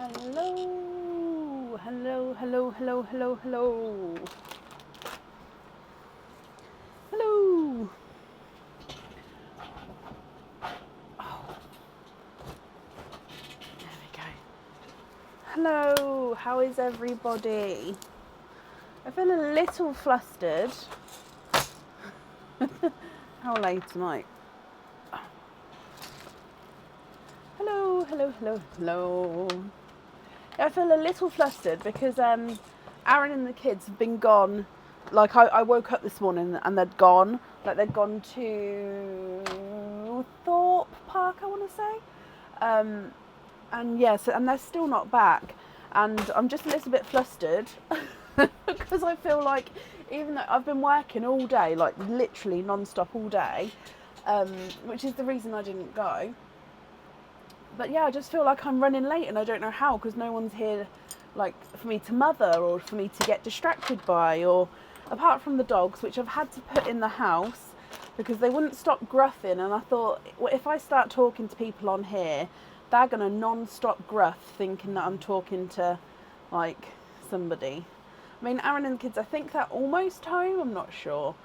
Hello, hello, hello, hello, hello, hello. Hello. Oh, there we go. Hello, how is everybody? I feel a little flustered. How late am I? Hello, hello, hello, hello. I feel a little flustered because Aaron and the kids have been gone. Like I woke up this morning and they'd gone. Like they'd gone to Thorpe Park, I want to say. And yes, and they're still not back. And I'm just a little bit flustered because I feel like even though I've been working all day, like literally non-stop all day, which is the reason I didn't go. But yeah, I just feel like I'm running late and I don't know how because no one's here like for me to mother or for me to get distracted by, or apart from the dogs, which I've had to put in the house because they wouldn't stop gruffing, and I thought, well, if I start talking to people on here, they're going to non-stop gruff thinking that I'm talking to like somebody. I mean, Aaron and the kids, I think they're almost home, I'm not sure.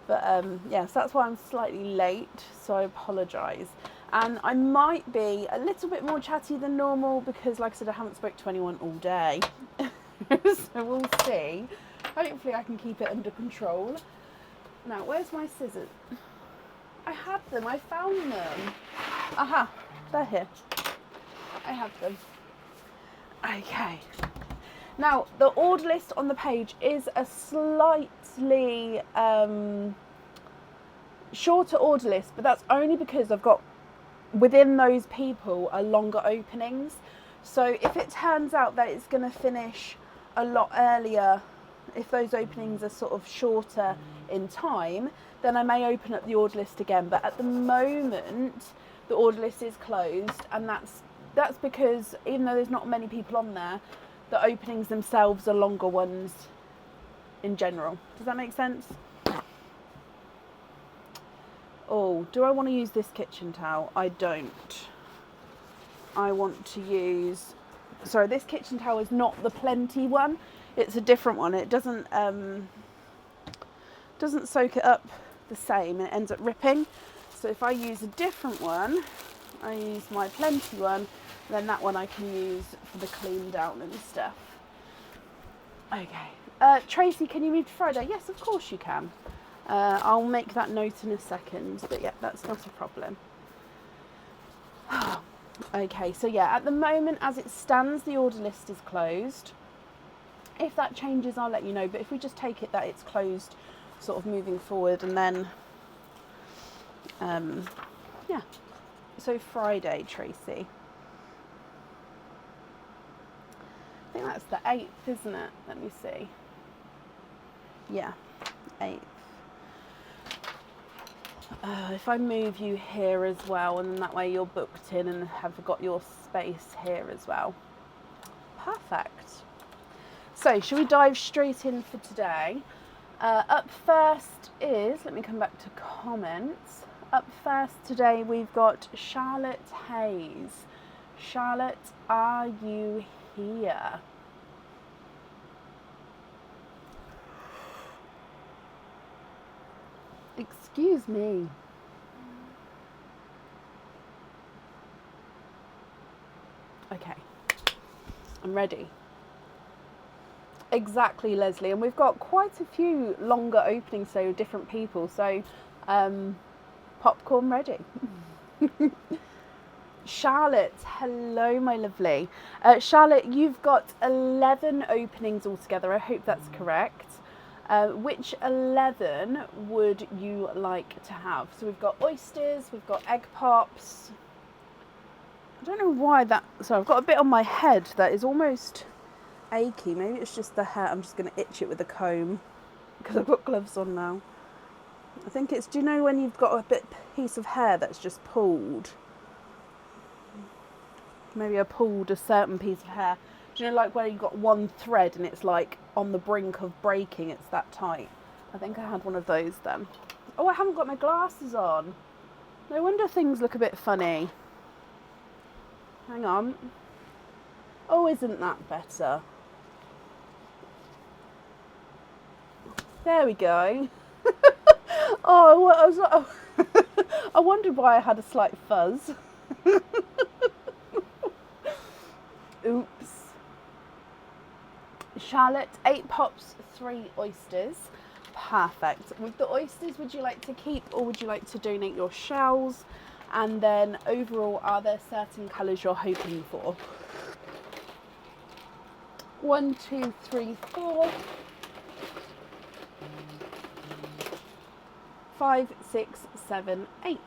But yes, that's why I'm slightly late, so I apologise. And I might be a little bit more chatty than normal because, like I said, I haven't spoke to anyone all day. So we'll see. Hopefully I can keep it under control. Now, where's my scissors? I had them, I found them. Aha, they're here. I have them. Okay. Now, the order list on the page is a slightly shorter order list, but that's only because I've got within those people are longer openings. So if it turns out that it's going to finish a lot earlier, if those openings are sort of shorter in time, then I may open up the order list again. But at the moment, the order list is closed, and that's because even though there's not many people on there, the openings themselves are longer ones in general. Does that make sense? Oh, do I want to use this kitchen towel? I don't. I want to use... Sorry, this kitchen towel is not the Plenty one. It's a different one. It doesn't soak it up the same, and it ends up ripping. So if I use a different one, I use my Plenty one, then that one I can use for the clean down and stuff. Okay. Tracy, can you move to Friday? Yes, of course you can. I'll make that note in a second, but yeah, that's not a problem. Okay, so yeah, at the moment as it stands, the order list is closed. If that changes, I'll let you know, but if we just take it that it's closed sort of moving forward, and then yeah, so Friday, Tracy. I think that's the 8th, isn't it? Let me see. Yeah, 8th. If I move you here as well, and that way you're booked in and have got your space here as well. Perfect. So, shall we dive straight in for today? Up first is, let me come back to comments. Up first today we've got Charlotte Hayes. Charlotte, are you here? Excuse me. Okay, I'm ready. Exactly, Leslie, and we've got quite a few longer openings, so different people, so popcorn ready. Charlotte, hello my lovely. Charlotte, you've got 11 openings altogether, I hope that's correct. Which 11 would you like to have? So we've got oysters, we've got egg pops. I don't know why that... So I've got a bit on my head that is almost achy. Maybe it's just the hair. I'm just going to itch it with a comb because I've got gloves on now. I think it's... Do you know when you've got a piece of hair that's just pulled? Maybe I pulled a certain piece of hair. Do you know, like where you've got one thread and it's like on the brink of breaking, it's that tight? I think I had one of those then. Oh, I haven't got my glasses on. No wonder things look a bit funny. Hang on. Oh, isn't that better? There we go. Oh, well, I wondered why I had a slight fuzz. Oops. Charlotte, 8 pops, 3 oysters. Perfect. With the oysters, would you like to keep or would you like to donate your shells? And then overall, are there certain colours you're hoping for? 1, 2, 3, 4, 5, 6, 7, 8.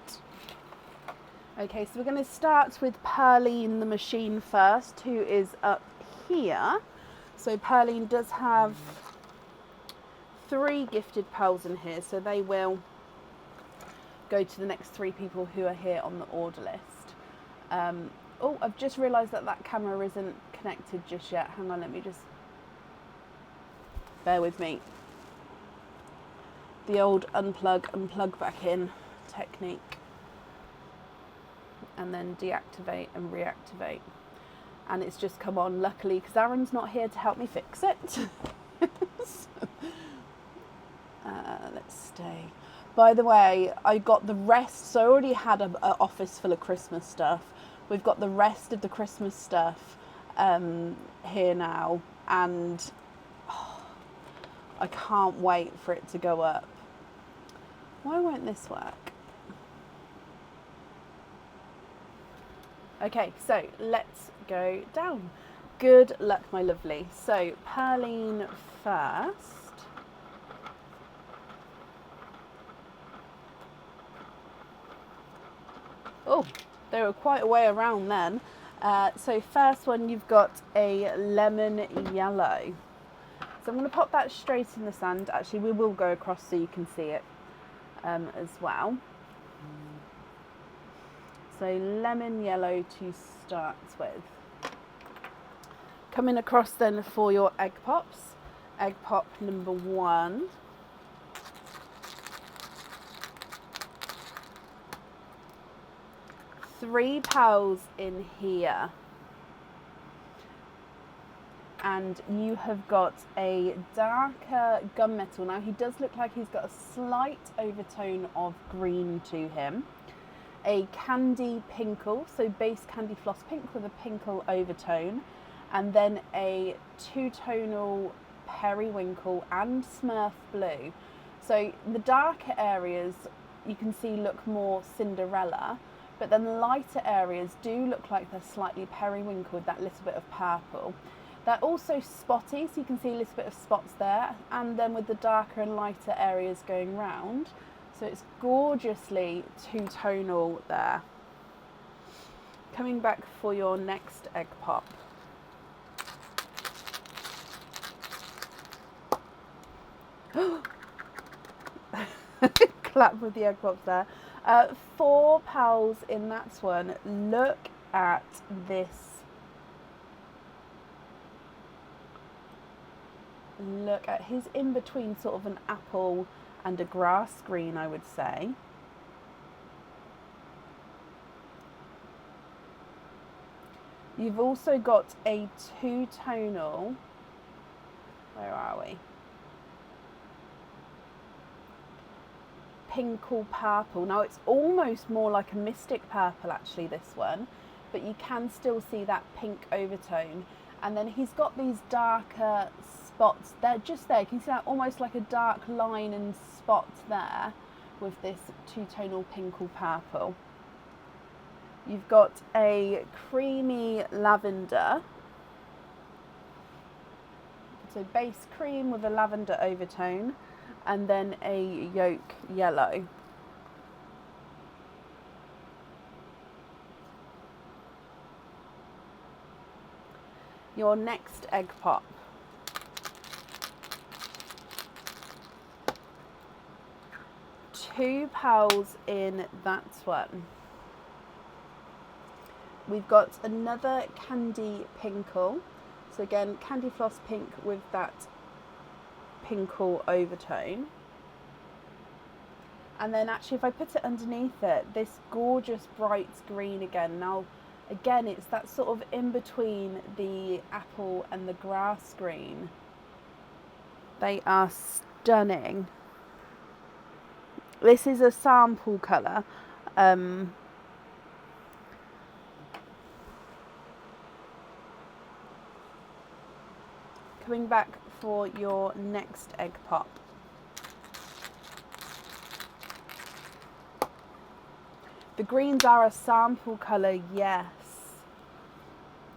Okay, so we're going to start with Pearline the machine first, who is up here. So Pearline does have 3 gifted pearls in here, so they will go to the next 3 people who are here on the order list. Oh, I've just realised that camera isn't connected just yet. Hang on, let me just... Bear with me. The old unplug and plug back in technique. And then deactivate and reactivate. And it's just come on, luckily, because Aaron's not here to help me fix it. Let's stay. By the way, I got the rest, so I already had an office full of Christmas stuff. We've got the rest of the Christmas stuff here now, and I can't wait for it to go up. Why won't this work? Okay, so let's go down. Good luck, my lovely. So, Pearline first. Oh, they were quite a way around then. So first one, you've got a lemon yellow. So I'm going to pop that straight in the sand. Actually, we will go across so you can see it as well. So lemon yellow to start with. Coming across then for your egg pops. Egg pop number 1. Three pearls in here. And you have got a darker gunmetal. Now he does look like he's got a slight overtone of green to him. A candy pinkle, so base candy floss pink with a pinkle overtone. And then a 2-tonal periwinkle and smurf blue. So the darker areas you can see look more Cinderella, but then the lighter areas do look like they're slightly periwinkle with that little bit of purple. They're also spotty, so you can see a little bit of spots there, and then with the darker and lighter areas going round. So it's gorgeously 2-tonal there. Coming back for your next egg pop. Clap with the egg pops there. 4 pearls in that one. Look at this. Look at his in between sort of an apple and a grass green, I would say. You've also got a 2-tonal, where are we? Pinkle purple. Now it's almost more like a mystic purple actually, this one, but you can still see that pink overtone. And then he's got these darker spots there, just there. You can see that almost like a dark line and spots there with this 2-tonal pinkle purple. You've got a creamy lavender. So base cream with a lavender overtone, and then a yolk yellow. Your next egg pop. Two pearls in that one. We've got another candy pinkle. So again, candy floss pink with that pinkle overtone. And then actually if I put it underneath it, this gorgeous bright green again. Now Again, it's that sort of in between the apple and the grass green. They are stunning. This is a sample colour. Coming back for your next egg pop. The greens are a sample colour, yes.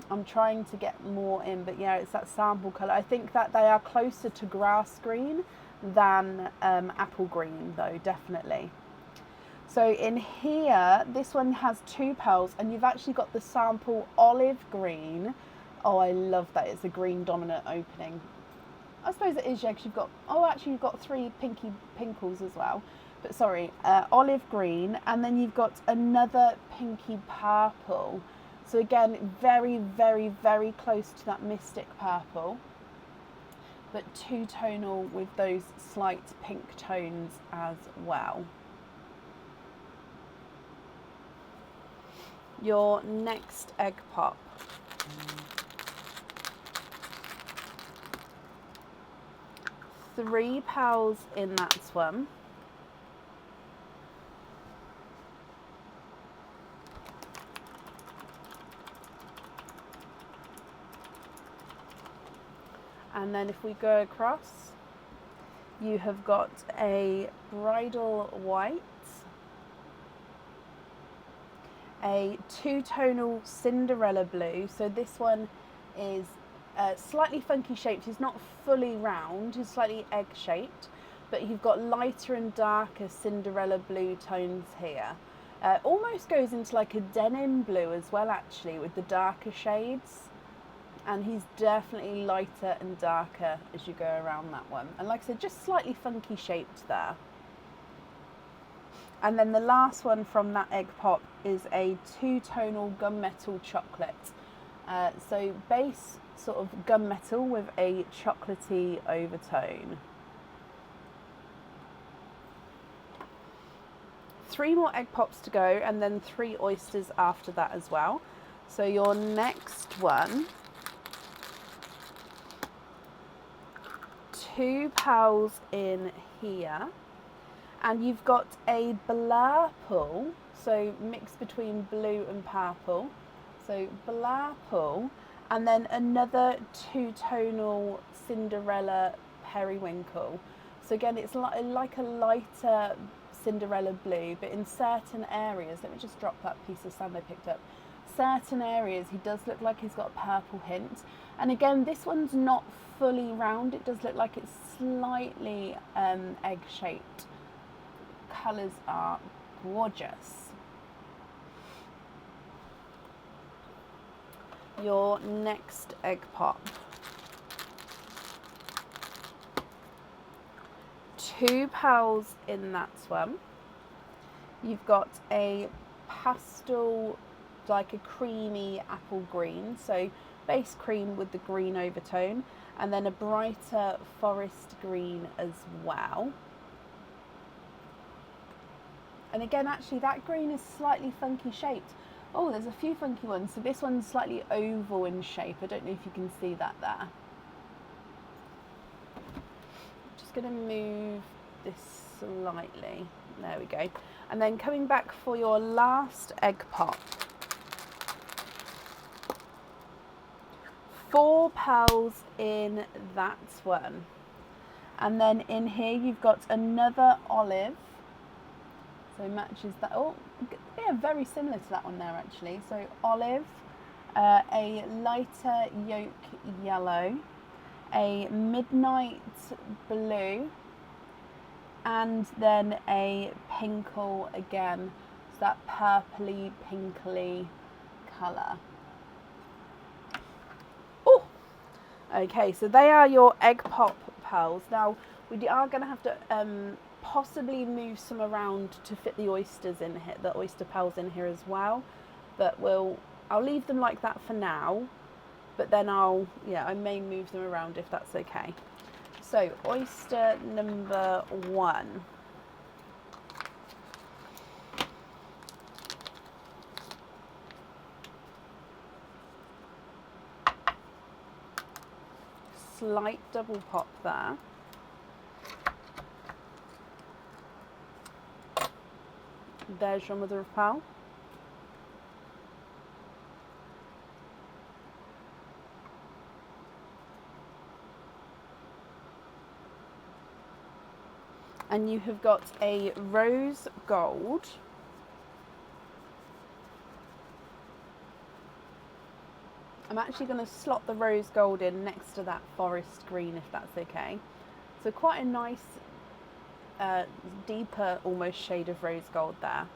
I'm trying to get more in, but yeah, it's that sample colour. I think that they are closer to grass green than apple green though, definitely. So in here, this one has 2 pearls, and you've actually got the sample olive green. Oh, I love that. It's a green dominant opening. I suppose it is, yeah, because you've got, oh, actually you've got 3 pinky pinkles as well. But sorry, olive green, and then you've got another pinky purple. So again, very, very, very close to that mystic purple, but 2-tonal with those slight pink tones as well. Your next egg pop. Three pearls in that one. And then if we go across, you have got a bridal white, a 2-tonal Cinderella blue. So this one is slightly funky shaped. It's not fully round, it's slightly egg shaped, but you've got lighter and darker Cinderella blue tones here. Almost goes into like a denim blue as well, actually, with the darker shades. And he's definitely lighter and darker as you go around that one. And like I said, just slightly funky shaped there. And then the last one from that egg pop is a 2-tonal gunmetal chocolate. So base sort of gunmetal with a chocolatey overtone. 3 more egg pops to go, and then 3 oysters after that as well. So your next one, 2 pearls in here, and you've got a blurple, so mixed between blue and purple. So blurple, and then another 2-tonal Cinderella periwinkle. So again, it's like a lighter Cinderella blue, but in certain areas, let me just drop that piece of sand I picked up. Certain areas he does look like he's got a purple hint, and again, this one's not fully round. It does look like it's slightly egg shaped. Colours are gorgeous. Your next egg pop. 2 pearls in that one. You've got a pastel, like a creamy apple green, so base cream with the green overtone, and then a brighter forest green as well. And again, actually, that green is slightly funky shaped. Oh, there's a few funky ones. So this one's slightly oval in shape. I don't know if you can see that there. Just going to move this slightly. There we go. And then coming back for your last egg pop. 4 pearls in that one. And then in here you've got another olive. So matches that. Oh, yeah, very similar to that one there actually. So olive, a lighter yolk yellow, a midnight blue, and then a pinkle again. So that purpley, pinkly colour. Oh, okay. So they are your egg pop pearls. Now we are going to have to possibly move some around to fit the oysters in here, the oyster pearls in here as well, but I'll leave them like that for now, but then I may move them around if that's okay. So oyster number 1. slight double pop there. There's your mother of pearl. And you have got a rose gold. I'm actually going to slot the rose gold in next to that forest green, if that's okay. So quite a nice, deeper almost shade of rose gold there.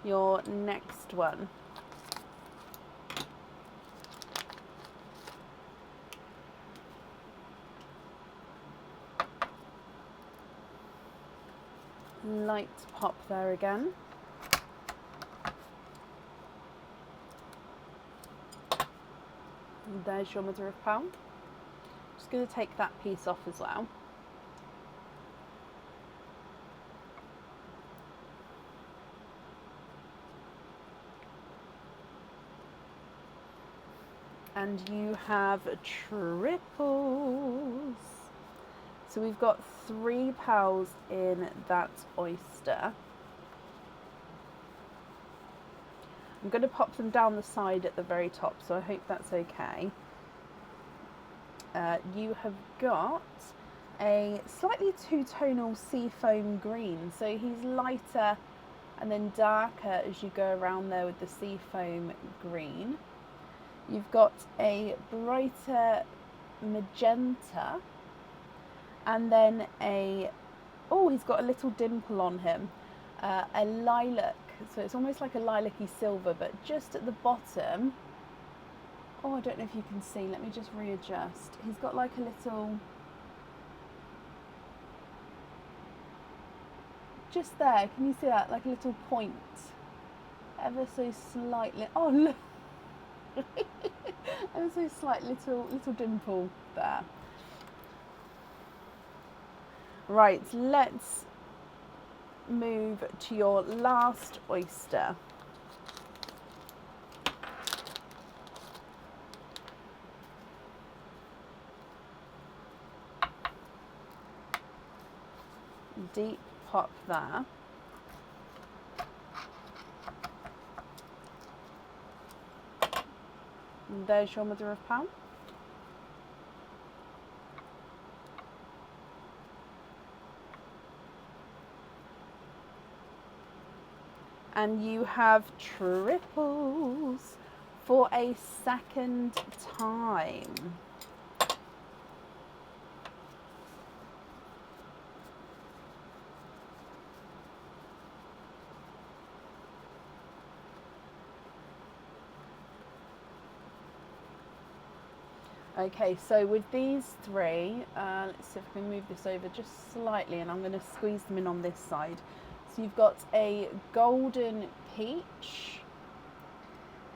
Your next one. Light pop there again. And there's your mother of pearl. Just going to take that piece off as well. And you have triples. So we've got 3 pearls in that oyster. I'm going to pop them down the side at the very top, so I hope that's okay. You have got a slightly two-tonal seafoam green. So he's lighter and then darker as you go around there with the seafoam green. You've got a brighter magenta. And then he's got a little dimple on him, a lilac, so it's almost like a lilac-y silver, but just at the bottom, I don't know if you can see, let me just readjust. He's got like a little, just there, can you see that, like a little point, ever so slightly, oh look, ever so slight little dimple there. Right, let's move to your last oyster. Deep pop there. And there's your mother of pearl. And you have triples for a second time. Okay, so with these 3, let's see if I can move this over just slightly, and I'm going to squeeze them in on this side. So you've got a golden peach,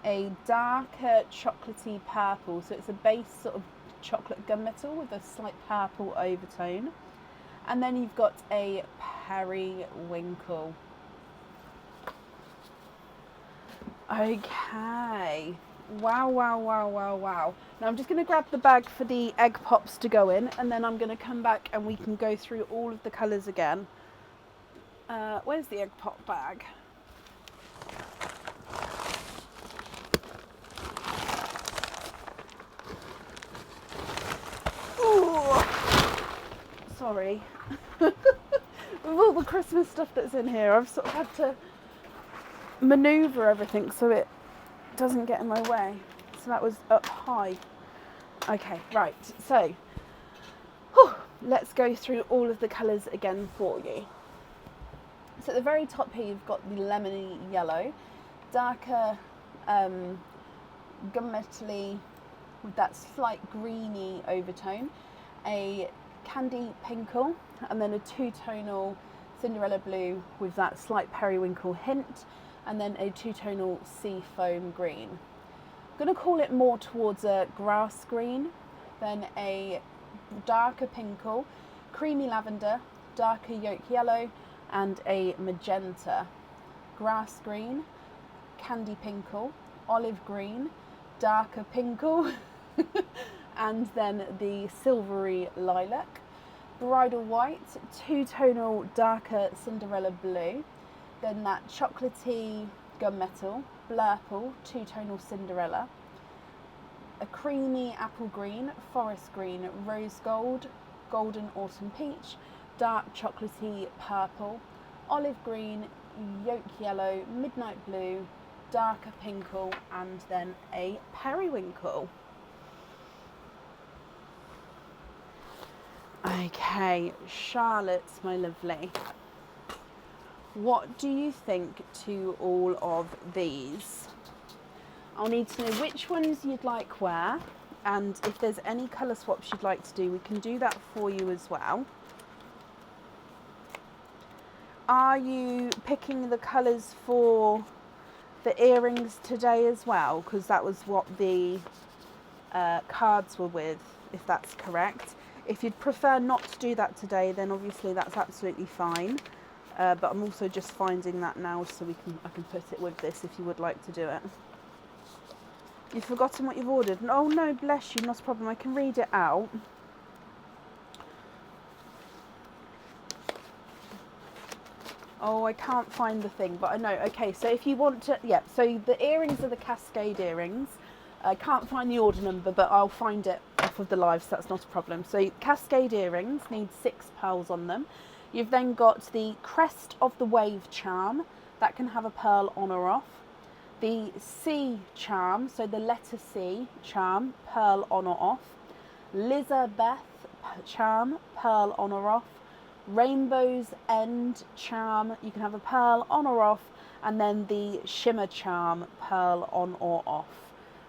a darker chocolatey purple, so it's a base sort of chocolate gunmetal with a slight purple overtone. And then you've got a periwinkle. Okay. Wow, wow, wow, wow, wow. Now I'm just going to grab the bag for the egg pops to go in, and then I'm going to come back and we can go through all of the colours again. Where's the egg pop bag? Ooh, sorry. With all the Christmas stuff that's in here, I've sort of had to manoeuvre everything so it doesn't get in my way. So that was up high. Okay, right, so let's go through all of the colours again for you. So at the very top here you've got the lemony yellow, darker gunmetally with that slight greeny overtone, a candy pinkle, and then a two-tonal Cinderella blue with that slight periwinkle hint, and then a two-tonal sea foam green. I'm going to call it more towards a grass green, then a darker pinkle, creamy lavender, darker yolk yellow, and a magenta. Grass green, candy pinkle, olive green, darker pinkle, and then the silvery lilac, bridal white, two-tonal darker Cinderella blue, then that chocolatey gunmetal, blurple, two-tonal Cinderella, a creamy apple green, forest green, rose gold, golden autumn peach, dark chocolatey purple, olive green, yolk yellow, midnight blue, darker pinkle, and then a periwinkle. Okay, Charlotte, my lovely, what do you think to all of these? I'll need to know which ones you'd like where, and if there's any colour swaps you'd like to do, we can do that for you as well. Are you picking the colours for the earrings today as well? Because that was what the cards were with, if that's correct. If you'd prefer not to do that today, then obviously that's absolutely fine. But I'm also just finding that now, so I can put it with this if you would like to do it. You've forgotten what you've ordered? Oh no, bless you, not a problem. I can read it out. Oh, I can't find the thing, but I know. Okay, so if you want to, yeah, so the earrings are the Cascade earrings. I can't find the order number, but I'll find it off of the live, so that's not a problem. So Cascade earrings need 6 pearls on them. You've then got the Crest of the Wave charm. That can have a pearl on or off. The C charm, so the letter C charm, pearl on or off. Lizabeth charm, pearl on or off. Rainbow's End charm, you can have a pearl on or off. And then the Shimmer charm, pearl on or off.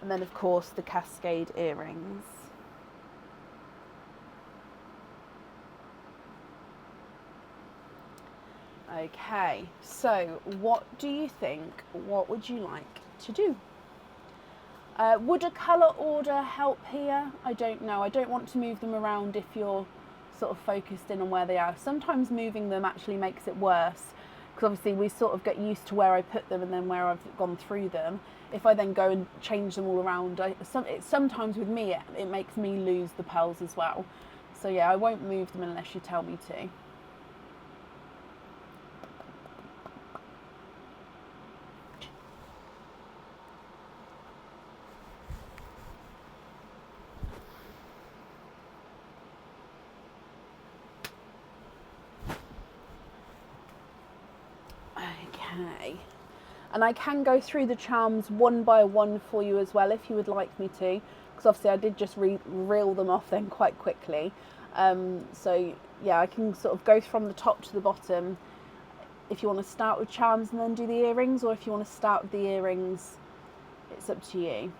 And then of course the Cascade earrings. Okay, so what do you think? What would you like to do? Would a colour order help here? I don't know. I don't want to move them around if you're sort of focused in on where they are. Sometimes moving them actually makes it worse, because obviously we sort of get used to where I put them and then where I've gone through them. If I then go and change them all around, sometimes with me it makes me lose the pearls as well. So yeah, I won't move them unless you tell me to. Okay, and I can go through the charms one by one for you as well if you would like me to, because obviously I did just reel them off then quite quickly. So yeah, I can sort of go from the top to the bottom if you want to start with charms and then do the earrings, or if you want to start with the earrings, it's up to you.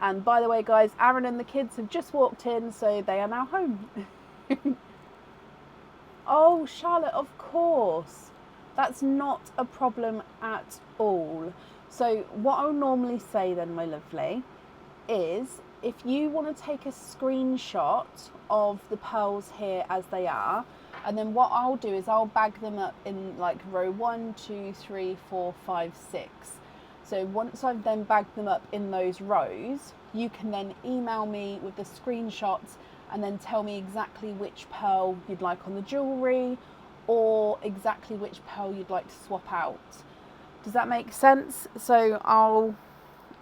And by the way, guys, Aaron and the kids have just walked in, so they are now home. Oh, Charlotte, of course. That's not a problem at all. So what I'll normally say then, my lovely, is if you want to take a screenshot of the pearls here as they are, and then what I'll do is I'll bag them up in like row 1, 2, 3, 4, 5, 6. So once I've then bagged them up in those rows, you can then email me with the screenshots and then tell me exactly which pearl you'd like on the jewellery, or exactly which pearl you'd like to swap out. Does that make sense? So I'll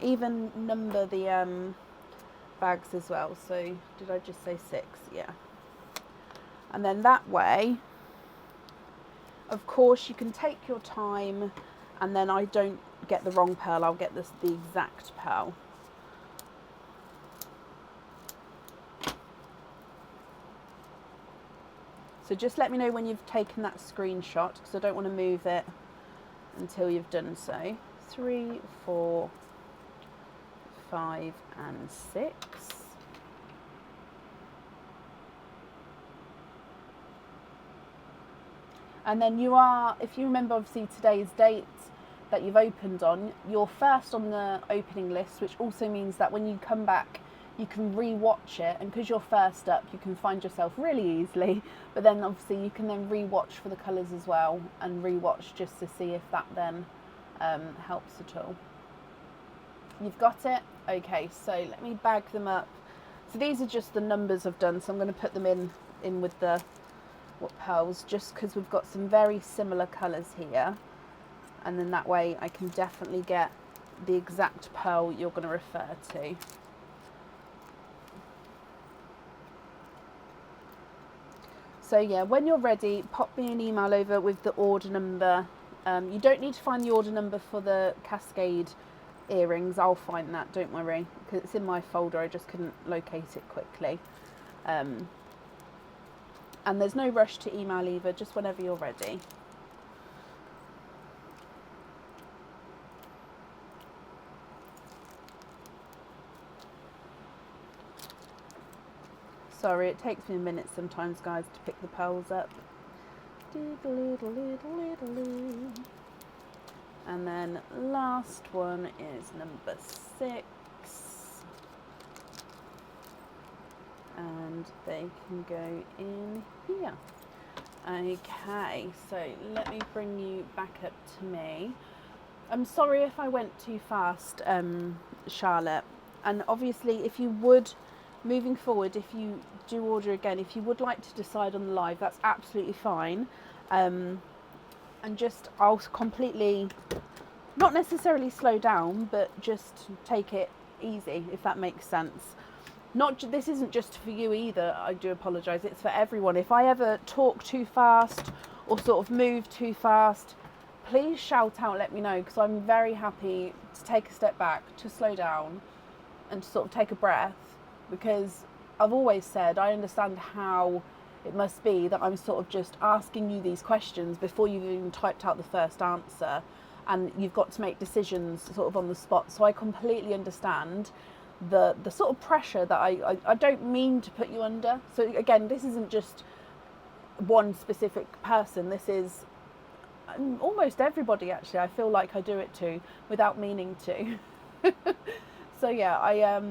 even number the bags as well. So did I just say 6? Yeah. And then that way, of course, you can take your time, and then I don't get the wrong pearl, I'll get the exact pearl. So just let me know when you've taken that screenshot, because I don't want to move it until you've done so. 3, 4, 5 and 6. And then you are, if you remember obviously today's date that you've opened on, you're first on the opening list, which also means that when you come back you can re-watch it, and because you're first up, you can find yourself really easily, but then obviously you can then re-watch for the colours as well, and re-watch just to see if that then helps at all. You've got it? Okay, so let me bag them up. So these are just the numbers I've done, so I'm going to put them in with the pearls, just because we've got some very similar colours here, and then that way I can definitely get the exact pearl you're going to refer to. So yeah, when you're ready, pop me an email over with the order number. You don't need to find the order number for the Cascade earrings. I'll find that, don't worry, because it's in my folder. I just couldn't locate it quickly. And there's no rush to email either, just whenever you're ready. Sorry, it takes me a minute sometimes, guys, to pick the pearls up. And then last one is number 6. And they can go in here. Okay, so let me bring you back up to me. I'm sorry if I went too fast, Charlotte. And obviously, if you would, moving forward, if you do order again, if you would like to decide on the live, that's absolutely fine. And just, I'll completely, not necessarily slow down, but just take it easy, if that makes sense. This isn't just for you either, I do apologise, it's for everyone. If I ever talk too fast or sort of move too fast, please shout out, let me know, because I'm very happy to take a step back, to slow down and to sort of take a breath, because I've always said I understand how it must be that I'm sort of just asking you these questions before you've even typed out the first answer, and you've got to make decisions sort of on the spot. So I completely understand the sort of pressure that I don't mean to put you under. So again, this isn't just one specific person, this is almost everybody, actually. I feel like I do it to without meaning to. So yeah,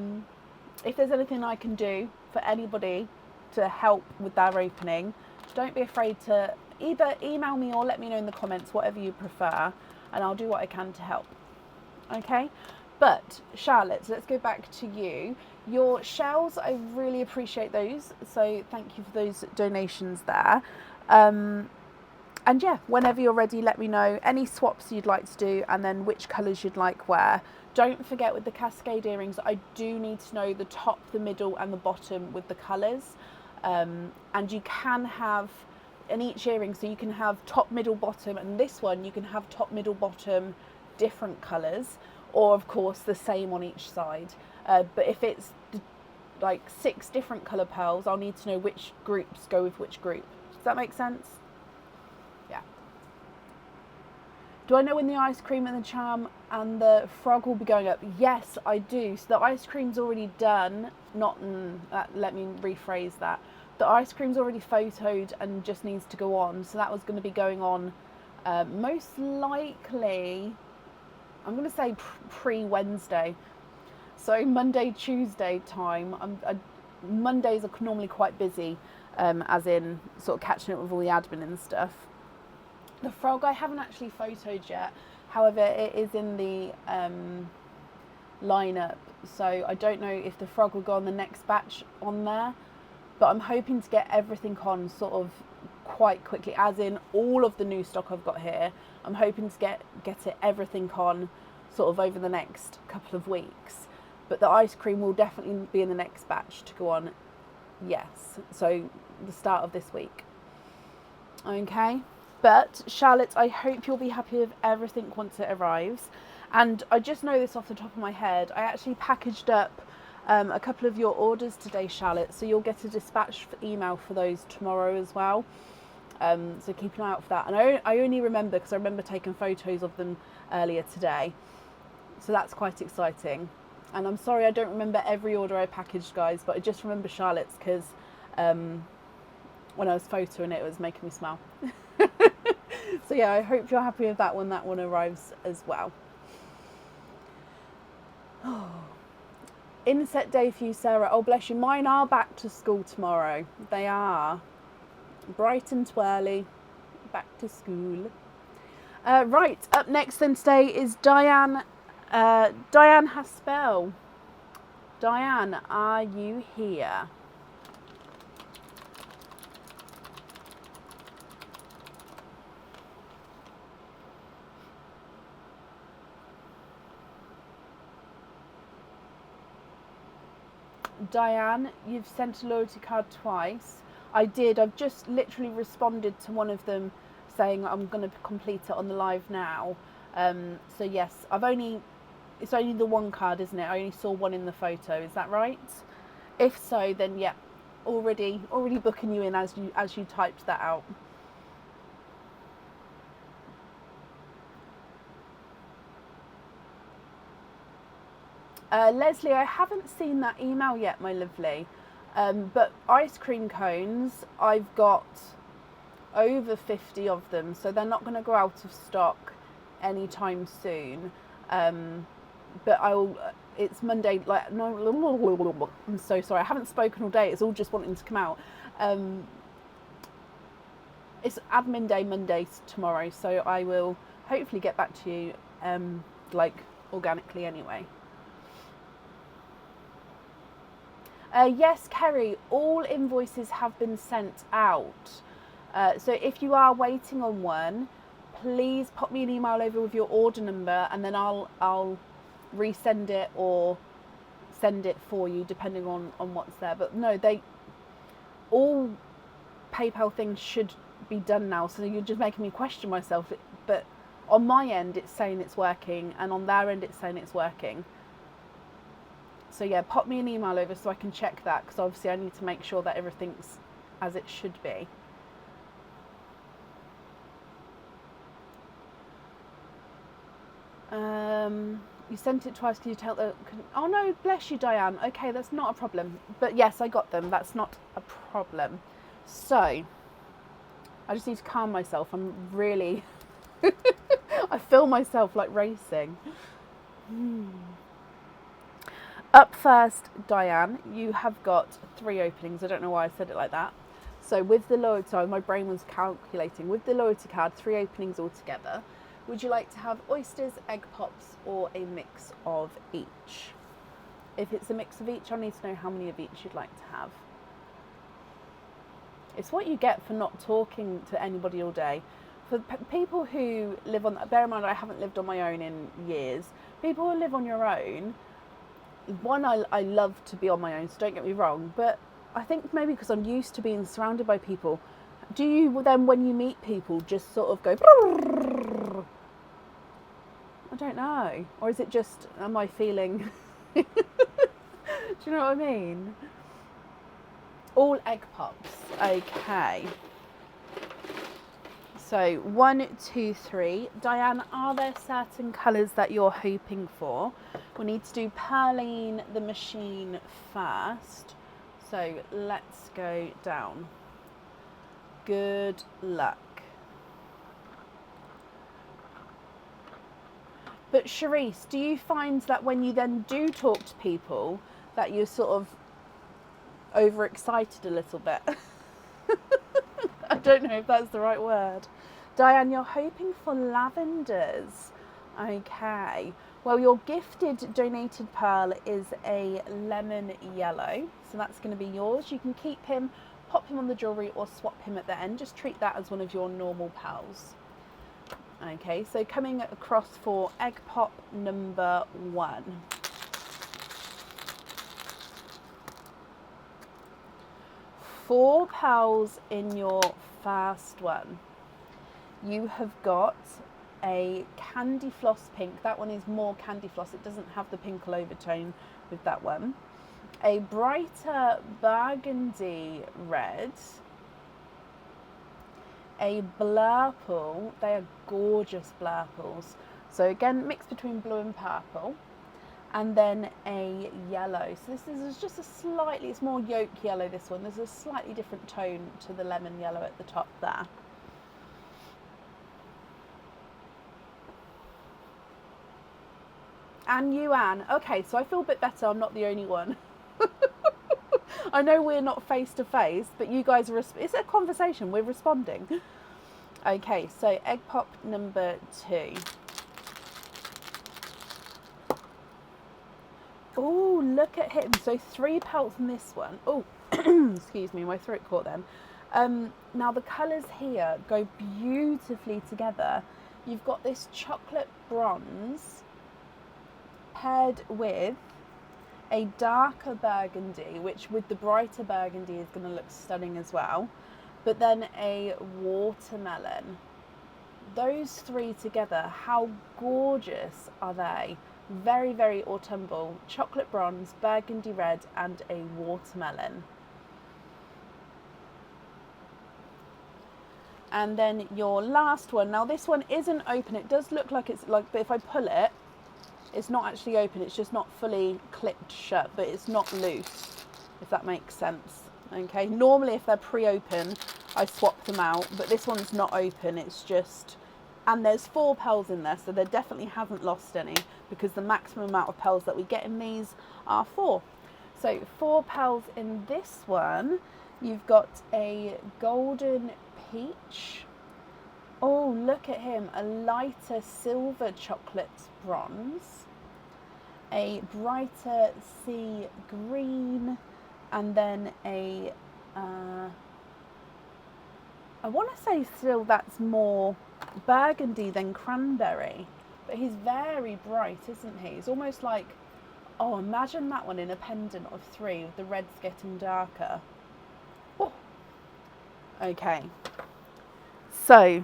if there's anything I can do for anybody to help with their opening, don't be afraid to either email me or let me know in the comments, whatever you prefer, and I'll do what I can to help. Okay? But Charlotte, let's go back to you. Your shells, I really appreciate those, so thank you for those donations there. And yeah, whenever you're ready, let me know any swaps you'd like to do, and then which colours you'd like where. Don't forget, with the Cascade earrings, I do need to know the top, the middle and the bottom with the colours. And you can have in each earring, so you can have top, middle, bottom, and this one you can have top, middle, bottom, different colours, or of course the same on each side. But if it's like 6 different colour pearls, I'll need to know which groups go with which group. Does that make sense? Yeah. Do I know when the ice cream and the charm and the frog will be going up? Yes, I do. So the ice cream's already done. Let me rephrase that. The ice cream's already photoed and just needs to go on. So that was going to be going on most likely, I'm going to say pre-Wednesday. So Monday, Tuesday time. Mondays are normally quite busy, as in sort of catching up with all the admin and stuff. The frog I haven't actually photoed yet. However, it is in the lineup. So I don't know if the frog will go on the next batch on there. But I'm hoping to get everything on sort of quite quickly, as in all of the new stock I've got here. I'm hoping to get everything on sort of over the next couple of weeks. But the ice cream will definitely be in the next batch to go on, yes. So the start of this week. Okay. But Charlotte, I hope you'll be happy with everything once it arrives. And I just know this off the top of my head. I actually packaged up a couple of your orders today, Charlotte. So you'll get a dispatch email for those tomorrow as well. So keep an eye out for that. And I only remember because I remember taking photos of them earlier today. So that's quite exciting. And I'm sorry I don't remember every order I packaged, guys, but I just remember Charlotte's because when I was photoing it, it was making me smile. So yeah, I hope you're happy with that when that one arrives as well. Oh. Inset day for you, Sarah. Oh, bless you. Mine are back to school tomorrow. They are. Bright and twirly. Back to school. Right, up next then today is Diane. Diane Haspel. Diane, are you here? Diane, you've sent a loyalty card twice. I did. I've just literally responded to one of them saying I'm going to complete it on the live now. So yes, it's only the one card, isn't it? I only saw one in the photo. Is that right? If so, then yeah, already booking you in as you typed that out. Leslie, I haven't seen that email yet, my lovely. But ice cream cones, I've got over 50 of them, so they're not going to go out of stock anytime soon. But it's Monday, no, I'm so sorry, I haven't spoken all day, it's all just wanting to come out. It's admin day Monday tomorrow, so I will hopefully get back to you, organically anyway. Yes, Kerry, all invoices have been sent out. So if you are waiting on one, please pop me an email over with your order number, and then I'll resend it or send it for you depending on what's there. But no, all PayPal things should be done now, so you're just making me question myself. But on my end it's saying it's working, and on their end it's saying it's working. So yeah, pop me an email over so I can check that, because obviously I need to make sure that everything's as it should be. You sent it twice. Can you tell the? Oh no, bless you, Diane. Okay, that's not a problem. But yes, I got them. That's not a problem. So I just need to calm myself. I'm really. I feel myself like racing. Up first, Diane, you have got 3 openings. I don't know why I said it like that. So with the loyalty, sorry, my brain was calculating. With the loyalty card, 3 openings altogether. Would you like to have oysters, egg pops, or a mix of each? If it's a mix of each, I need to know how many of each you'd like to have. It's what you get for not talking to anybody all day. For people who live on, bear in mind I haven't lived on my own in years. People who live on your own, one, I love to be on my own, so don't get me wrong, but I think maybe because I'm used to being surrounded by people, do you then, when you meet people, just sort of go, I don't know, or is it just, am I feeling, do you know what I mean? All egg pops, okay. So 1, 2, 3. Diane, are there certain colours that you're hoping for? We need to do Perline the machine first. So let's go down. Good luck. But Charisse, do you find that when you then do talk to people that you're sort of overexcited a little bit? I don't know if that's the right word. Diane, you're hoping for lavenders. Okay. Well, your gifted donated pearl is a lemon yellow. So that's going to be yours. You can keep him, pop him on the jewellery, or swap him at the end. Just treat that as one of your normal pearls. Okay, so coming across for egg pop number 1. Four pearls in your first one. You have got a candy floss pink. That one is more candy floss. It doesn't have the pink overtone with that one. A brighter burgundy red. A blurple. They are gorgeous blurples. So again, mixed between blue and purple. And then a yellow. So this is just a slightly, it's more yolk yellow, this one. There's a slightly different tone to the lemon yellow at the top there. And you, Anne. Okay, so I feel a bit better. I'm not the only one. I know we're not face to face, but you guys are. It's a conversation. We're responding. Okay, so egg pop number 2. Oh, look at him. So 3 pelts in this one. Oh, excuse me, my throat caught then. Now the colours here go beautifully together. You've got this chocolate bronze paired with a darker burgundy, which with the brighter burgundy is going to look stunning as well. But then a watermelon. Those 3 together, how gorgeous are they? Very, very autumnal. Chocolate bronze, burgundy red, and a watermelon. And then your last one. Now this one isn't open. It does look like it's like, but if I pull it, it's not actually open. It's just not fully clipped shut, but it's not loose, if that makes sense. Okay, normally if they're pre-open, I swap them out, but this one's not open. It's just, and there's 4 pearls in there, so there definitely hasn't lost any, because the maximum amount of pearls that we get in these are 4. So 4 pearls in this one. You've got a golden peach. Oh, look at him. A lighter silver chocolate bronze. A brighter sea green. And then a, I want to say still that's more burgundy than cranberry. But he's very bright, isn't he? He's almost like, oh, imagine that one in a pendant of 3 with the reds getting darker. Oh. Okay. So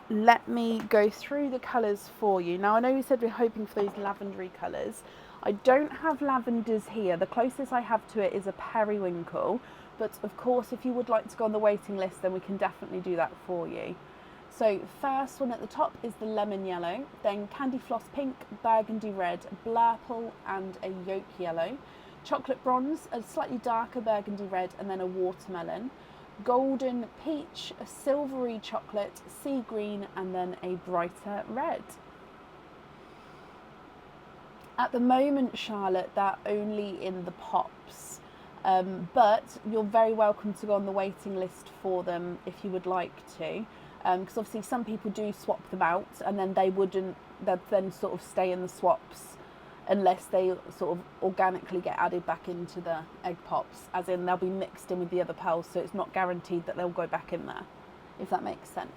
let me go through the colours for you. Now I know you said we're hoping for those lavendery colours. I don't have lavenders here. The closest I have to it is a periwinkle. But of course, if you would like to go on the waiting list, then we can definitely do that for you. So first one at the top is the lemon yellow, then candy floss pink, burgundy red, blurple and a yolk yellow. Chocolate bronze, a slightly darker burgundy red, and then a watermelon. Golden peach, a silvery chocolate, sea green, and then a brighter red. At the moment, Charlotte, they're only in the pops, but you're very welcome to go on the waiting list for them if you would like to, because obviously some people do swap them out, and then they'd then sort of stay in the swaps unless they sort of organically get added back into the egg pops, as in they'll be mixed in with the other pearls, so it's not guaranteed that they'll go back in there, if that makes sense.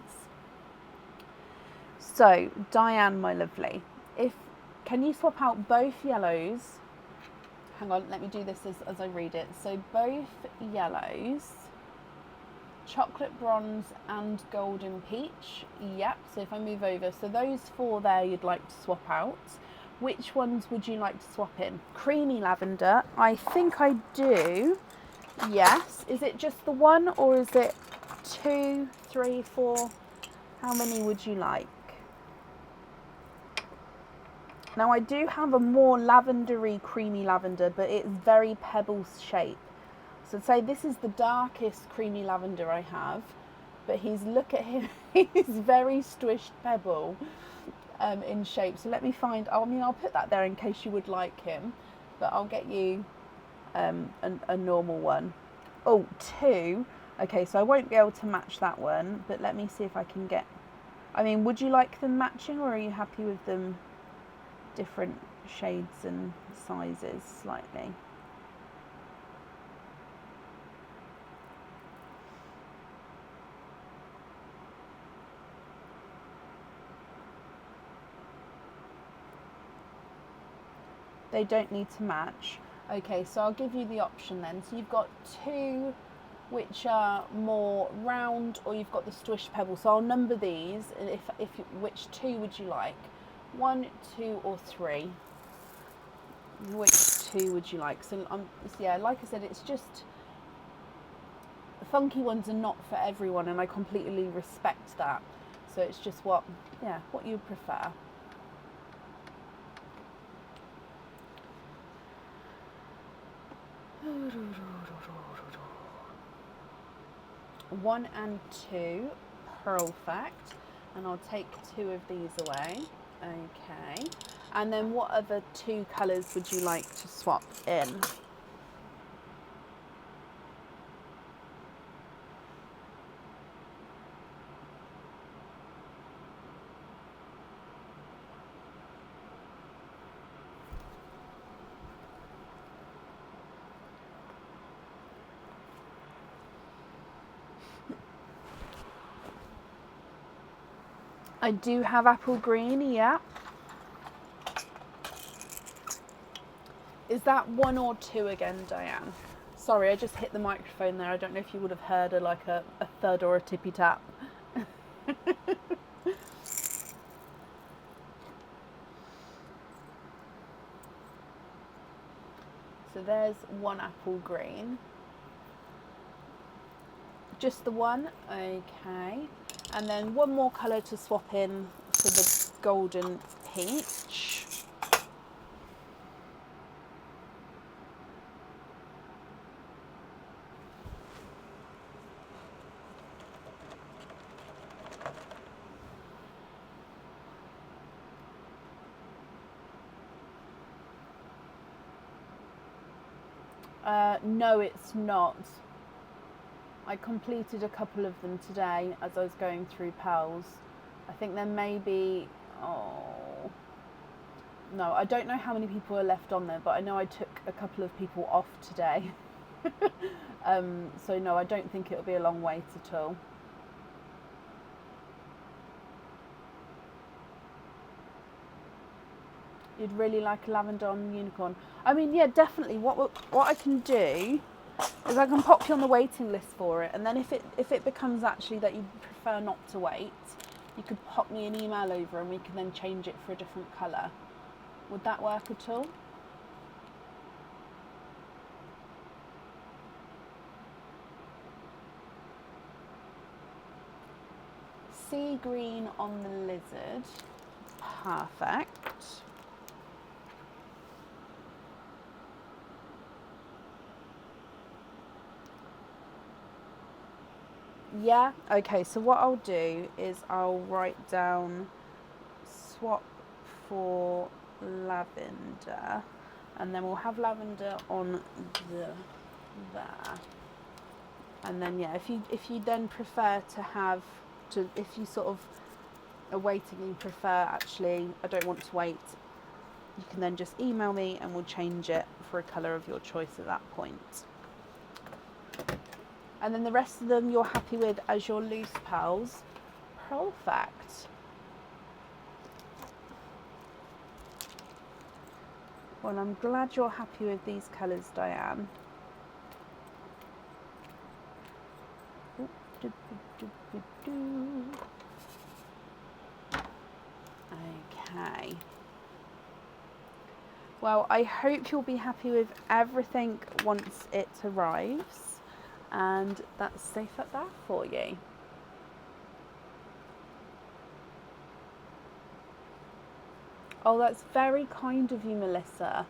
So, Diane, my lovely, can you swap out both yellows? Hang on, let me do this as I read it. So both yellows, chocolate bronze and golden peach. Yep, so if I move over, so those 4 there you'd like to swap out. Which ones would you like to swap in? Creamy lavender, I think I do. Yes, is it just the one or is it 2, 3, 4? How many would you like? Now I do have a more lavendery creamy lavender, but it's very pebbles shape. So I'd say this is the darkest creamy lavender I have, but look at him, he's very squished pebble in shape. So let me find, I'll put that there in case you would like him, but I'll get you a normal one. Oh, 2. Okay, so I won't be able to match that one, but let me see if I can get, would you like them matching, or are you happy with them different shades and sizes slightly? They don't need to match. Okay, so I'll give you the option then. So you've got 2 which are more round, or you've got the squish pebble. So I'll number these. Which 2 would you like? 1, 2, or 3? Which 2 would you like? So yeah, like I said, it's just funky ones are not for everyone, and I completely respect that. So it's just what you prefer. One and 2, perfect. And I'll take 2 of these away. Okay. And then what other two colours would you like to swap in? I do have apple green, yeah. Is that one or two again, Diane? Sorry, I just hit the microphone there. I don't know if you would have heard a thud or a tippy tap. So there's one apple green. Just the one? Okay. And then one more colour to swap in for the golden peach. No, it's not. I completed a couple of them today as I was going through Pals. I think there may be, oh, no, I don't know how many people are left on there, but I know I took a couple of people off today. So no, I don't think it'll be a long wait at all. You'd really like a lavender on unicorn. I mean, yeah, definitely. What I can do is I can pop you on the waiting list for it, and then if it becomes actually that you prefer not to wait, you could pop me an email over and we can then change it for a different colour. Would that work at all? Sea green on the lizard. Perfect. Yeah, okay, so what I'll do is I'll write down swap for lavender, and then we'll have lavender on there. And then yeah, if you then prefer to have to, if you sort of are waiting and you prefer actually I don't want to wait, you can then just email me and we'll change it for a colour of your choice at that point. And then the rest of them you're happy with as your loose pals. Perfect. Well, I'm glad you're happy with these colours, Diane. Okay. Well, I hope you'll be happy with everything once it arrives, and that's safe at that for you. Oh, that's very kind of you, Melissa.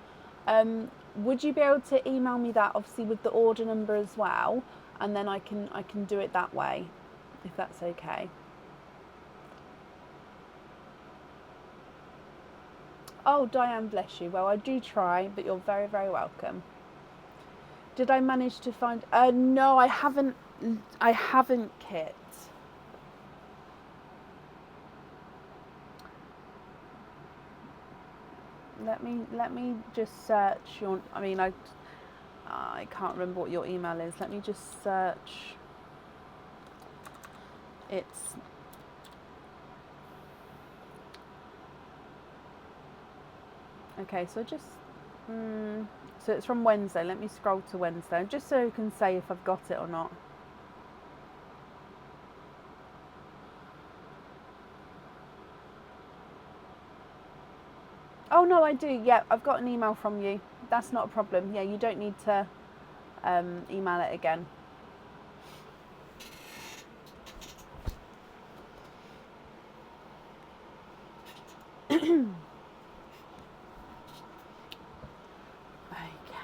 Would you be able to email me that, obviously with the order number as well, and then I can do it that way, if that's okay. Oh, Diane, bless you. Well, I do try, but you're very, very welcome. Did I manage to find? No, I haven't. I haven't, Kit. Let me just search your. I mean, I can't remember what your email is. Let me just search. It's. Okay, so just. So it's from Wednesday. Let me scroll to Wednesday, just so you can say if I've got it or not. Oh no, I do. Yeah, I've got an email from you. That's not a problem. Yeah, you don't need to email it again.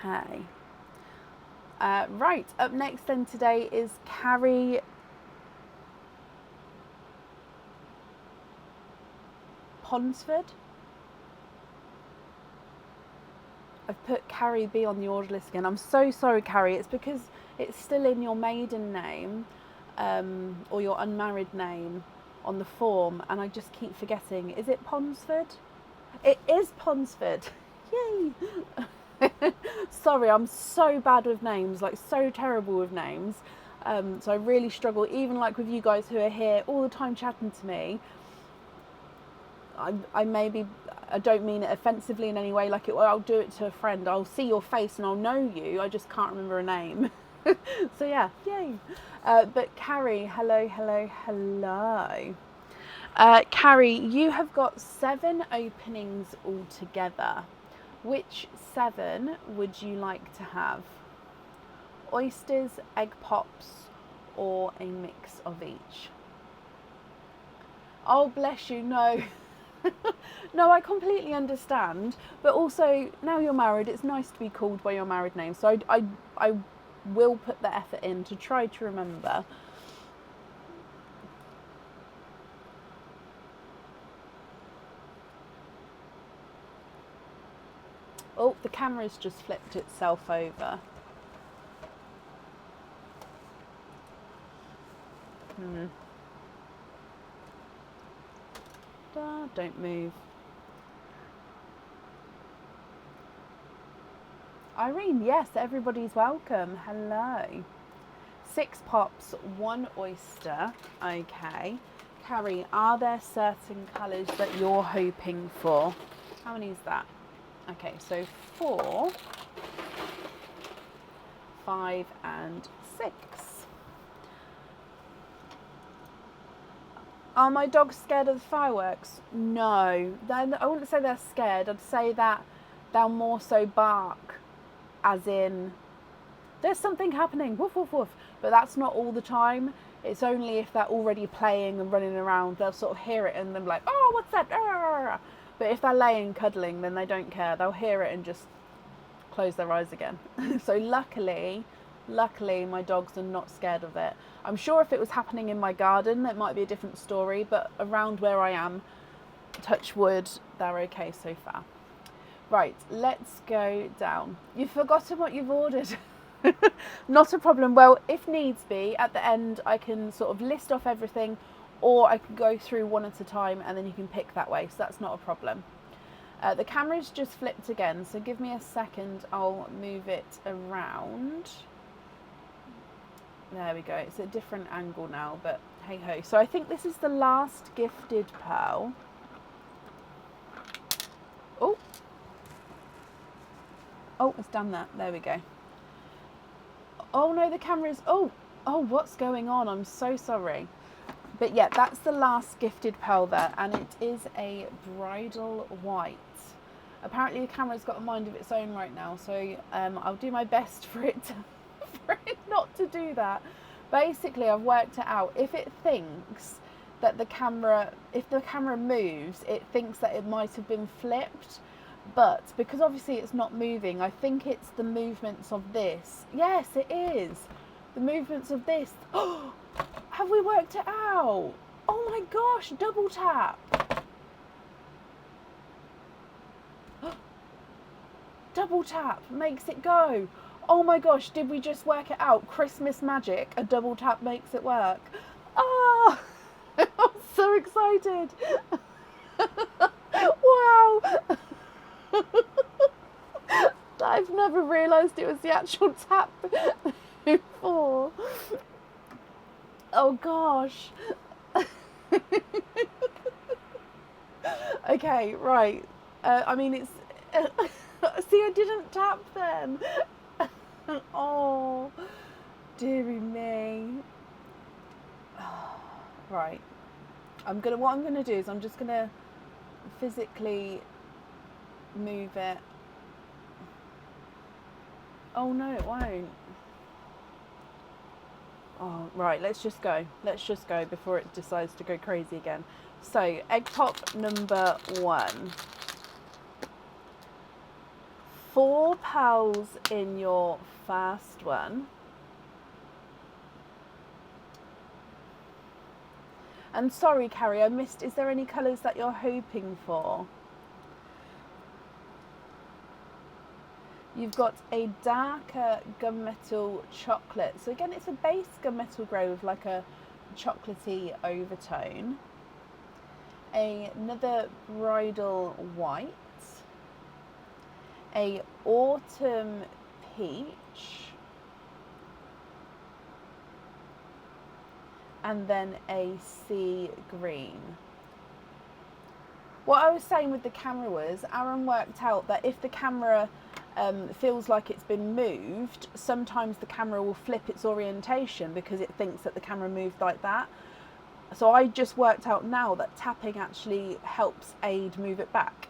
Okay. Right, up next then today is Ponsford. I've put Carrie B on the order list again. I'm so sorry, Carrie. It's because it's still in your maiden name or your unmarried name on the form, and I just keep forgetting. Is it Ponsford? It is Ponsford. Yay! Sorry, I'm so bad with names, like so terrible with names. So I really struggle, even like with you guys who are here all the time chatting to me. I don't mean it offensively in any way, like I'll do it to a friend. I'll see your face and I'll know you, I just can't remember a name. So yeah, yay. But Carrie, hello. Carrie, you have got 7 openings altogether. Which 7 would you like to have? Oysters, egg pops, or a mix of each? Oh, bless you, no. No, I completely understand. But also, now you're married, it's nice to be called by your married name. So I will put the effort in to try to remember. Oh, the camera's just flipped itself over. Don't move. Irene, yes, everybody's welcome. Hello. 6 pops, 1 oyster. Okay. Carrie, are there certain colours that you're hoping for? How many is that? Okay, so 4, 5 and 6. Are my dogs scared of the fireworks? No. I wouldn't say they're scared. I'd say that they'll more so bark, as in, there's something happening, woof, woof, woof. But that's not all the time. It's only if they're already playing and running around, they'll sort of hear it and they're like, oh, what's that? But if they're laying cuddling, then they don't care. They'll hear it and just close their eyes again. So luckily, my dogs are not scared of it. I'm sure if it was happening in my garden, that might be a different story, but around where I am, touch wood, they're okay so far. Right, let's go down. You've forgotten what you've ordered. Not a problem. Well, if needs be, at the end, I can sort of list off everything, or I can go through one at a time and then you can pick that way. So that's not a problem. The camera's just flipped again, so give me a second. I'll move it around. There we go. It's a different angle now, but hey ho. So I think this is the last gifted pearl. Oh, it's done that. There we go. Oh no, the camera's, oh, what's going on? I'm so sorry. But yeah, that's the last gifted pearl there, and it is a bridal white. Apparently the camera's got a mind of its own right now, so I'll do my best for it not to do that. Basically, I've worked it out. If it thinks that if the camera moves, it thinks that it might have been flipped. But because obviously it's not moving, I think it's the movements of this. Yes, it is. The movements of this. Oh, have we worked it out? Oh my gosh, double tap. Double tap makes it go. Oh my gosh, did we just work it out? Christmas magic, a double tap makes it work. Oh, I'm so excited. Wow. I've never realised it was the actual tap before. Oh gosh. Okay, right. I mean, it's... See, I didn't tap then. Oh, dearie me. Right. What I'm gonna do is I'm just gonna physically move it. Oh no, it won't. Oh, right, let's just go before it decides to go crazy again. So, egg pop number 1. 4 pearls in your first one. And sorry, Carrie, I missed, is there any colours that you're hoping for? You've got a darker gunmetal chocolate. So again, it's a base gunmetal grey with like a chocolatey overtone. Another bridal white. A autumn peach. And then a sea green. What I was saying with the camera was, Aaron worked out that if the camera feels like it's been moved, sometimes the camera will flip its orientation because it thinks that the camera moved like that. So I just worked out now that tapping actually helps aid move it back.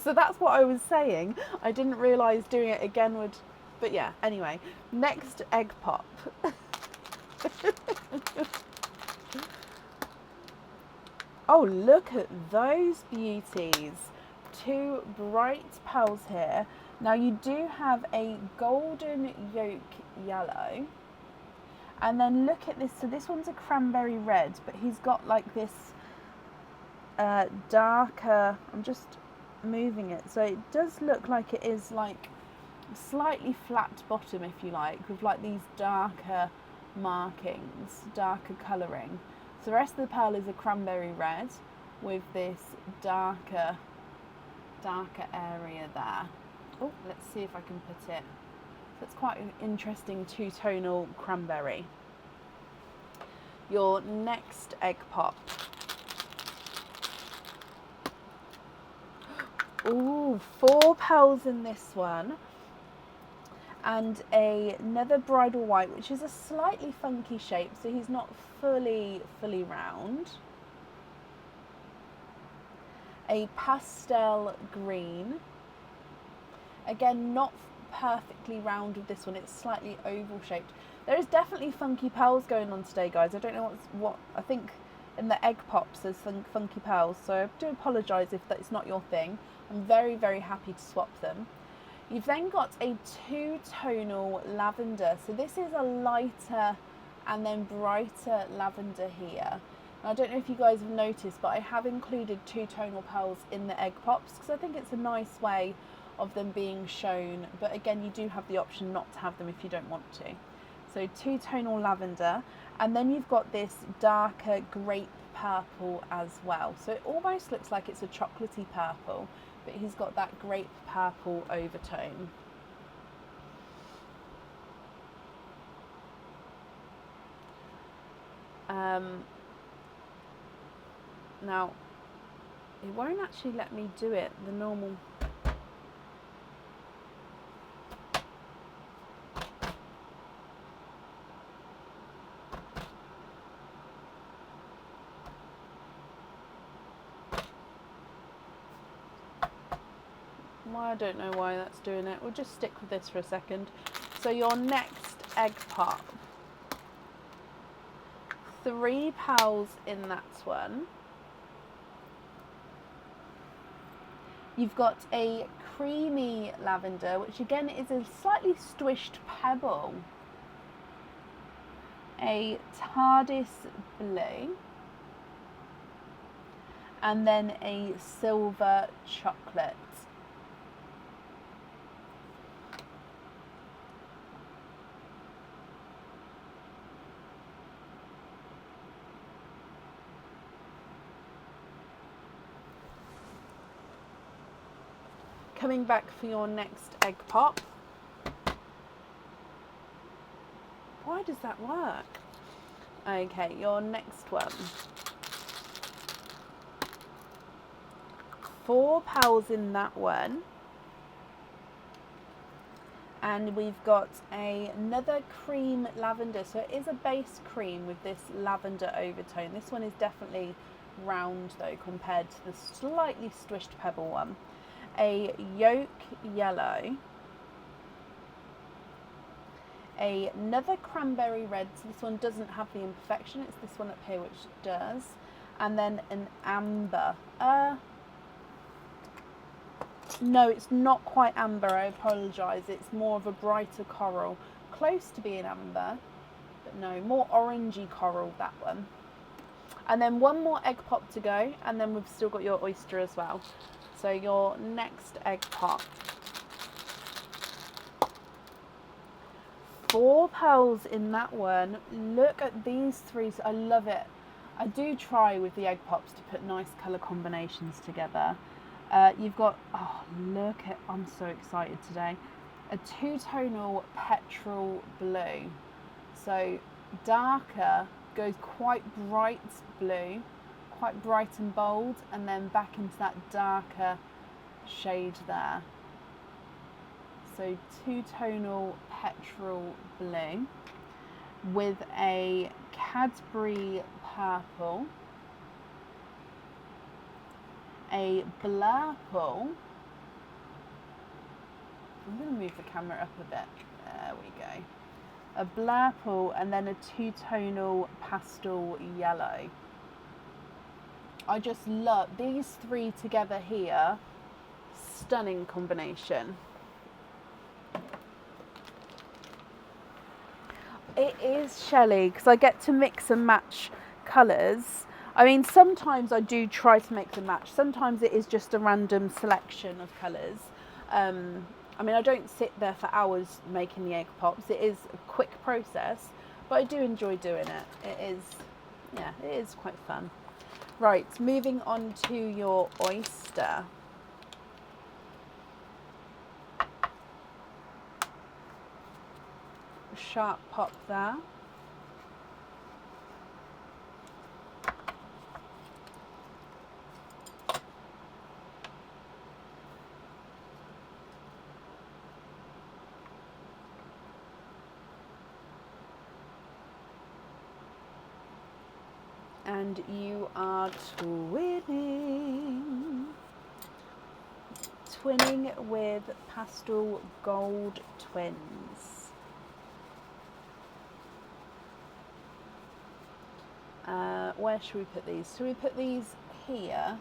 So that's what I was saying. I didn't realise doing it again would, but yeah, anyway, next egg pop. Oh, look at those beauties. 2 bright pearls here. Now you do have a golden yolk yellow. And then look at this. So this one's a cranberry red, but he's got like this darker, I'm just moving it. So it does look like it is like slightly flat bottom, if you like, with like these darker markings, darker colouring. So the rest of the pearl is a cranberry red with this darker area there. Oh, let's see if I can put it. So it's quite an interesting two-tonal cranberry. Your next egg pop. Ooh, 4 pearls in this one. And another bridal white, which is a slightly funky shape, so he's not fully round. A pastel green. Again, not perfectly round with this one, it's slightly oval shaped. There is definitely funky pearls going on today, guys. I don't know what I think in the egg pops there's some funky pearls, so I do apologise if that's not your thing. I'm very, very happy to swap them. You've then got a 2-tonal lavender. So this is a lighter and then brighter lavender here. And I don't know if you guys have noticed, but I have included 2-tonal pearls in the egg pops because I think it's a nice way of them being shown. But again, you do have the option not to have them if you don't want to. So 2-tonal lavender. And then you've got this darker grape purple as well. So it almost looks like it's a chocolatey purple, but he's got that grape purple overtone. Now, it won't actually let me do it the normal. I don't know why that's doing it. We'll just stick with this for a second. So your next egg pop. 3 pearls in that one. You've got a creamy lavender, which again is a slightly squished pebble. A TARDIS blue. And then a silver chocolate. Coming back for your next egg pop. Why does that work? Okay, your next one. 4 pearls in that one. And we've got another cream lavender. So it is a base cream with this lavender overtone. This one is definitely round though compared to the slightly squished pebble one. A yolk yellow, another cranberry red, so this one doesn't have the imperfection, it's this one up here which does, and then an amber. No, it's not quite amber, I apologise, it's more of a brighter coral, close to being amber, but no, more orangey coral, that one. And then one more egg pop to go, and then we've still got your oyster as well. So your next egg pop. 4 pearls in that one. Look at these 3. I love it. I do try with the egg pops to put nice colour combinations together. You've got, oh look at, I'm so excited today. A 2-tonal petrol blue. So darker goes quite bright blue, quite bright and bold, and then back into that darker shade there. So 2-tonal petrol blue with a Cadbury purple, a blurple. I'm going to move the camera up a bit. There we go. A blurple, and then a 2-tonal pastel yellow. I just love these 3 together here. Stunning combination. It is Shelley, because I get to mix and match colours. I mean, sometimes I do try to mix and match. Sometimes it is just a random selection of colours. I mean, I don't sit there for hours making the egg pops. It is a quick process, but I do enjoy doing it. It is quite fun. Right, moving on to your oyster. Sharp pop there. And you are twinning with pastel gold twins. Where should we put these? Should we put these here?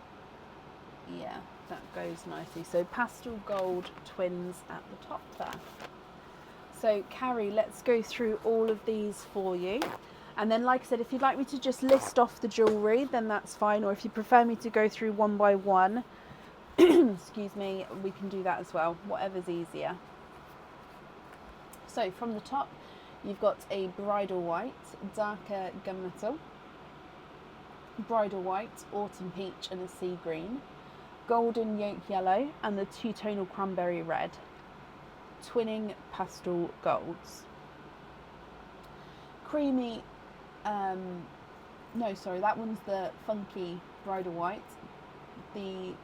Yeah, that goes nicely. So pastel gold twins at the top there. So Carrie, let's go through all of these for you. And then, like I said, if you'd like me to just list off the jewellery, then that's fine. Or if you prefer me to go through one by one, excuse me, we can do that as well. Whatever's easier. So from the top, you've got a bridal white, darker gunmetal, bridal white, autumn peach and a sea green, golden yolk yellow and the 2-tonal cranberry red, twinning pastel golds. Creamy, no sorry, that one's the funky bridal white. The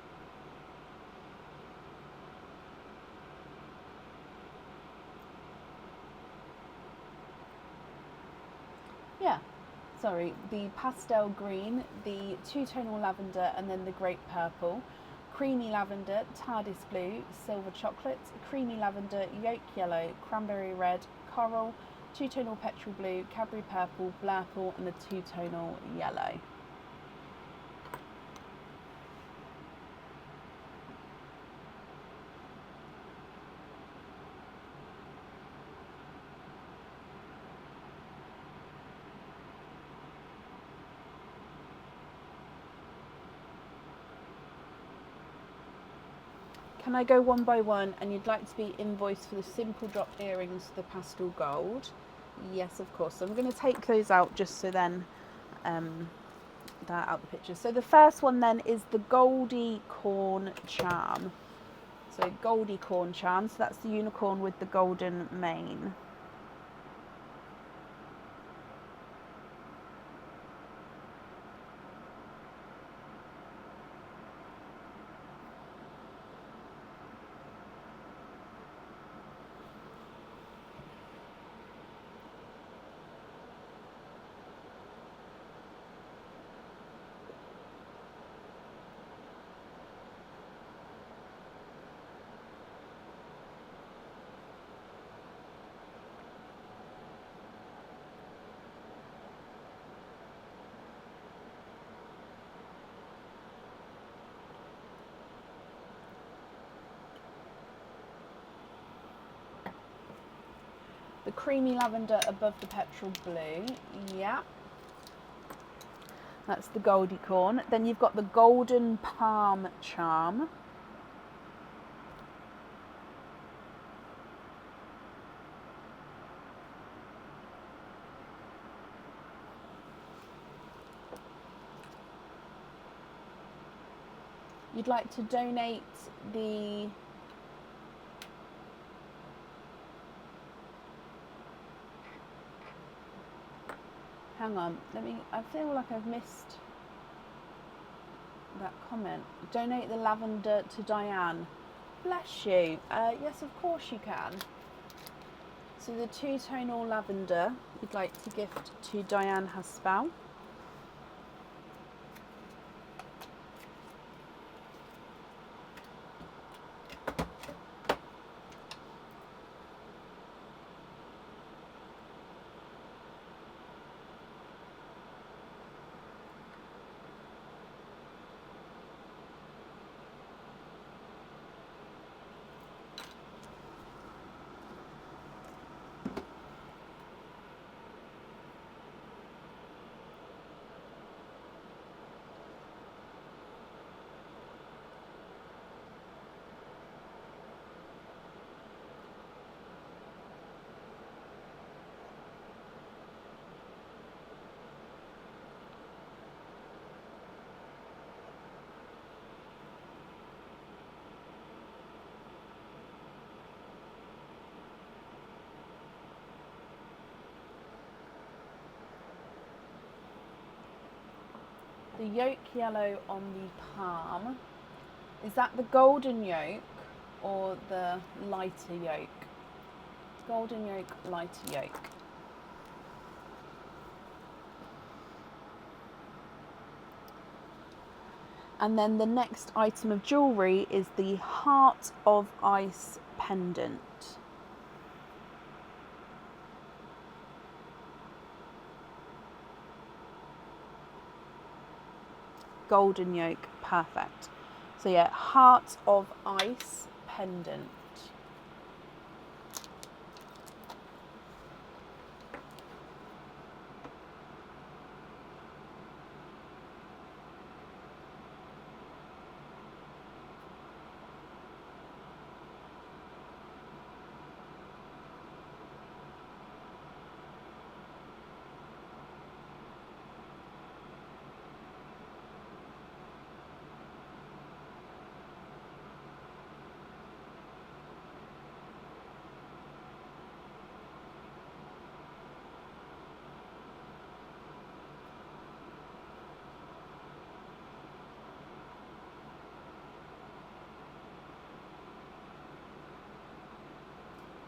pastel green, the 2-tonal lavender and then the grape purple, creamy lavender, TARDIS blue, silver chocolate, creamy lavender, yolk yellow, cranberry red, coral, 2-tonal petrol blue, Cadbury purple, blurple and a 2-tonal yellow. Can I go one by one? And you'd like to be invoiced for the simple drop earrings, the pastel gold? Yes, of course. So I'm going to take those out just so then they're out the picture. So the first one then is the Goldie Corn Charm. So Goldie Corn Charm, so that's the unicorn with the golden mane. The creamy lavender above the petrol blue, yeah. That's the Goldicorn. Then you've got the Golden Palm charm. You'd like to donate the hang on, I feel like I've missed that comment. Donate the lavender to Diane. Bless you. Yes, of course you can. So the two-tonal lavender you'd like to gift to Diane Haspel. The yolk yellow on the palm, is that the golden yolk or the lighter yolk? Golden yolk, lighter yolk. And then the next item of jewellery is the Heart of Ice pendant. Golden yolk, perfect. So yeah, Heart of Ice pendant.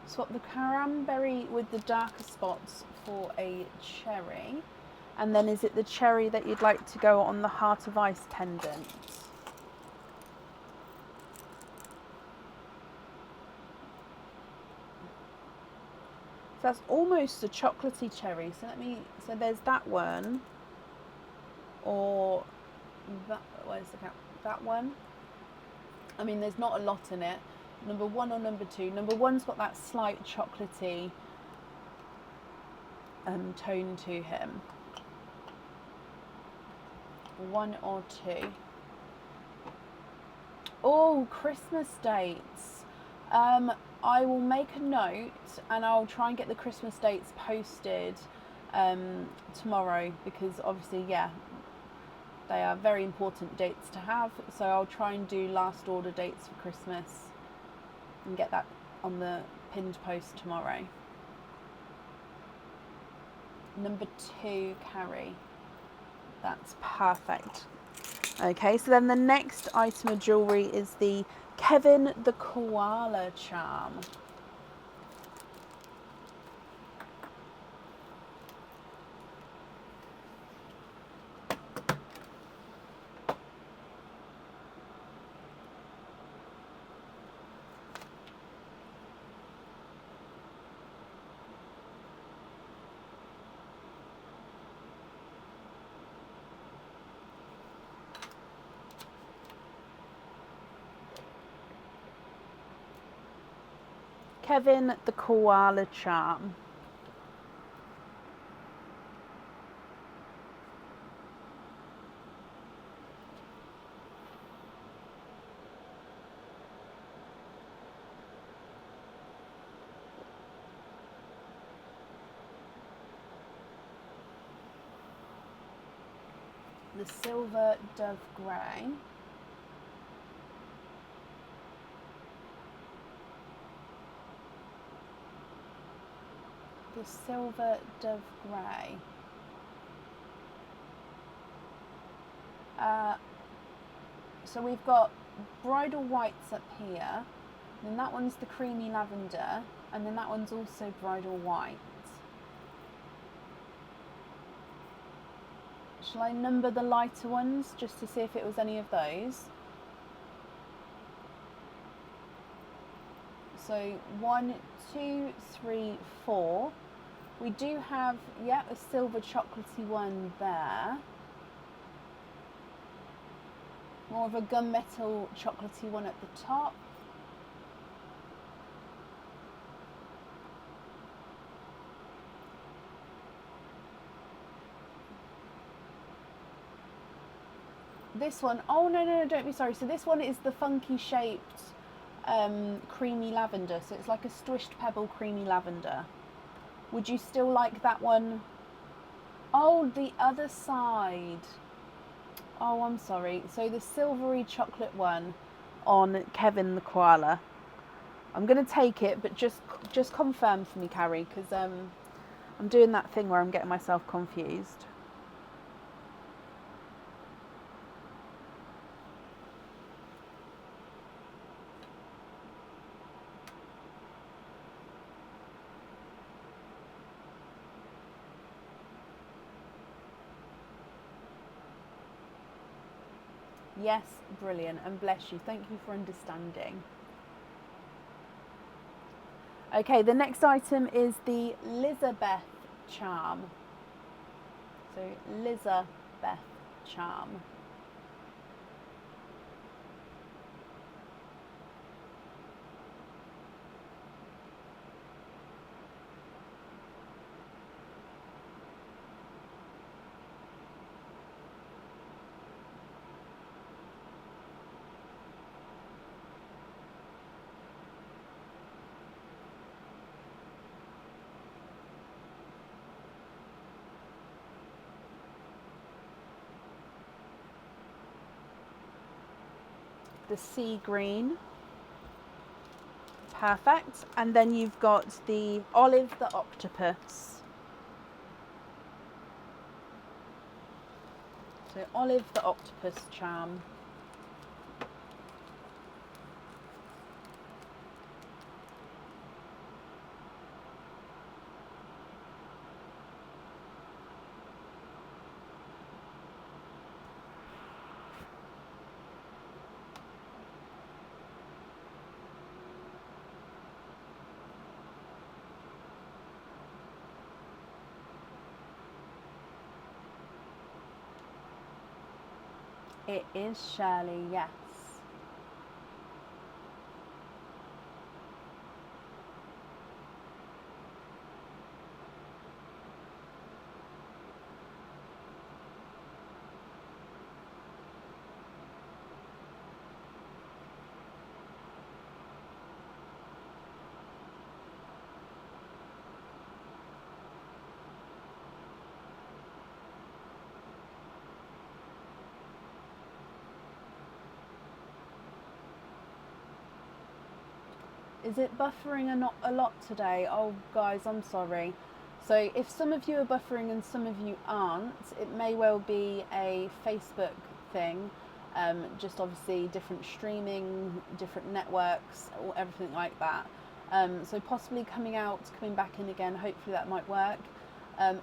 Swap the cranberry with the darker spots for a cherry. And then is it the cherry that you'd like to go on the Heart of Ice pendant? So that's almost a chocolatey cherry. So there's that one. Or that, where's the cap? That one. I mean, there's not a lot in it. Number 1 or number 2. Number 1's got that slight chocolatey tone to him. 1 or 2. Oh, Christmas dates. I will make a note and I'll try and get the Christmas dates posted tomorrow, because obviously, yeah, they are very important dates to have. So I'll try and do last order dates for Christmas and get that on the pinned post tomorrow. Number 2, Carrie. That's perfect. Okay, so then the next item of jewellery is the Kevin the Koala charm. Kevin the Koala charm. the silver dove grey. The silver dove grey. So we've got bridal whites up here, then that one's the creamy lavender, and then that one's also bridal white. Shall I number the lighter ones just to see if it was any of those? So 1, 2, 3, 4. We do have, yeah, a silver chocolatey one there. More of a gunmetal chocolatey one at the top. This one, oh no, don't be sorry. So this one is the funky shaped creamy lavender. So it's like a squished pebble creamy lavender. Would you still like that one? Oh, the other side. Oh, I'm sorry. So the silvery chocolate one on Kevin the koala. I'm going to take it, but just confirm for me, Carrie, because I'm doing that thing where I'm getting myself confused. Yes, brilliant, and bless you. Thank you for understanding. Okay, the next item is the Elizabeth charm. So Elizabeth charm. The sea green. Perfect. And then you've got the olive the octopus. So olive the octopus charm. It is Shirley, yes. Is it buffering a lot today? Oh, guys, I'm sorry. So if some of you are buffering and some of you aren't, it may well be a Facebook thing. Just obviously different streaming, different networks, or everything like that. So possibly coming out, coming back in again, hopefully that might work.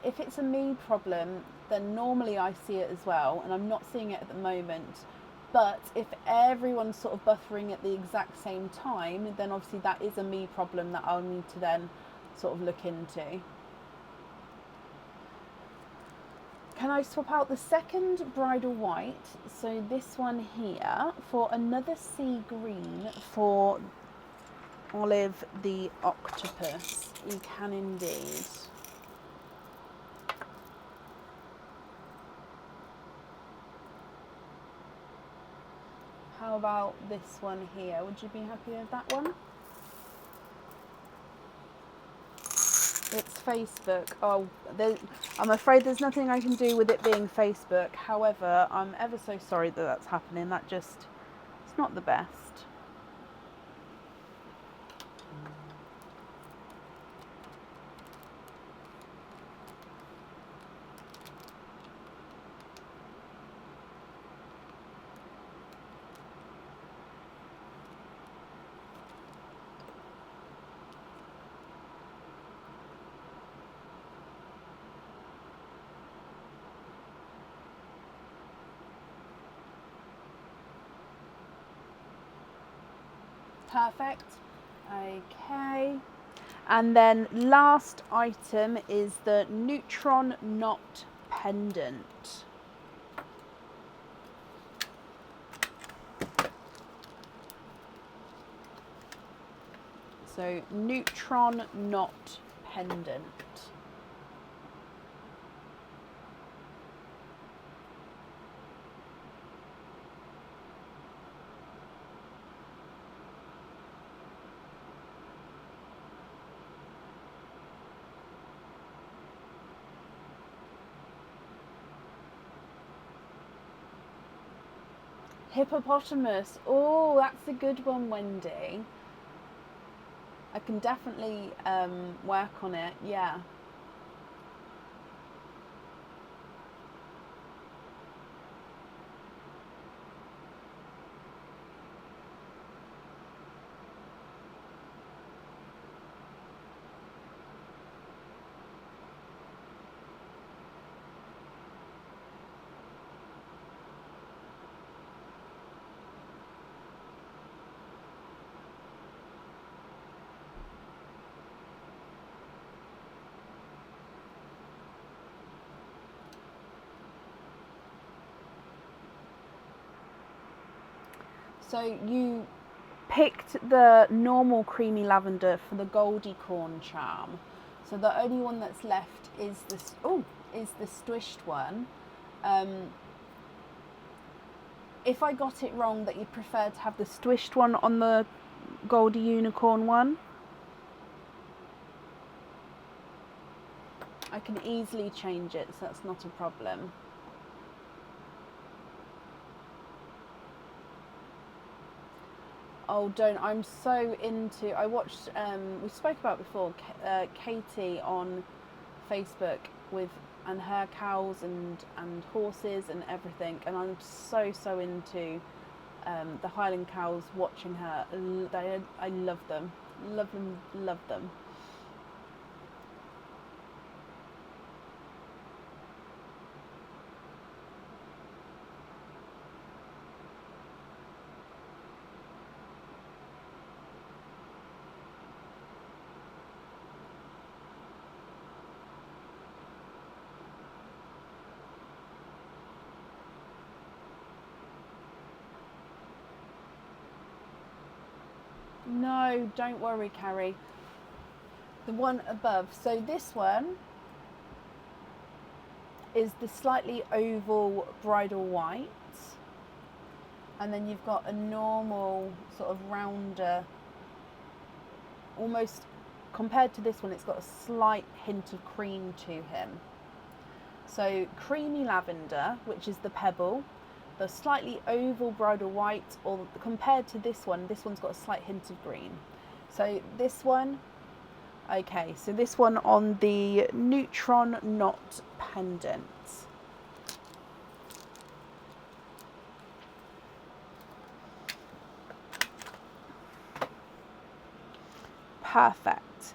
If it's a me problem, then normally I see it as well, and I'm not seeing it at the moment. But if everyone's sort of buffering at the exact same time, then obviously that is a me problem that I'll need to then sort of look into. Can I swap out the second bridal white, so this one here, for another sea green for Olive the octopus? You can indeed. How about this one here? Would you be happy with that one? It's Facebook. Oh, I'm afraid there's nothing I can do with it being Facebook. However, I'm ever so sorry that that's happening. It's not the best. Perfect. Okay. And then last item is the neutron knot pendant. So neutron knot pendant. Hippopotamus. Oh, that's a good one, Wendy. I can definitely work on it. Yeah. So you picked the normal creamy lavender for the Goldie Corn charm. So the only one that's left is this. Oh, is the squished one. If I got it wrong, that you prefer to have the squished one on the Goldie Unicorn one, I can easily change it, so that's not a problem. Oh, don't. I'm so into. I watched. We spoke about before. Katie on Facebook and her cows and horses and everything, and I'm so into the Highland cows. Watching her, I love them, love them, love them. No, don't worry, Carrie. The one above. So this one is the slightly oval bridal white, and then you've got a normal sort of rounder, almost compared to this one, it's got a slight hint of cream to him. So creamy lavender, which is the pebble, the slightly oval bridal white, or compared to this one's got a slight hint of green. So this one, okay, so this one on the neutron knot pendant. Perfect.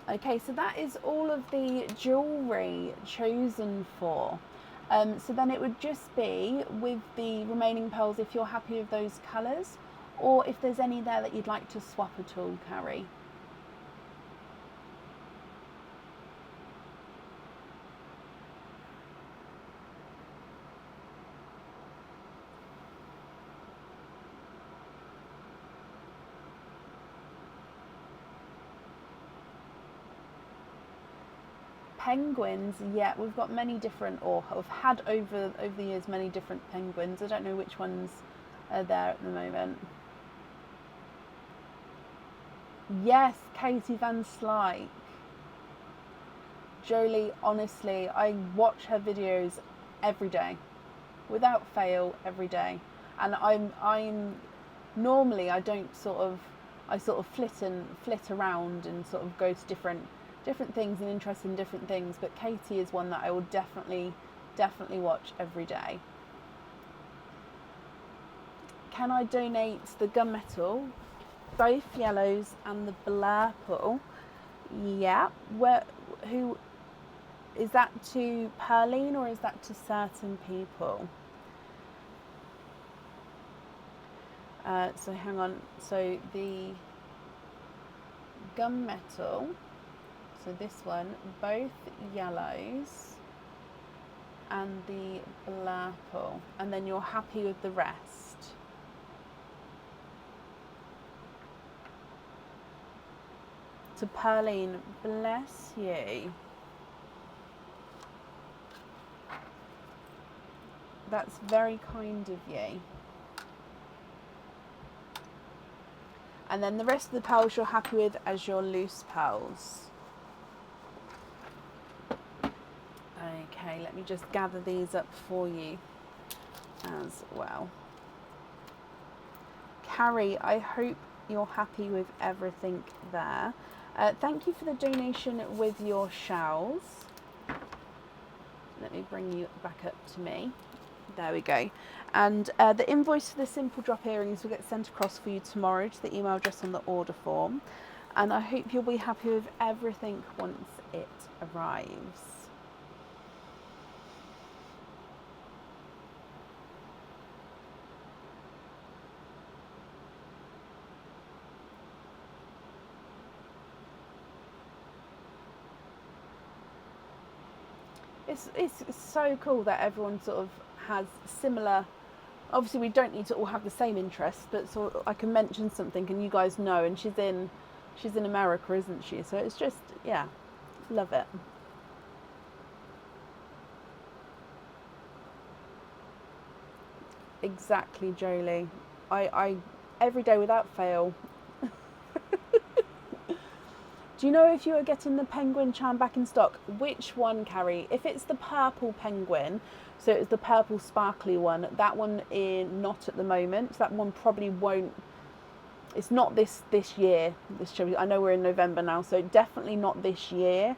Okay, so that is all of the jewellery chosen for. So then it would just be with the remaining pearls, if you're happy with those colours, or if there's any there that you'd like to swap at all, Carrie. Penguins, yeah, we've got many different, or have had over the years many different penguins. I don't know which ones are there at the moment. Yes, Katie Van Slyke. Jolie, honestly, I watch her videos every day, without fail, every day. And I'm normally I don't I sort of flit around and sort of go to different things and interest in different things. But Katie is one that I will definitely watch every day. Can I donate the gunmetal, both yellows and the blurple? Yeah. Who is that to Perline or is that to certain people? So hang on. So the gunmetal. So this one, both yellows and the blurple, and then you're happy with the rest. To Perline, bless you. That's very kind of you. And then the rest of the pearls you're happy with as your loose pearls. Okay, let me just gather these up for you as well. Carrie, I hope you're happy with everything there. Thank you for the donation with your shells. Let me bring you back up to me. There we go. And the invoice for the simple drop earrings will get sent across for you tomorrow to the email address on the order form. And I hope you'll be happy with everything once it arrives. It's so cool that everyone sort of has similar. Obviously, we don't need to all have the same interests, but so I can mention something and you guys know. And she's in America, isn't she? So it's just, yeah, love it. Exactly, Jolie. I every day without fail. Do you know if you are getting the penguin charm back in stock? Which one, Carrie? If it's the purple penguin, so it's the purple sparkly one, that one is not at the moment. That one probably won't. It's not this year. This show. I know we're in November now, so definitely not this year.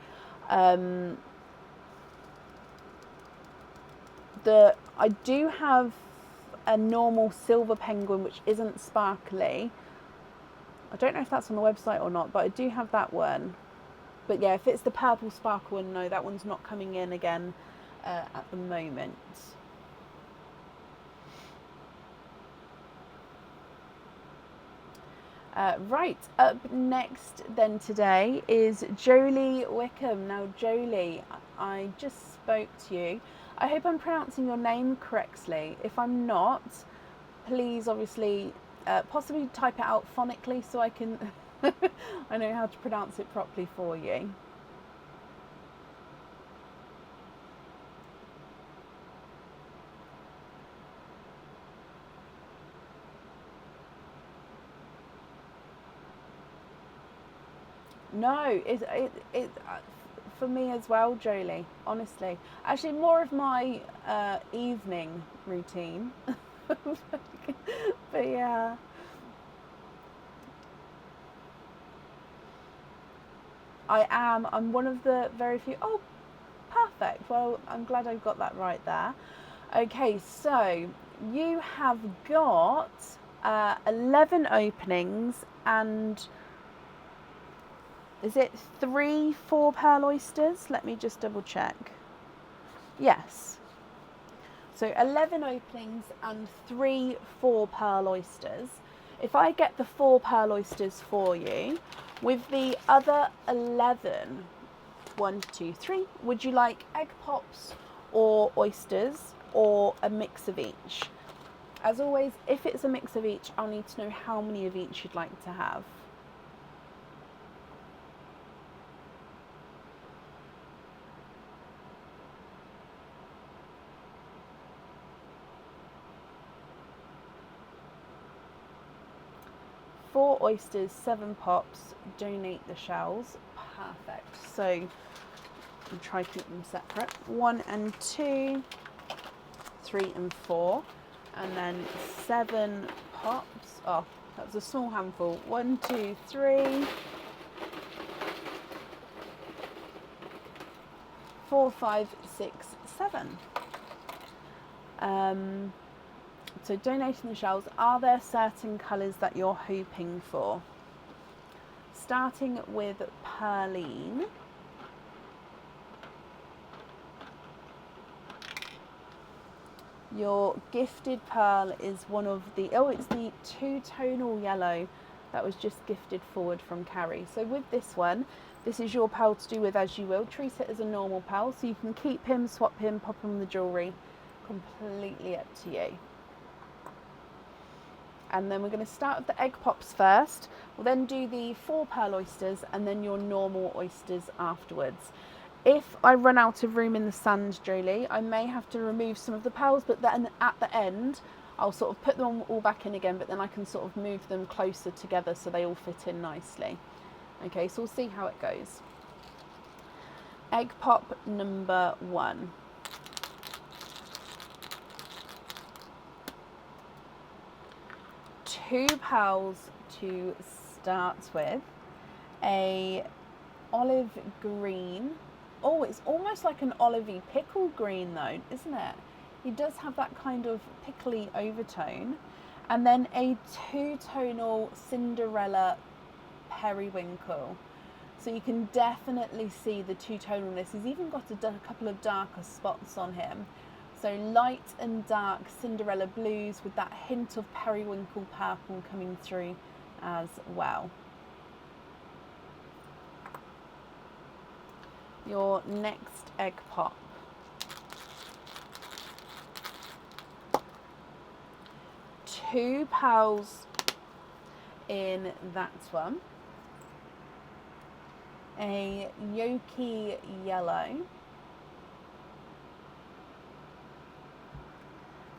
I do have a normal silver penguin which isn't sparkly. I don't know if that's on the website or not, but I do have that one. But yeah, if it's the purple sparkle one, no, that one's not coming in again at the moment. Right, up next then today is Jolie Wickham. Now Jolie, I just spoke to you. I hope I'm pronouncing your name correctly. If I'm not, please obviously possibly type it out phonically so I can I know how to pronounce it properly for you. No, it for me as well, Jolie, honestly. Actually, more of my evening routine. But yeah. I'm one of the very few. Oh, perfect. Well, I'm glad I got that right there. Okay, so you have got 11 openings and is it 3 4-pearl oysters? Let me just double check. Yes. So 11 openings and 3 4-pearl oysters. If I get the 4-pearl oysters for you, with the other 11, 1, 2, 3, would you like egg pops or oysters or a mix of each? As always, if it's a mix of each, I'll need to know how many of each you'd like to have. Four oysters, 7 pops, donate the shells. Perfect. So and try to keep them separate. 1 and 2, 3 and 4, and then 7 pops. Oh, that was a small handful. 1, 2, 3, 4, 5, 6, 7. So donating the shells, are there certain colours that you're hoping for? Starting with Pearline. Your gifted pearl is one of the, it's the two-tonal yellow that was just gifted forward from Carrie. So with this one, this is your pearl to do with as you will. Treat it as a normal pearl, so you can keep him, swap him, pop him in the jewellery. Completely up to you. And then we're going to start with the egg pops first. We'll then do the 4 pearl oysters and then your normal oysters afterwards. If I run out of room in the sand, Jolie, I may have to remove some of the pearls, but then at the end, I'll sort of put them all back in again, but then I can sort of move them closer together so they all fit in nicely. Okay, so we'll see how it goes. Egg pop number 1. Two pearls to start with. A olive green. Oh, it's almost like an olivey pickle green though, isn't it? He does have that kind of pickly overtone. And then a two-tonal Cinderella periwinkle. So you can definitely see the two-tonalness. He's even got a couple of darker spots on him. So light and dark Cinderella blues with that hint of periwinkle purple coming through as well. Your next egg pop. Two pearls in that one. A yolky yellow.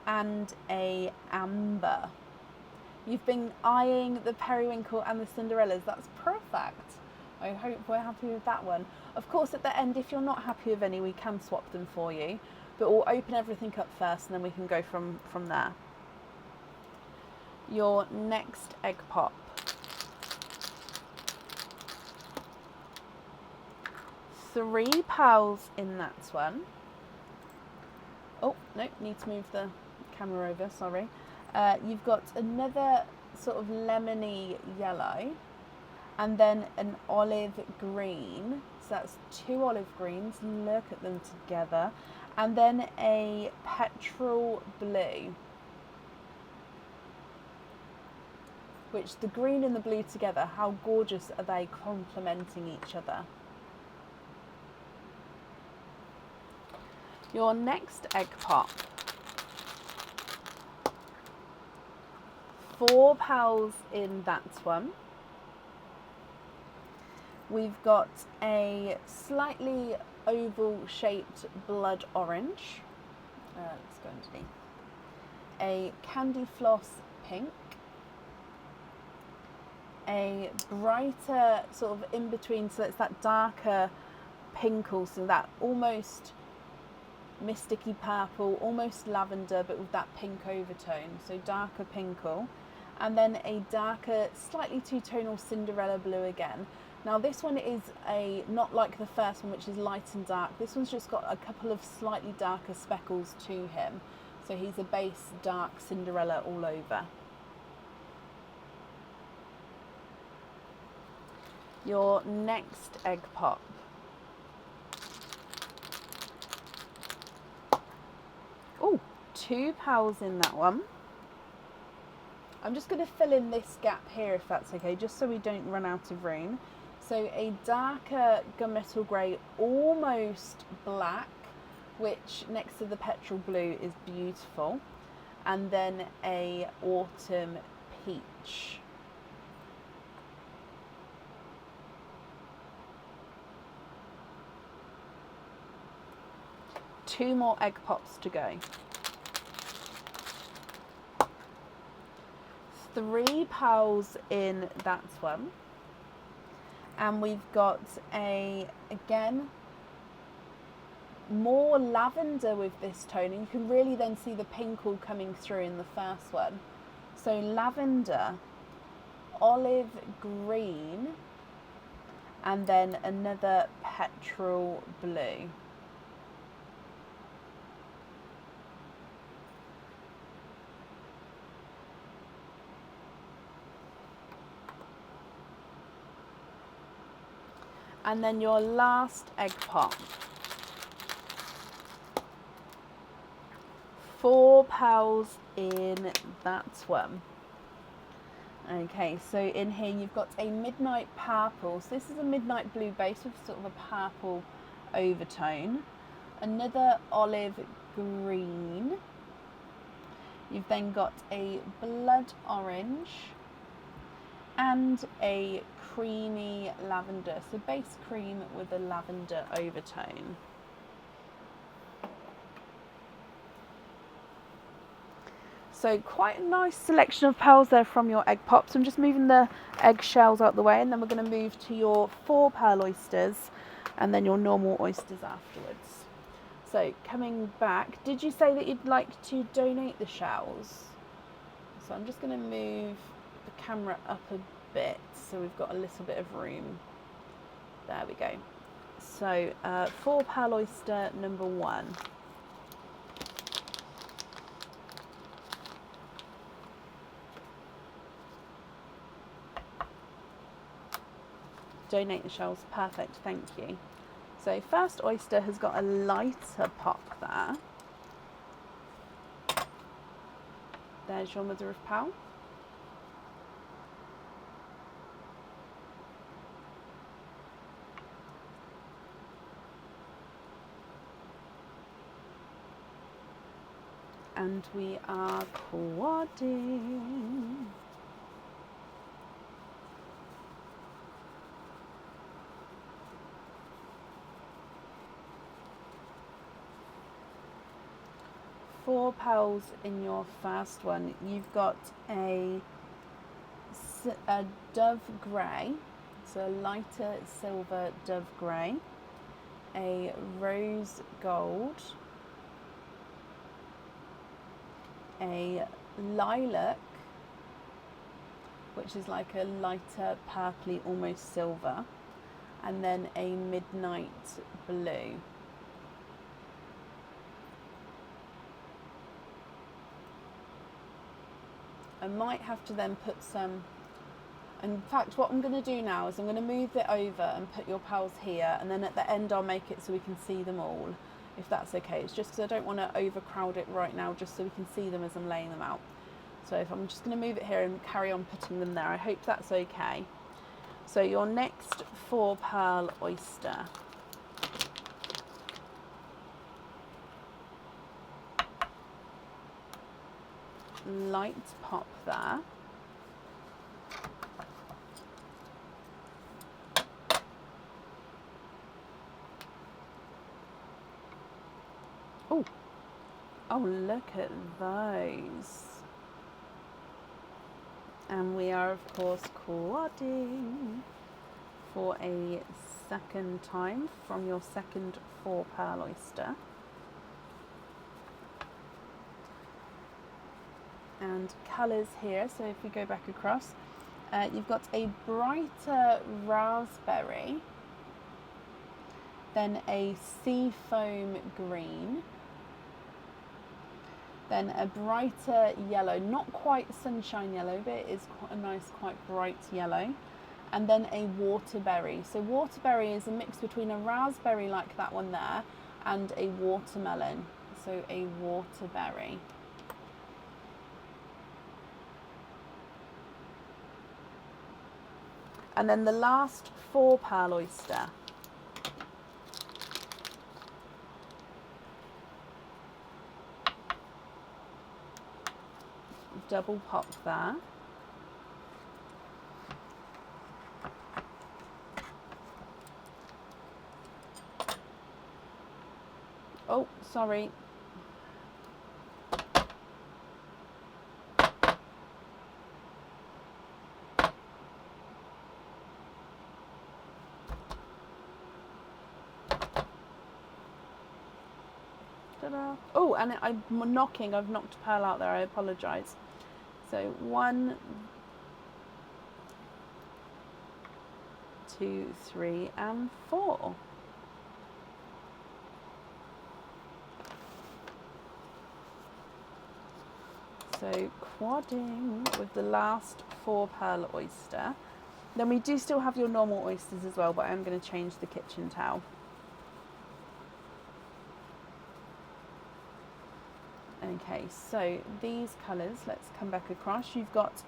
And a amber. You've been eyeing the periwinkle and the Cinderellas. That's perfect. I hope we're happy with that one. Of course, at the end, if you're not happy with any, we can swap them for you. But we'll open everything up first and then we can go from there. Your next egg pop. Three pearls in that one. Oh, no, need to move the camera over, sorry. You've got another sort of lemony yellow and then an olive green. So that's 2 olive greens, look at them together. And then a petrol blue, which the green and the blue together, how gorgeous are they complementing each other? Your next egg pop. 4 pearls in that one. We've got a slightly oval shaped blood orange. Let's go underneath. A candy floss pink. A brighter sort of in between, so it's that darker pink also, that almost mysticky purple, almost lavender, but with that pink overtone, so darker pinkle. And then a darker, slightly two-tonal Cinderella blue again. Now this one is not like the first one, which is light and dark. This one's just got a couple of slightly darker speckles to him. So he's a base dark Cinderella all over. Your next egg pop. Oh, 2 pearls in that one. I'm just going to fill in this gap here if that's okay, just so we don't run out of room. So a darker gunmetal grey, almost black, which next to the petrol blue is beautiful. And then a autumn peach. Two more egg pops to go. 3 pearls in that one. And we've got again, more lavender with this tone, and you can really then see the pink all coming through in the first one. So lavender, olive green, and then another petrol blue. And then your last egg pop. 4 pearls in that one. Okay, so in here you've got a midnight purple. So this is a midnight blue base with sort of a purple overtone. Another olive green. You've then got a blood orange and a creamy lavender. So base cream with a lavender overtone. So quite a nice selection of pearls there from your egg pops. I'm just moving the egg shells out the way, and then we're going to move to your 4 pearl oysters and then your normal oysters afterwards. So coming back, did you say that you'd like to donate the shells? So I'm just going to move the camera up a bit so we've got a little bit of room. There we go. So 4 pearl oyster number 1. Donate the shells, perfect, thank you. So first oyster has got a lighter pop there. There's your mother of pearl. And we are quadding. Four pearls in your first one. You've got a dove grey, so a lighter silver dove grey, a rose gold, a lilac, which is like a lighter purpley, almost silver, and then a midnight blue. I might have to then put some, in fact what I'm going to do now is I'm going to move it over and put your pearls here, and then at the end I'll make it so we can see them all, if that's okay. It's just because I don't want to overcrowd it right now, just so we can see them as I'm laying them out. So if I'm just going to move it here and carry on putting them there, I hope that's okay. So your next 4 pearl oyster. Light pop there. Oh, look at those. And we are of course quadding for a second time from your second 4 pearl oyster. And colours here, so if we go back across, you've got a brighter raspberry, then a sea foam green, then a brighter yellow, not quite sunshine yellow, but it is quite a nice, quite bright yellow, and then a waterberry. So waterberry is a mix between a raspberry like that one there and a watermelon, so a waterberry. And then the last 4 pearl oyster. Double pop there. Oh, sorry. Ta-da. Oh, and I'm knocking. I've knocked a pearl out there. I apologise. So 1, 2, 3, and 4. So quadding with the last 4 pearl oyster. Then we do still have your normal oysters as well, but I'm going to change the kitchen towel. Okay, so these colours, let's come back across. You've got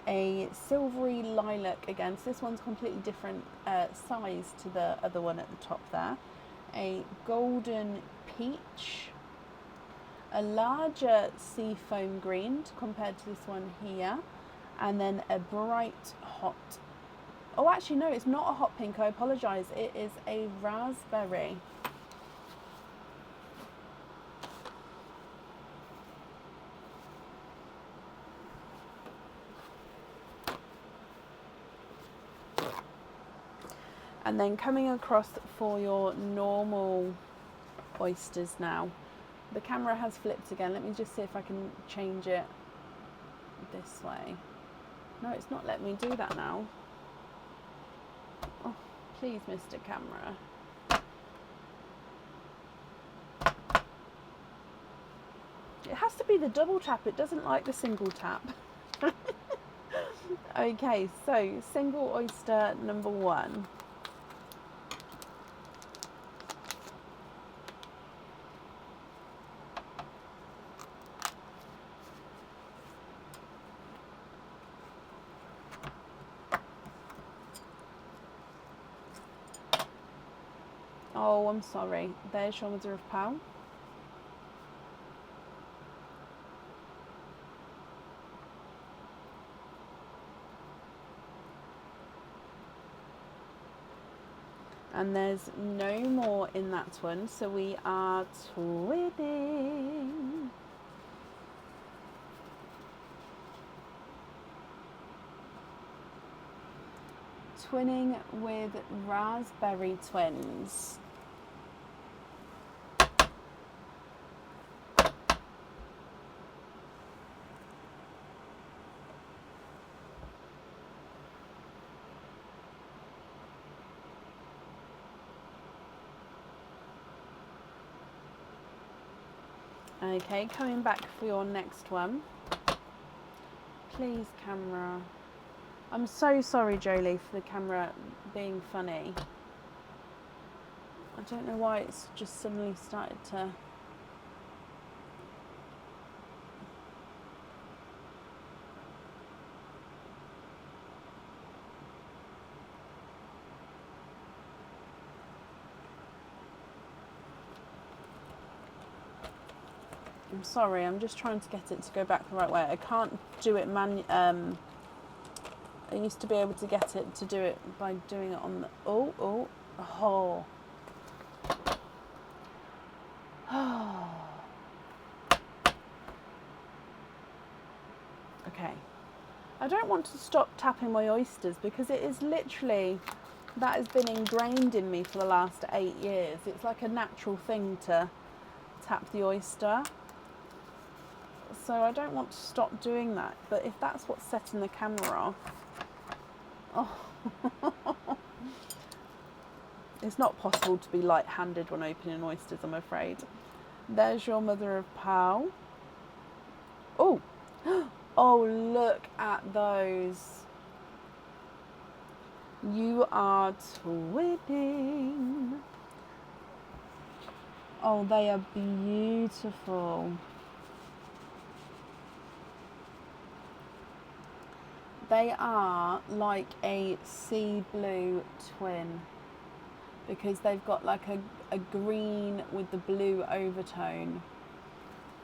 a silvery lilac again, so this one's completely different size to the other one at the top there. A golden peach, a larger sea foam green compared to this one here, and then a bright hot, oh actually no, it's not a hot pink, I apologise, it is a raspberry. And then coming across for your normal oysters now. The camera has flipped again. Let me just see if I can change it this way. No, it's not letting me do that now. Oh, please, Mr. Camera. It has to be the double tap. It doesn't like the single tap. Okay, so single oyster number 1. Oh, I'm sorry. There's your mother of pearl. And there's no more in that one, so we are twinning. Twinning with raspberry twins. Okay, coming back for your next one. Please, camera. I'm so sorry, Jolie, for the camera being funny. I don't know why it's just suddenly started to... I'm sorry, I'm just trying to get it to go back the right way. I can't do it I used to be able to get it to do it by doing it on the... Oh. Okay. I don't want to stop tapping my oysters because it is literally... That has been ingrained in me for the last 8 years. It's like a natural thing to tap the oyster. So I don't want to stop doing that. But if that's what's setting the camera off... Oh. It's not possible to be light-handed when opening oysters, I'm afraid. There's your mother of pearl. Oh, oh, look at those. You are twinning. Oh, they are beautiful. They are like a sea blue twin because they've got like a green with the blue overtone.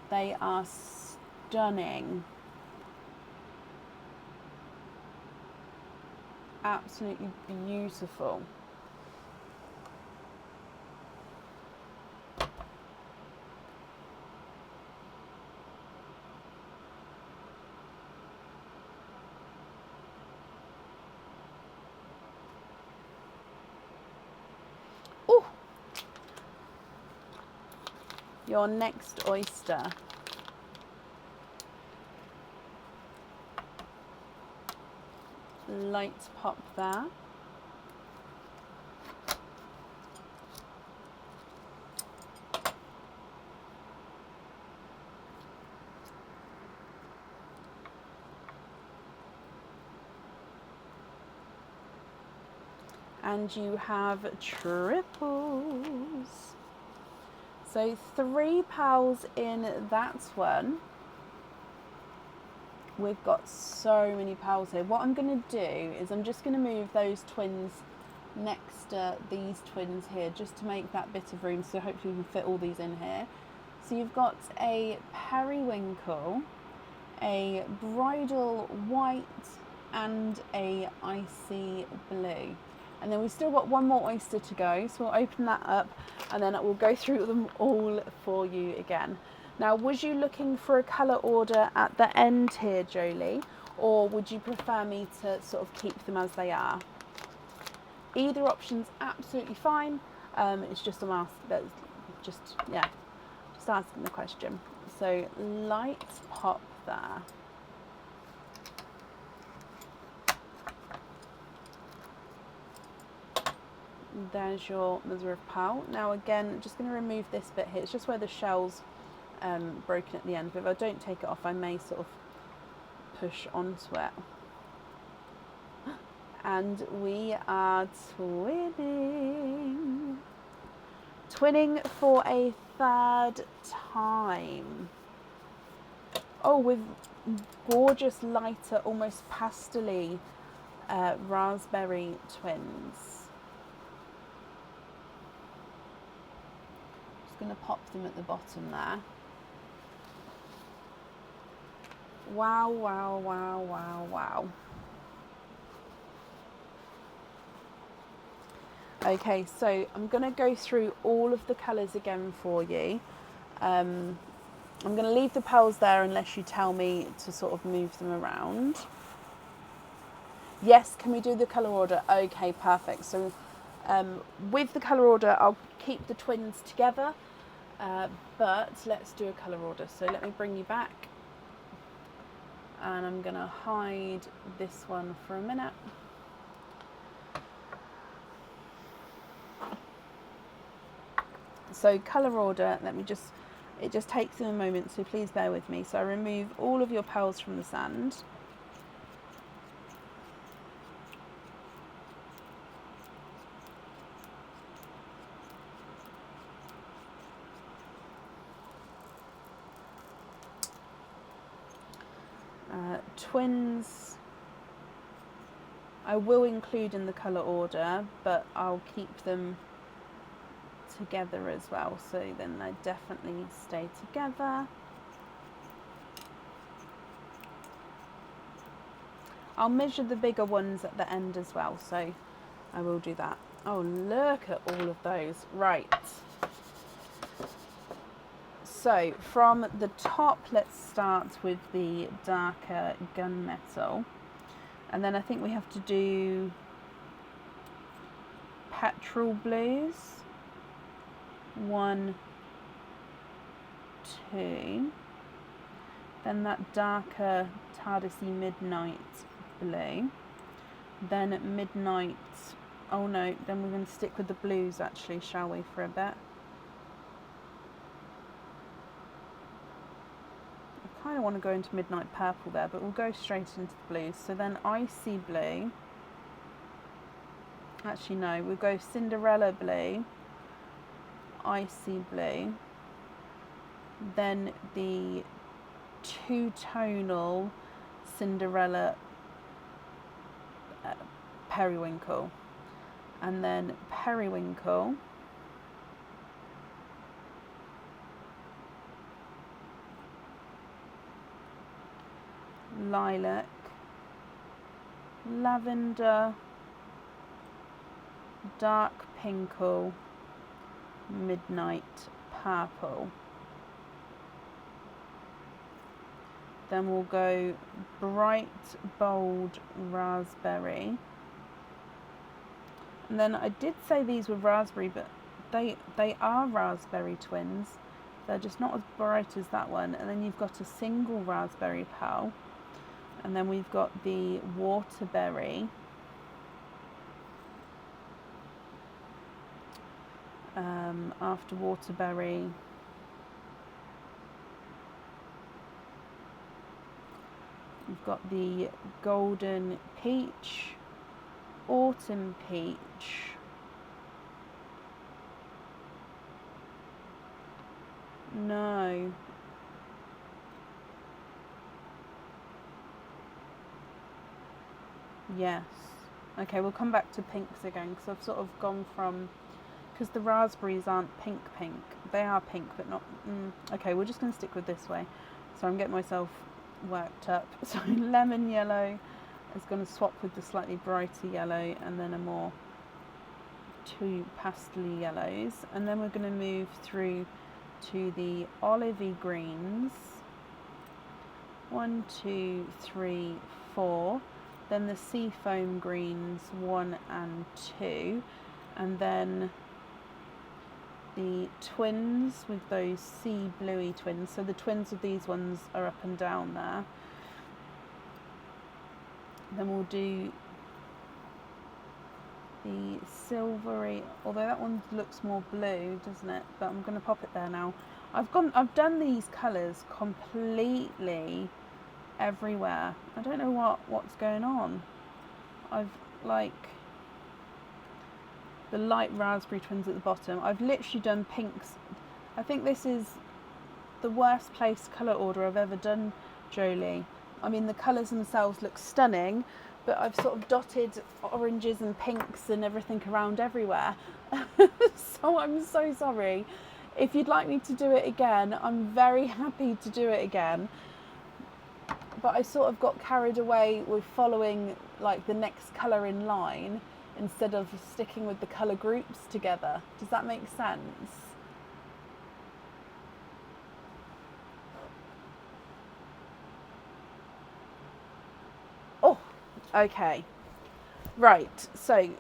They are stunning. Absolutely beautiful. Your next oyster. Light pop there. And you have triples. So 3 pals in that one. We've got so many pals here. What I'm going to do is I'm just going to move those twins next to these twins here, just to make that bit of room, so hopefully we can fit all these in here. So you've got a periwinkle, a bridal white, and a icy blue. And then we've still got one more oyster to go, so we'll open that up and then we'll go through them all for you again. Now, was you looking for a colour order at the end here, Jolie, or would you prefer me to sort of keep them as they are? Either option's absolutely fine. It's just just asking the question. So light pop there. There's your mother of pearl. Now again, just going to remove this bit here. It's just where the shell's broken at the end, but if I don't take it off I may sort of push onto it. And we are twinning for a 3rd time. Oh, with gorgeous lighter, almost pastel-y raspberry twins. Just going to pop them at the bottom there. Wow, wow, wow, wow, wow. Okay, so I'm going to go through all of the colours again for you. I'm going to leave the pearls there unless you tell me to sort of move them around. Yes, can we do the colour order? Okay, perfect. So with the colour order, I'll keep the twins together, but let's do a colour order. So let me bring you back. And I'm going to hide this one for a minute. So colour order, it just takes them a moment, so please bear with me. So I remove all of your pearls from the sand. Twins, I will include in the colour order, but I'll keep them together as well, so then they definitely stay together. I'll measure the bigger ones at the end as well, so I will do that. Oh, look at all of those. Right. So from the top, let's start with the darker gunmetal. And then I think we have to do petrol blues. 1, 2. Then that darker Tardisy midnight blue. Then midnight. Oh no, then we're going to stick with the blues actually, shall we, for a bit? I kind of want to go into midnight purple there, but we'll go straight into the blues. So then icy blue. Actually no, we'll go Cinderella blue, icy blue, then the two-tonal Cinderella periwinkle, and then periwinkle, lilac, lavender, dark pinkle, midnight purple. Then we'll go bright bold raspberry. And then I did say these were raspberry, but they are raspberry twins. They're just not as bright as that one. And then you've got a single raspberry pearl. And then we've got the waterberry. After waterberry, we've got the golden peach, autumn peach, no, yes, okay, we'll come back to pinks again because I've sort of gone from, because the raspberries aren't pink, they are pink but not, okay, we're just going to stick with this way, so I'm getting myself worked up. So lemon yellow is going to swap with the slightly brighter yellow, and then a more two pastel yellows, and then we're going to move through to the olivey greens, 1, 2, 3, 4, then the seafoam greens 1 and 2, and then the twins with those sea bluey twins. So the twins of these ones are up and down there. Then we'll do the silvery, although that one looks more blue, doesn't it? But I'm going to pop it there now. I've done these colours completely everywhere. I don't know what's going on. I've like the light raspberry twins at the bottom. I've literally done pinks. I think this is the worst placed colour order I've ever done, Jolie. I mean, the colours themselves look stunning, but I've sort of dotted oranges and pinks and everything around everywhere. So I'm so sorry. If you'd like me to do it again, I'm very happy to do it again. But I sort of got carried away with following like the next colour in line instead of sticking with the colour groups together. Does that make sense? Oh, okay. Right, so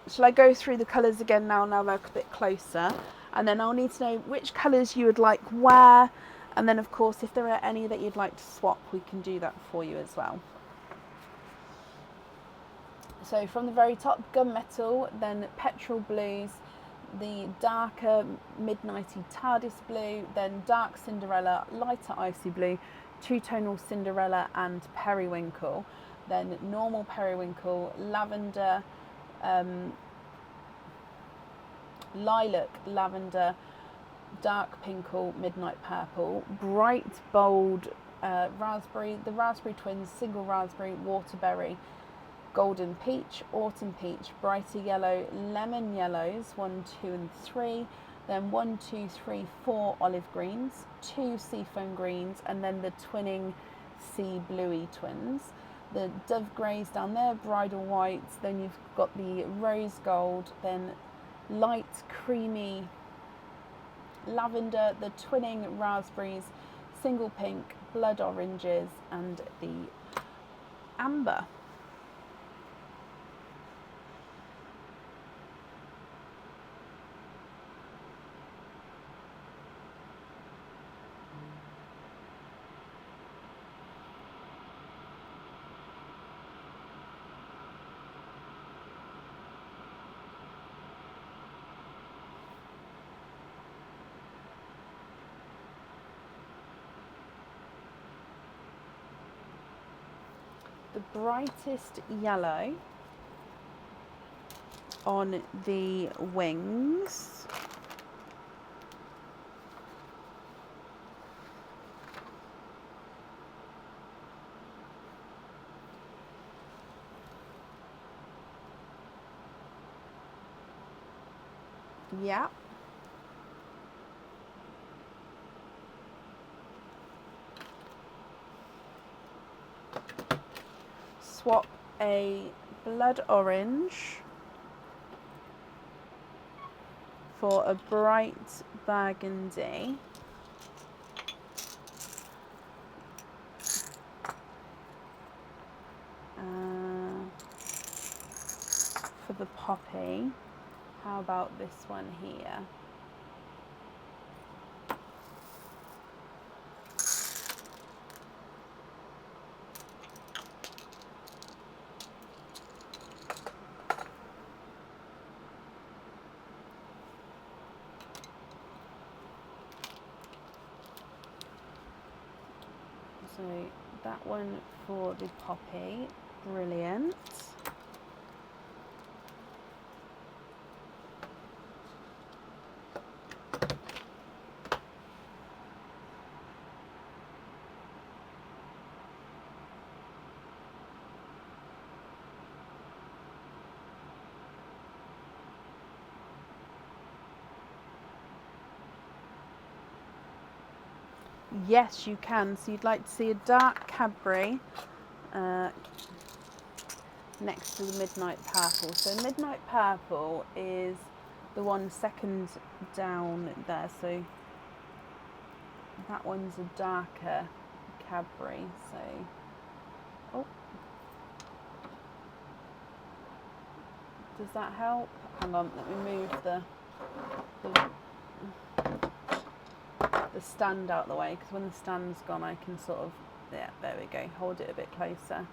shall I go through the colours again now they're a bit closer? And then I'll need to know which colours you would like where. And then, of course, if there are any that you'd like to swap, we can do that for you as well. So from the very top, gunmetal, then petrol blues, the darker midnighty TARDIS blue, then dark Cinderella, lighter icy blue, two-tonal Cinderella and periwinkle, then normal periwinkle, lavender, lilac, lavender, dark pinkle, midnight purple, bright bold raspberry, the raspberry twins, single raspberry, waterberry, golden peach, autumn peach, brighter yellow, lemon yellows 1, 2 and 3, then 1, 2, 3, 4 olive greens, 2 seafoam greens, and then the twinning sea bluey twins. The dove greys down there, bridal whites, then you've got the rose gold, then light creamy lavender, the twinning raspberries, single pink, blood oranges, and the amber. The brightest yellow on the wings. Yeah. Swap a blood orange for a bright burgundy. For the poppy, how about this one here? So that one for the poppy, brilliant. Yes, you can. So you'd like to see a dark Cadbury next to the midnight purple. So midnight purple is the one second down there. So that one's a darker Cadbury. So, oh, does that help? Hang on, let me move the stand out of the way, because when the stand's gone I can sort of, yeah, there we go, hold it a bit closer.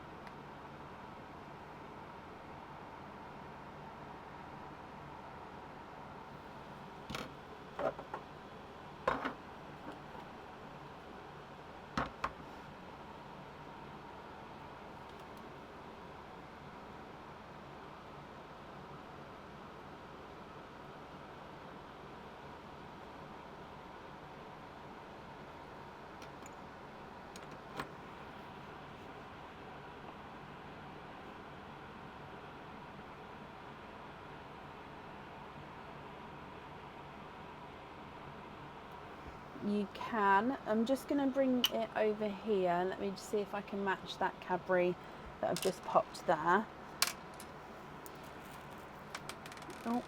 You can. I'm just going to bring it over here. Let me just see if I can match that Cadbury that I've just popped there. Oh.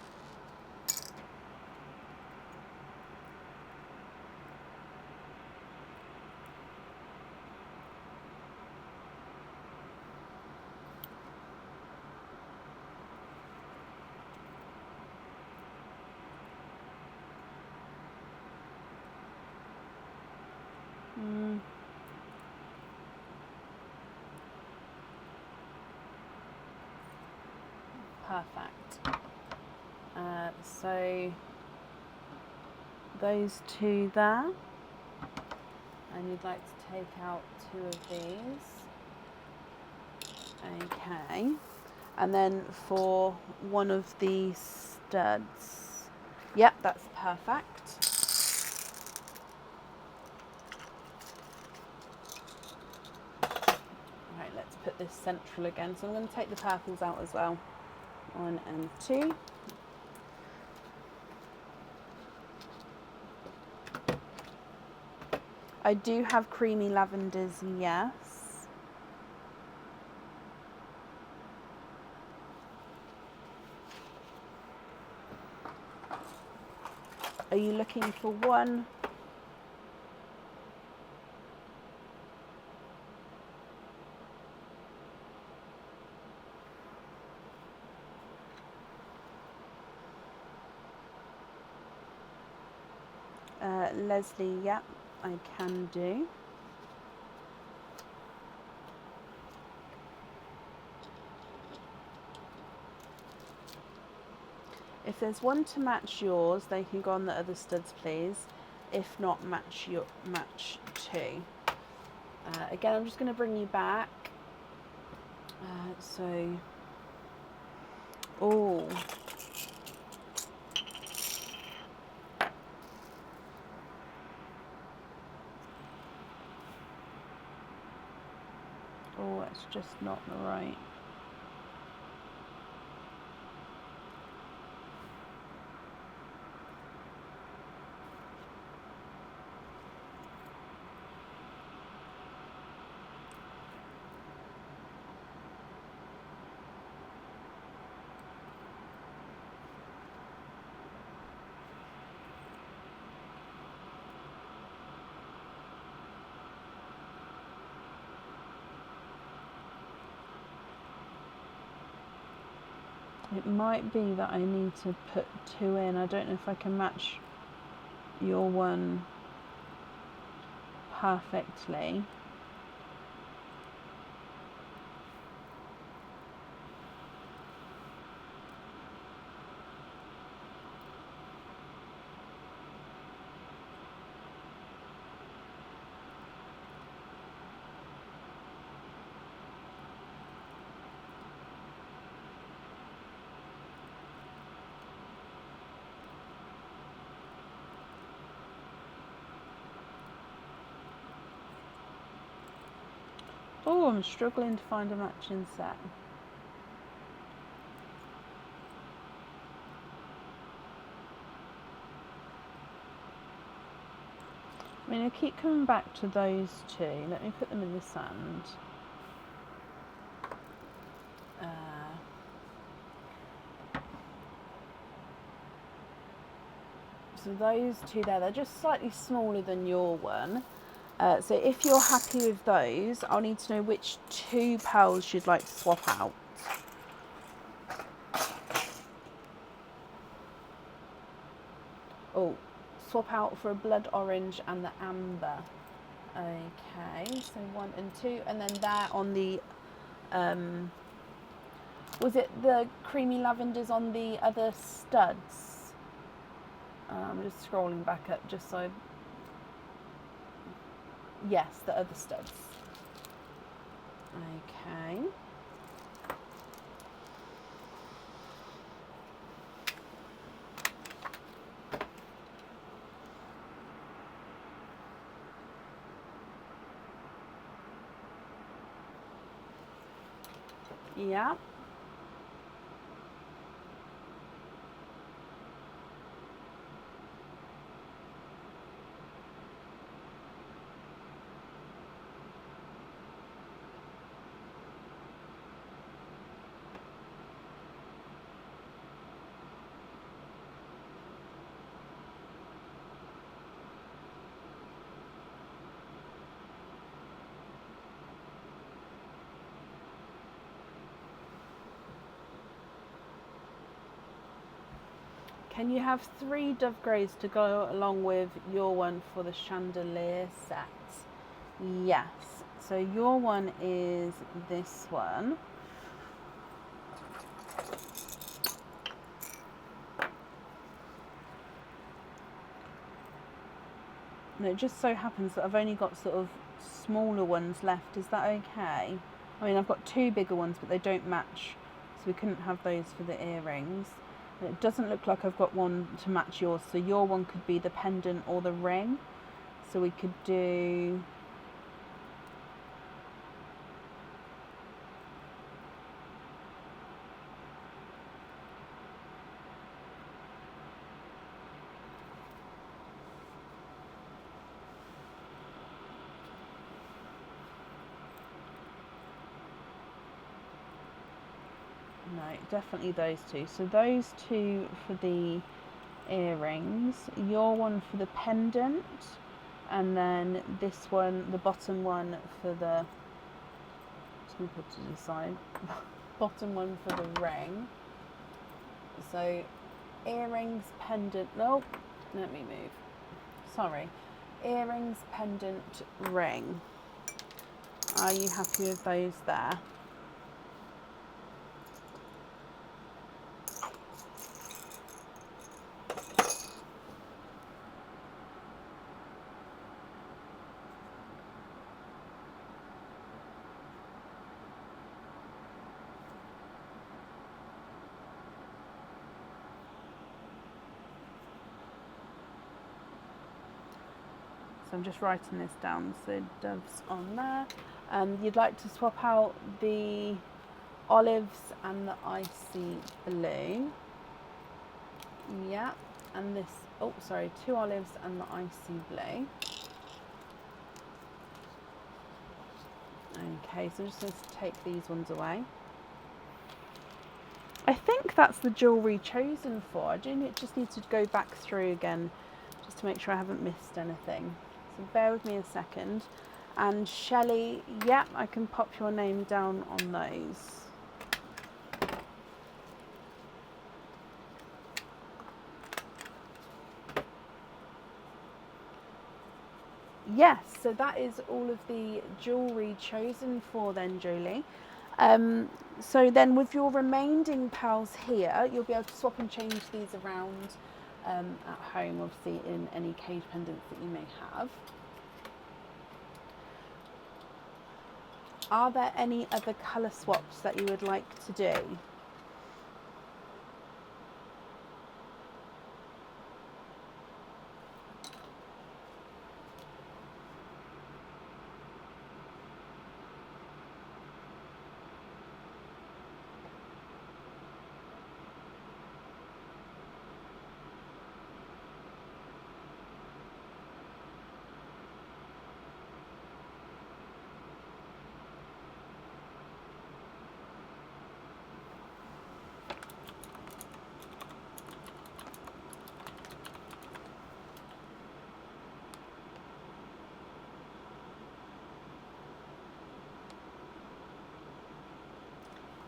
Perfect. So those two there, and you'd like to take out two of these. Okay, and then for one of the studs, yep, that's perfect. Right, let's put this central again. So I'm going to take the purples out as well. 1 and 2. I do have creamy lavenders, yes. Are you looking for one? Leslie, yep, I can do. If there's one to match yours, they can go on the other studs, please. If not, match two. Again, I'm just going to bring you back. Oh. Oh, it's just not the right. It might be that I need to put two in. I don't know if I can match your one perfectly. Oh, I'm struggling to find a matching set. I mean, I keep coming back to those two. Let me put them in the sand. So those two there, they're just slightly smaller than your one. So if you're happy with those, I'll need to know which two pearls you'd like to swap out. Oh, swap out for a blood orange and the amber. Okay, so 1 and 2, and then there on the, was it the creamy lavenders on the other studs? I'm just scrolling back up just so. Yes, the other studs. Okay. Yeah. Can you have 3 dove greys to go along with your one for the chandelier set? Yes. So your one is this one. And it just so happens that I've only got sort of smaller ones left. Is that okay? I mean, I've got 2 bigger ones, but they don't match. So we couldn't have those for the earrings. And it doesn't look like I've got one to match yours. So your one could be the pendant or the ring. So we could do... No, definitely those two. So those two for the earrings, your one for the pendant, and then this one, the bottom one for the, just going to put to the side, bottom one for the ring. So earrings, pendant, nope, let me move, sorry, earrings, pendant, ring. Are you happy with those there? So I'm just writing this down. So doves on there. You'd like to swap out the olives and the icy blue. Yeah, and this, oh sorry, 2 olives and the icy blue. Okay, so I'm just going to take these ones away. I think that's the jewellery chosen for. I do just need to go back through again just to make sure I haven't missed anything. So bear with me a second. And Shelley, yeah, I can pop your name down on those. Yes, so that is all of the jewellery chosen for then, Jolie. So then with your remaining pearls here, you'll be able to swap and change these around at home, obviously in any cage pendants that you may have. Are there any other colour swaps that you would like to do?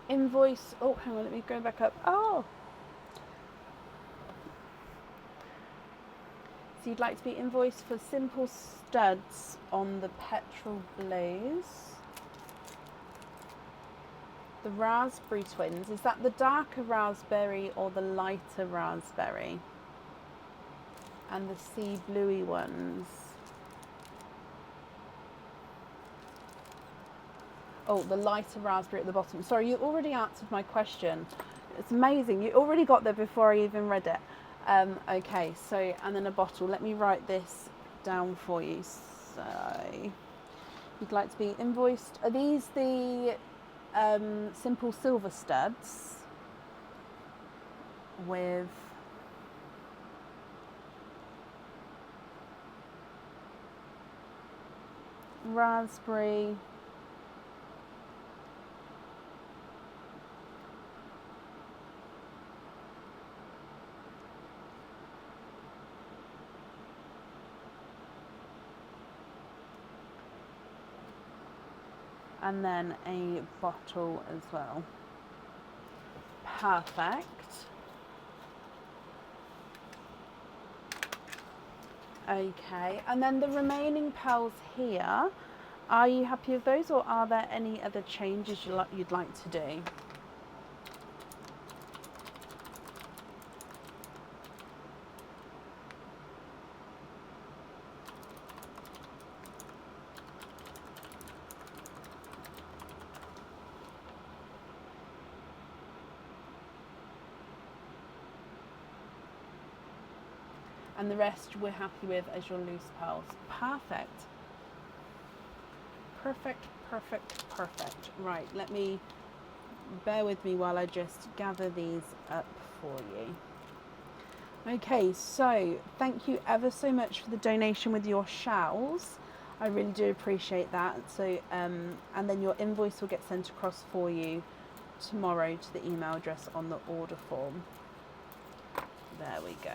Invoice, oh, hang on, let me go back up. Oh, so you'd like to be invoiced for simple studs on the petrol blaze. The raspberry twins, is that the darker raspberry or the lighter raspberry? And the sea bluey ones. Oh, the lighter raspberry at the bottom. Sorry, you already answered my question. It's amazing. You already got there before I even read it. Okay, so, and then a bottle. Let me write this down for you. So, you'd like to be invoiced. Are these the simple silver studs with raspberry, and then a bottle as well. Perfect. Okay, and then the remaining pearls here, are you happy with those, or are there any other changes you'd like to do? And the rest we're happy with as your loose pearls. Perfect. Perfect, perfect, perfect. Right, bear with me while I just gather these up for you. Okay, so thank you ever so much for the donation with your shells. I really do appreciate that. So, and then your invoice will get sent across for you tomorrow to the email address on the order form. There we go.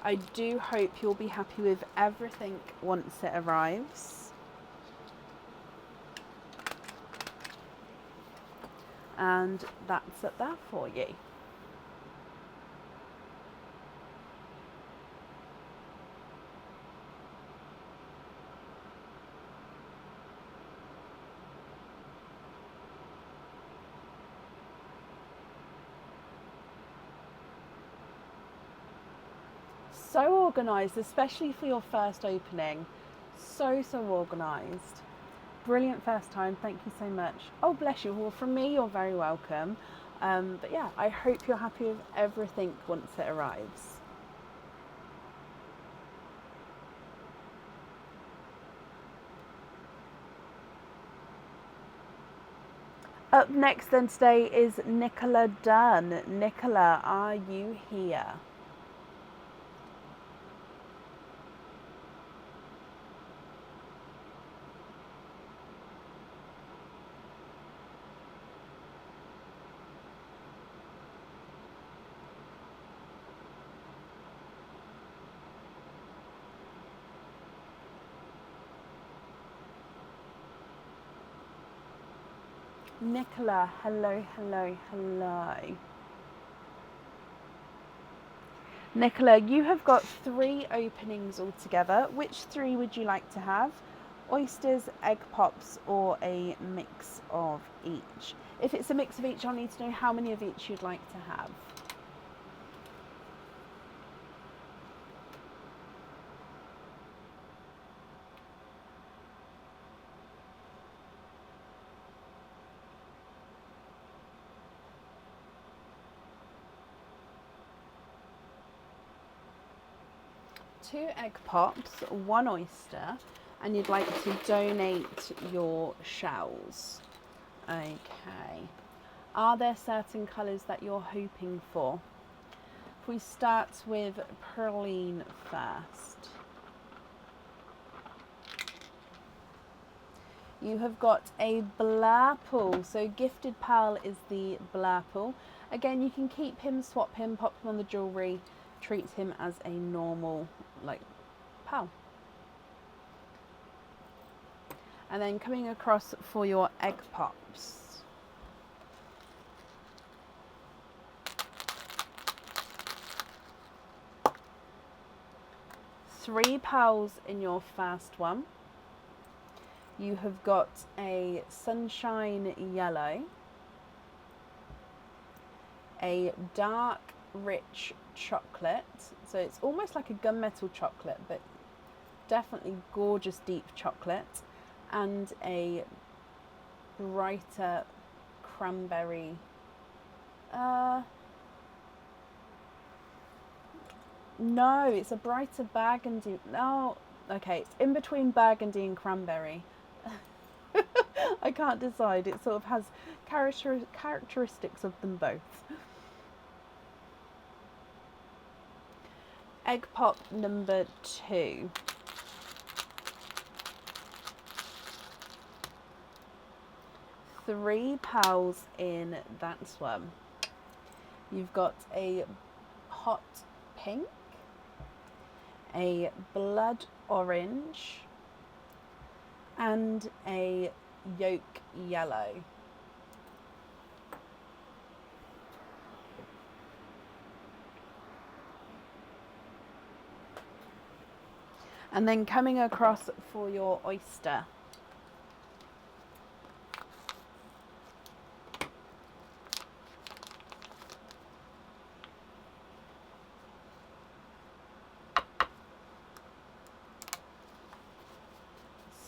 I do hope you'll be happy with everything once it arrives. And that's it there for you. So organised, especially for your first opening. So organised. Brilliant first time, thank you so much. Oh, bless you. Well, from me, you're very welcome. But yeah, I hope you're happy with everything once it arrives. Up next then today is Nicola Dunn. Nicola, are you here? Nicola, hello, hello, hello. Nicola, you have got 3 openings altogether. Which 3 would you like to have? Oysters, egg pops, or a mix of each? If it's a mix of each, I'll need to know how many of each you'd like to have. Two egg pops, 1 oyster, and you'd like to donate your shells. Okay. Are there certain colours that you're hoping for? If we start with Pearline first. You have got a Blurple. So Gifted Pearl is the Blurple. Again, you can keep him, swap him, pop him on the jewellery, treat him as a normal, like, pearl. And then coming across for your egg pops. 3 pearls in your first one. You have got a sunshine yellow, a dark rich chocolate, so it's almost like a gunmetal chocolate, but definitely gorgeous deep chocolate, and a brighter cranberry. No, it's a brighter burgundy. No, okay, it's in between burgundy and cranberry. I can't decide. It sort of has characteristics of them both. Egg pop number 2. Three pearls in that one. You've got a hot pink, a blood orange, and a yolk yellow. And then coming across for your oyster.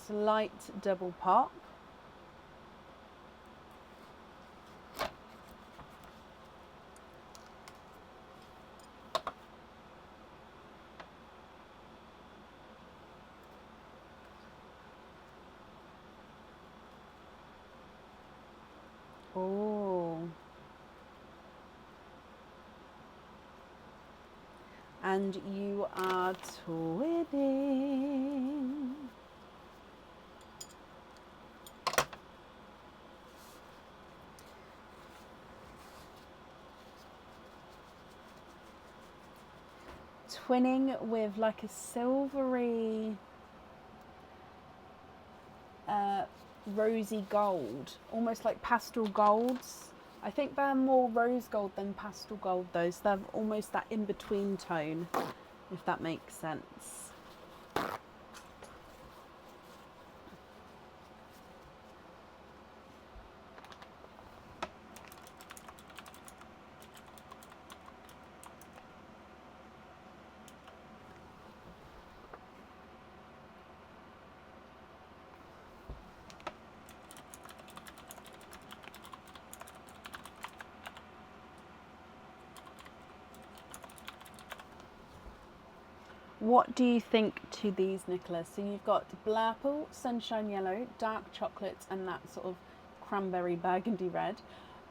Slight double pop. Oh. And you are twinning. Twinning with like a silvery rosy gold, almost like pastel golds. I think they're more rose gold than pastel gold though, so they're almost that in-between tone, if that makes sense. What do you think to these, Nicholas? So you've got blurple, sunshine yellow, dark chocolate, and that sort of cranberry burgundy red,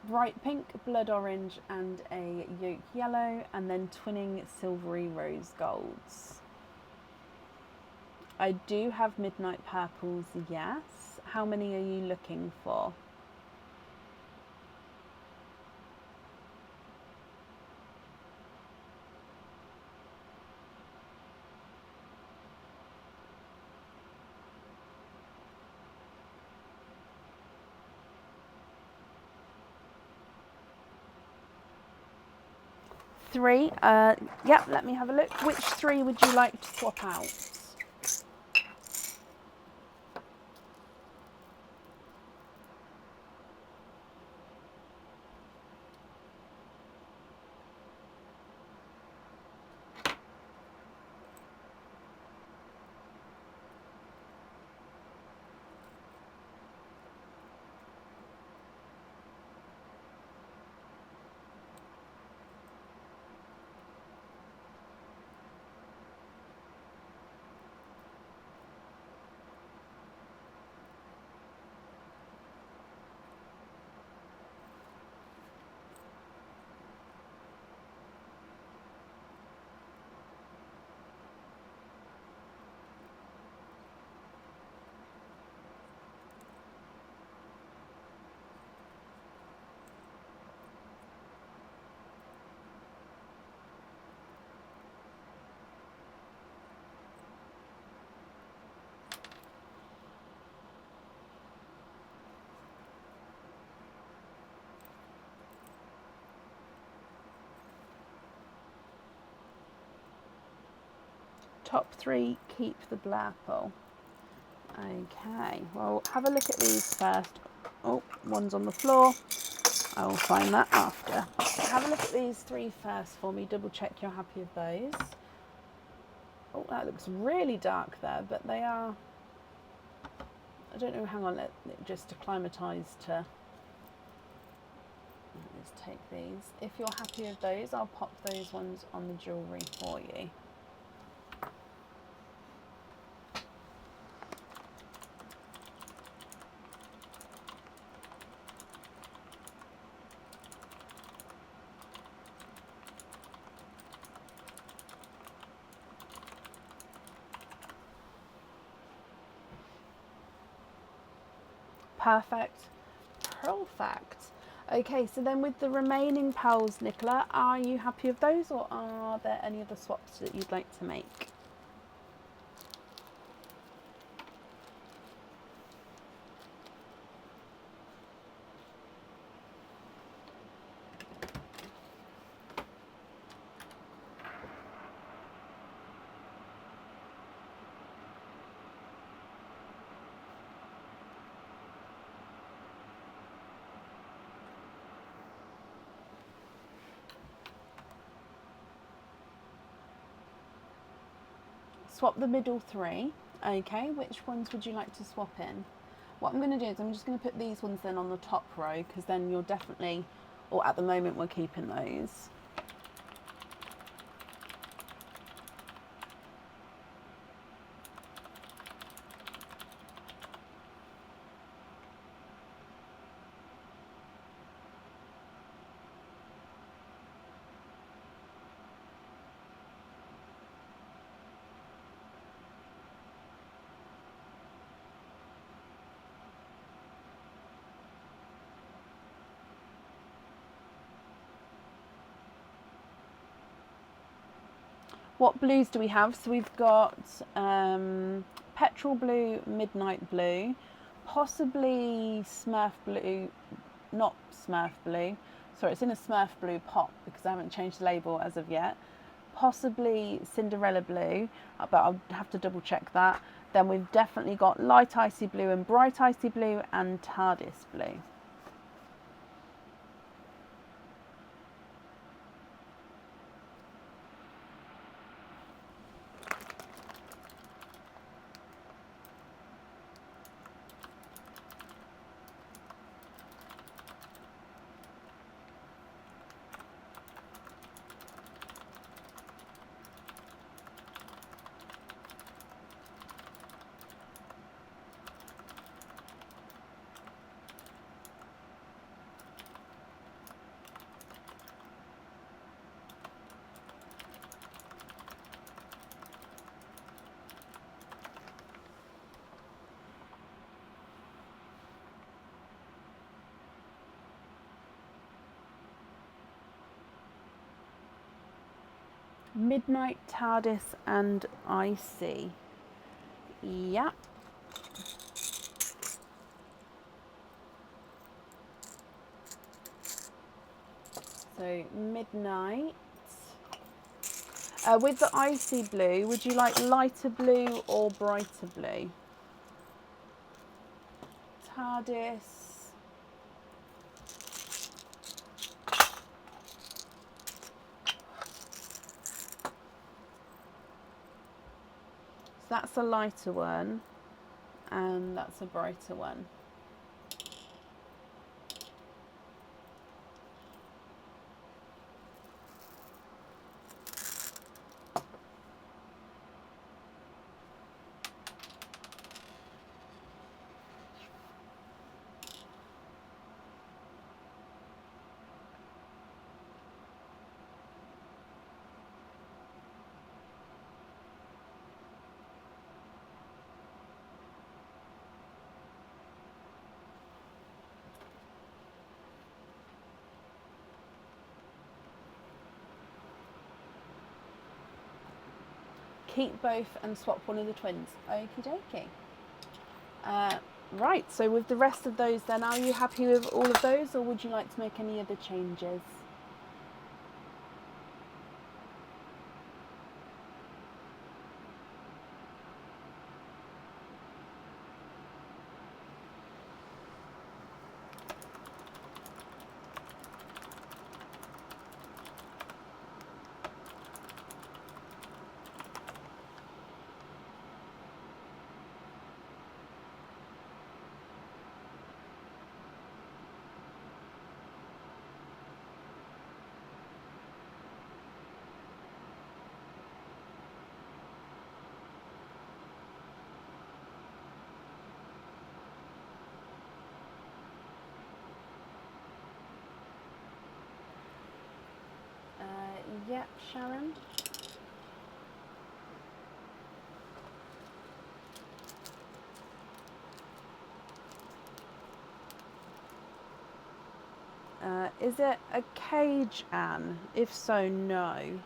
bright pink, blood orange, and a yolk yellow, and then twinning silvery rose golds. I do have midnight purples, yes. How many are you looking for? Three. Yeah, let me have a look. Which 3 would you like to swap out? Top 3, keep the Blurple. Okay, well, have a look at these first. Oh, one's on the floor. I will find that after. Have a look at these 3 first for me. Double check you're happy with those. Oh, that looks really dark there, but they are... I don't know, hang on, let it just acclimatise to... Let's take these. If you're happy with those, I'll pop those ones on the jewellery for you. Perfect. Perfect. Okay, so then with the remaining pearls, Nicola, are you happy with those, or are there any other swaps that you'd like to make? Swap the middle 3. Okay, which ones would you like to swap in? What I'm going to do is I'm just going to put these ones then on the top row, because then you're definitely, or at the moment we're keeping those. What blues do we have? So we've got petrol blue, midnight blue, possibly Smurf blue, not Smurf blue. Sorry, it's in a Smurf blue pot because I haven't changed the label as of yet. Possibly Cinderella blue, but I'll have to double check that. Then we've definitely got light icy blue and bright icy blue and TARDIS blue. Midnight, TARDIS and icy. Yeah. So midnight. With the icy blue, would you like lighter blue or brighter blue? TARDIS. So that's a lighter one, and that's a brighter one. Keep both and swap one of the twins. Okie dokie. Right, so with the rest of those then, are you happy with all of those, or would you like to make any other changes? Yep, Sharon. Is it a cage, Anne? If so, no.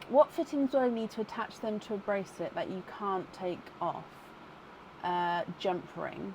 What fittings do I need to attach them to a bracelet that you can't take off? Jump ring.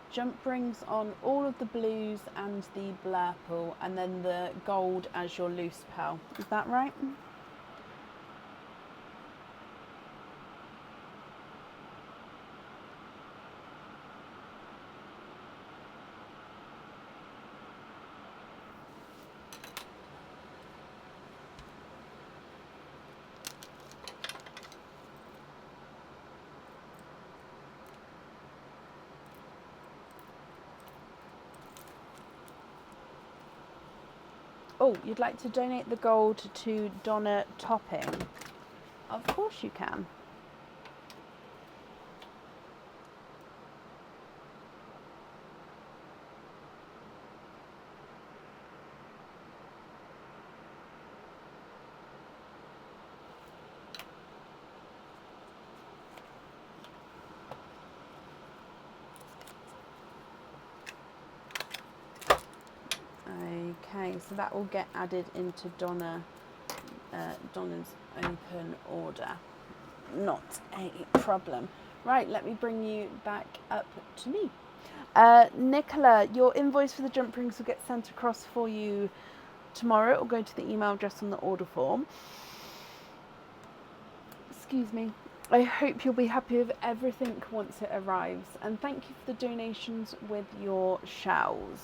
Jump rings on all of the blues and the blurple, and then the gold as your loose pearl. Is that right? Oh, you'd like to donate the gold to Donna Topping? Of course you can. Okay, so that will get added into Donna's open order. Not a problem. Right, let me bring you back up to me. Nicola, your invoice for the jump rings will get sent across for you tomorrow. It will go to the email address on the order form. Excuse me. I hope you'll be happy with everything once it arrives. And thank you for the donations with your shells.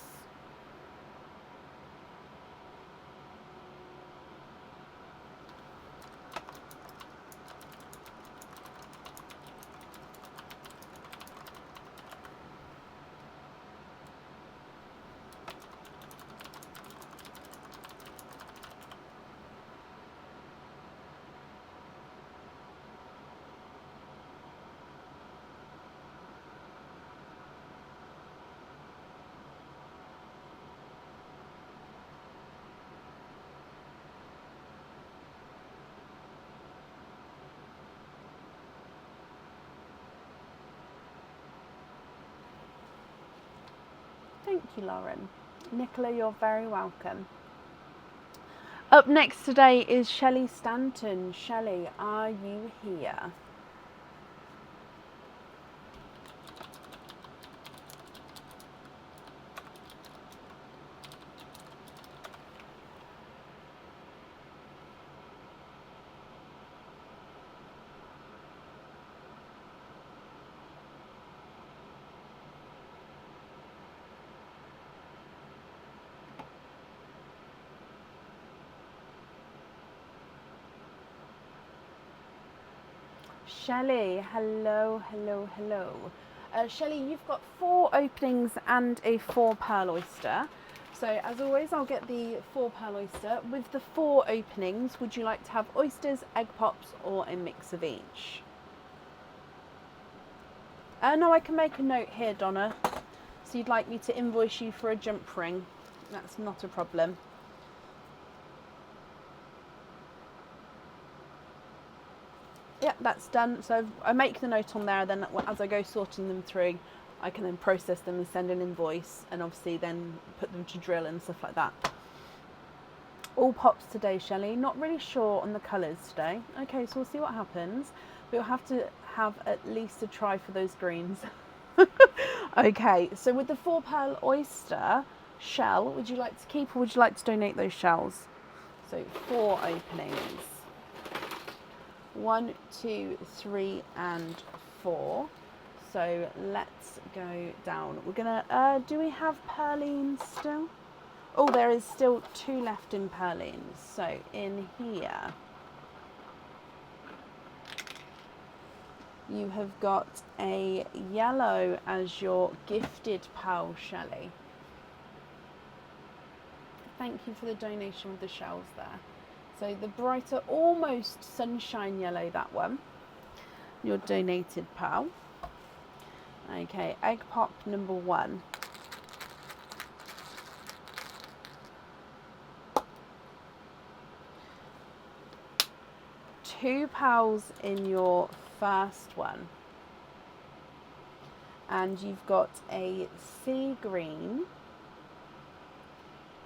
Thank you, Lauren. Nicola, you're very welcome. Up next today is Shelley Stanton. Shelley, are you here? Shelley, hello, hello, hello. Shelley, you've got 4 openings and a 4 pearl oyster. So as always, I'll get the 4 pearl oyster. With the 4 openings, would you like to have oysters, egg pops, or a mix of each? No, I can make a note here, Donna. So you'd like me to invoice you for a jump ring? That's not a problem. Yeah, that's done. So I make the note on there, then as I go sorting them through, I can then process them and send an invoice, and obviously then put them to drill and stuff like that. All pops today, Shelley. Not really sure on the colours today. Okay, so we'll see what happens. We'll have to have at least a try for those greens. Okay, so with the 4 pearl oyster shell, would you like to keep or would you like to donate those shells? So 4 openings. 1, 2, 3 and 4. So let's go down. We're gonna do we have pearlines still? Oh, there is still 2 left in pearlines. So in here you have got a yellow as your gifted pearl, Shelley. Thank you for the donation with the shells there. So the brighter, almost sunshine yellow, that one, your donated pearl. Okay, egg pop number 1. Two pearls in your first one. And you've got a sea green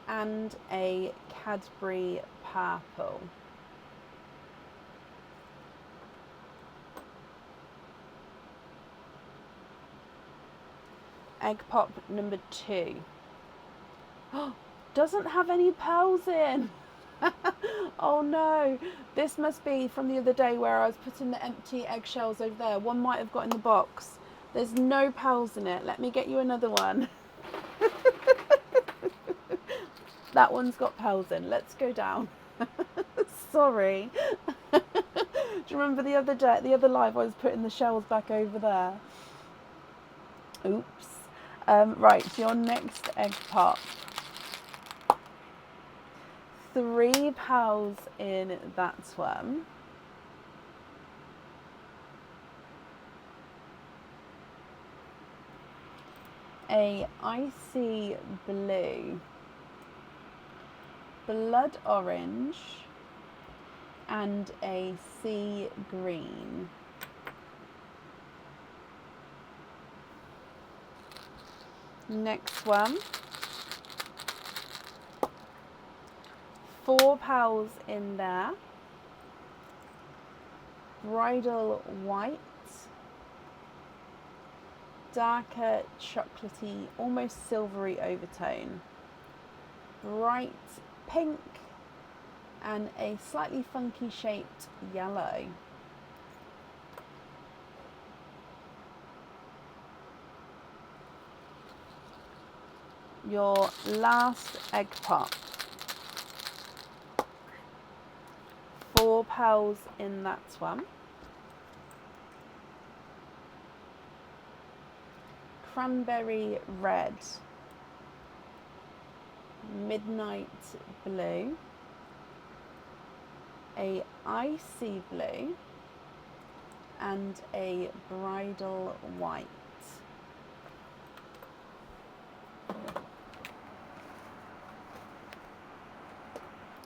and a Cadbury purple. Egg pop number 2. Oh, doesn't have any pearls in. Oh no, this must be from the other day where I was putting the empty eggshells over there. One might have got in the box. There's no pearls in it. Let me get you another one. That one's got pearls in. Let's go down. Sorry. Do you remember the other day, the other live, I was putting the shells back over there? Oops. Right, your next egg pop. 3 pearls in that one. A icy blue, blood orange, and a sea green. Next one. 4 pearls in there. Bridal white, darker chocolatey, almost silvery overtone, bright pink, and a slightly funky shaped yellow. Your last egg pop. 4 pearls in that one. Cranberry red, midnight blue, a icy blue, and a bridal white.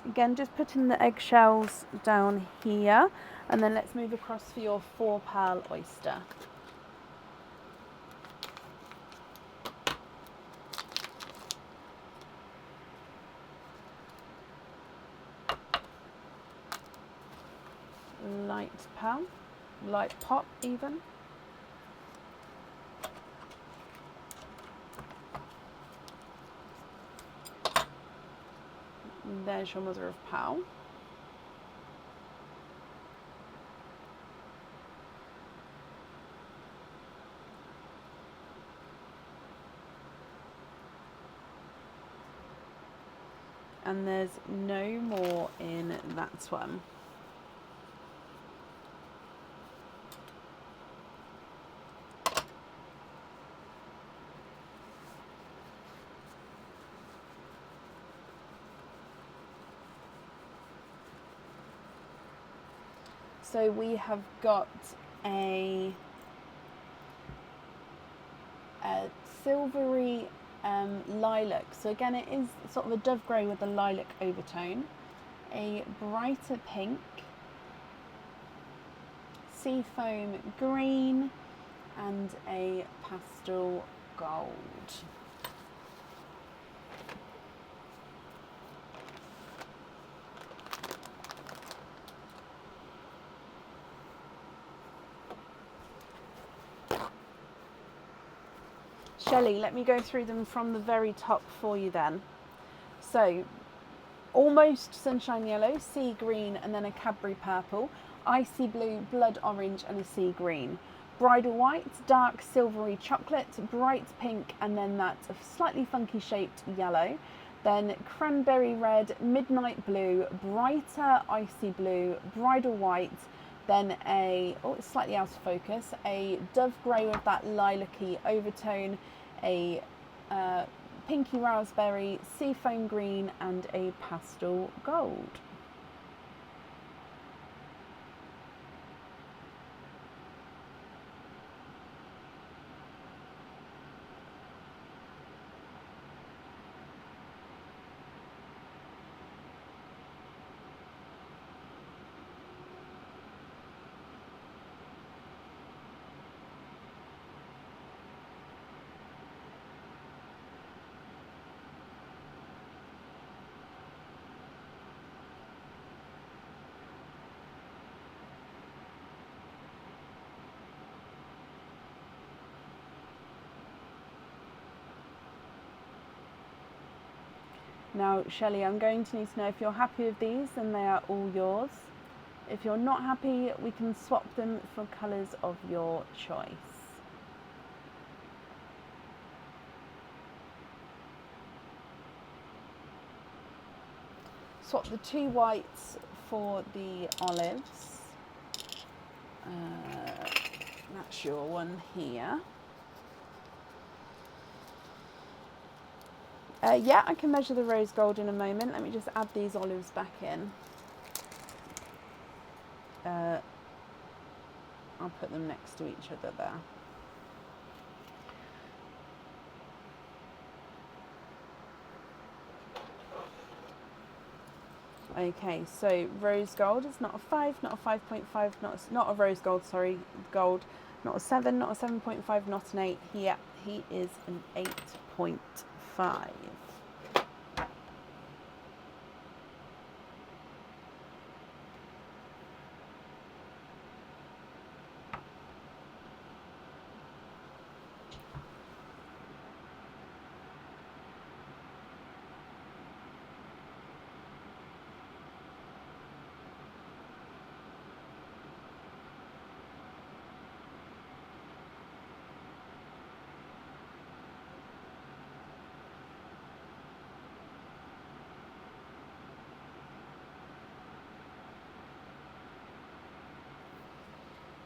Again, just putting the eggshells down here, and then let's move across for your 4 pearl oyster. Light pearl, light pop even. And there's your mother of pearl. And there's no more in that one. So we have got a silvery lilac. So again, it is sort of a dove grey with a lilac overtone. A brighter pink, seafoam green, and a pastel gold. Shelley, let me go through them from the very top for you then. So, almost sunshine yellow, sea green, and then a Cadbury purple, icy blue, blood orange, and a sea green. Bridal white, dark silvery chocolate, bright pink, and then that slightly funky shaped yellow. Then cranberry red, midnight blue, brighter icy blue, bridal white, then a, oh, it's slightly out of focus, a dove grey with that lilac-y overtone, a pinky raspberry, seafoam green, and a pastel gold. Now, Shelley, I'm going to need to know if you're happy with these, then they are all yours. If you're not happy, we can swap them for colours of your choice. Swap the 2 whites for the olives. That's your one here. Yeah, I can measure the rose gold in a moment. Let me just add these olives back in. I'll put them next to each other there. Okay, so rose gold is not a 5, not a 5.5, not a rose gold, sorry, gold, not a 7, not a 7.5, not an 8. Yeah, he is an 8.5.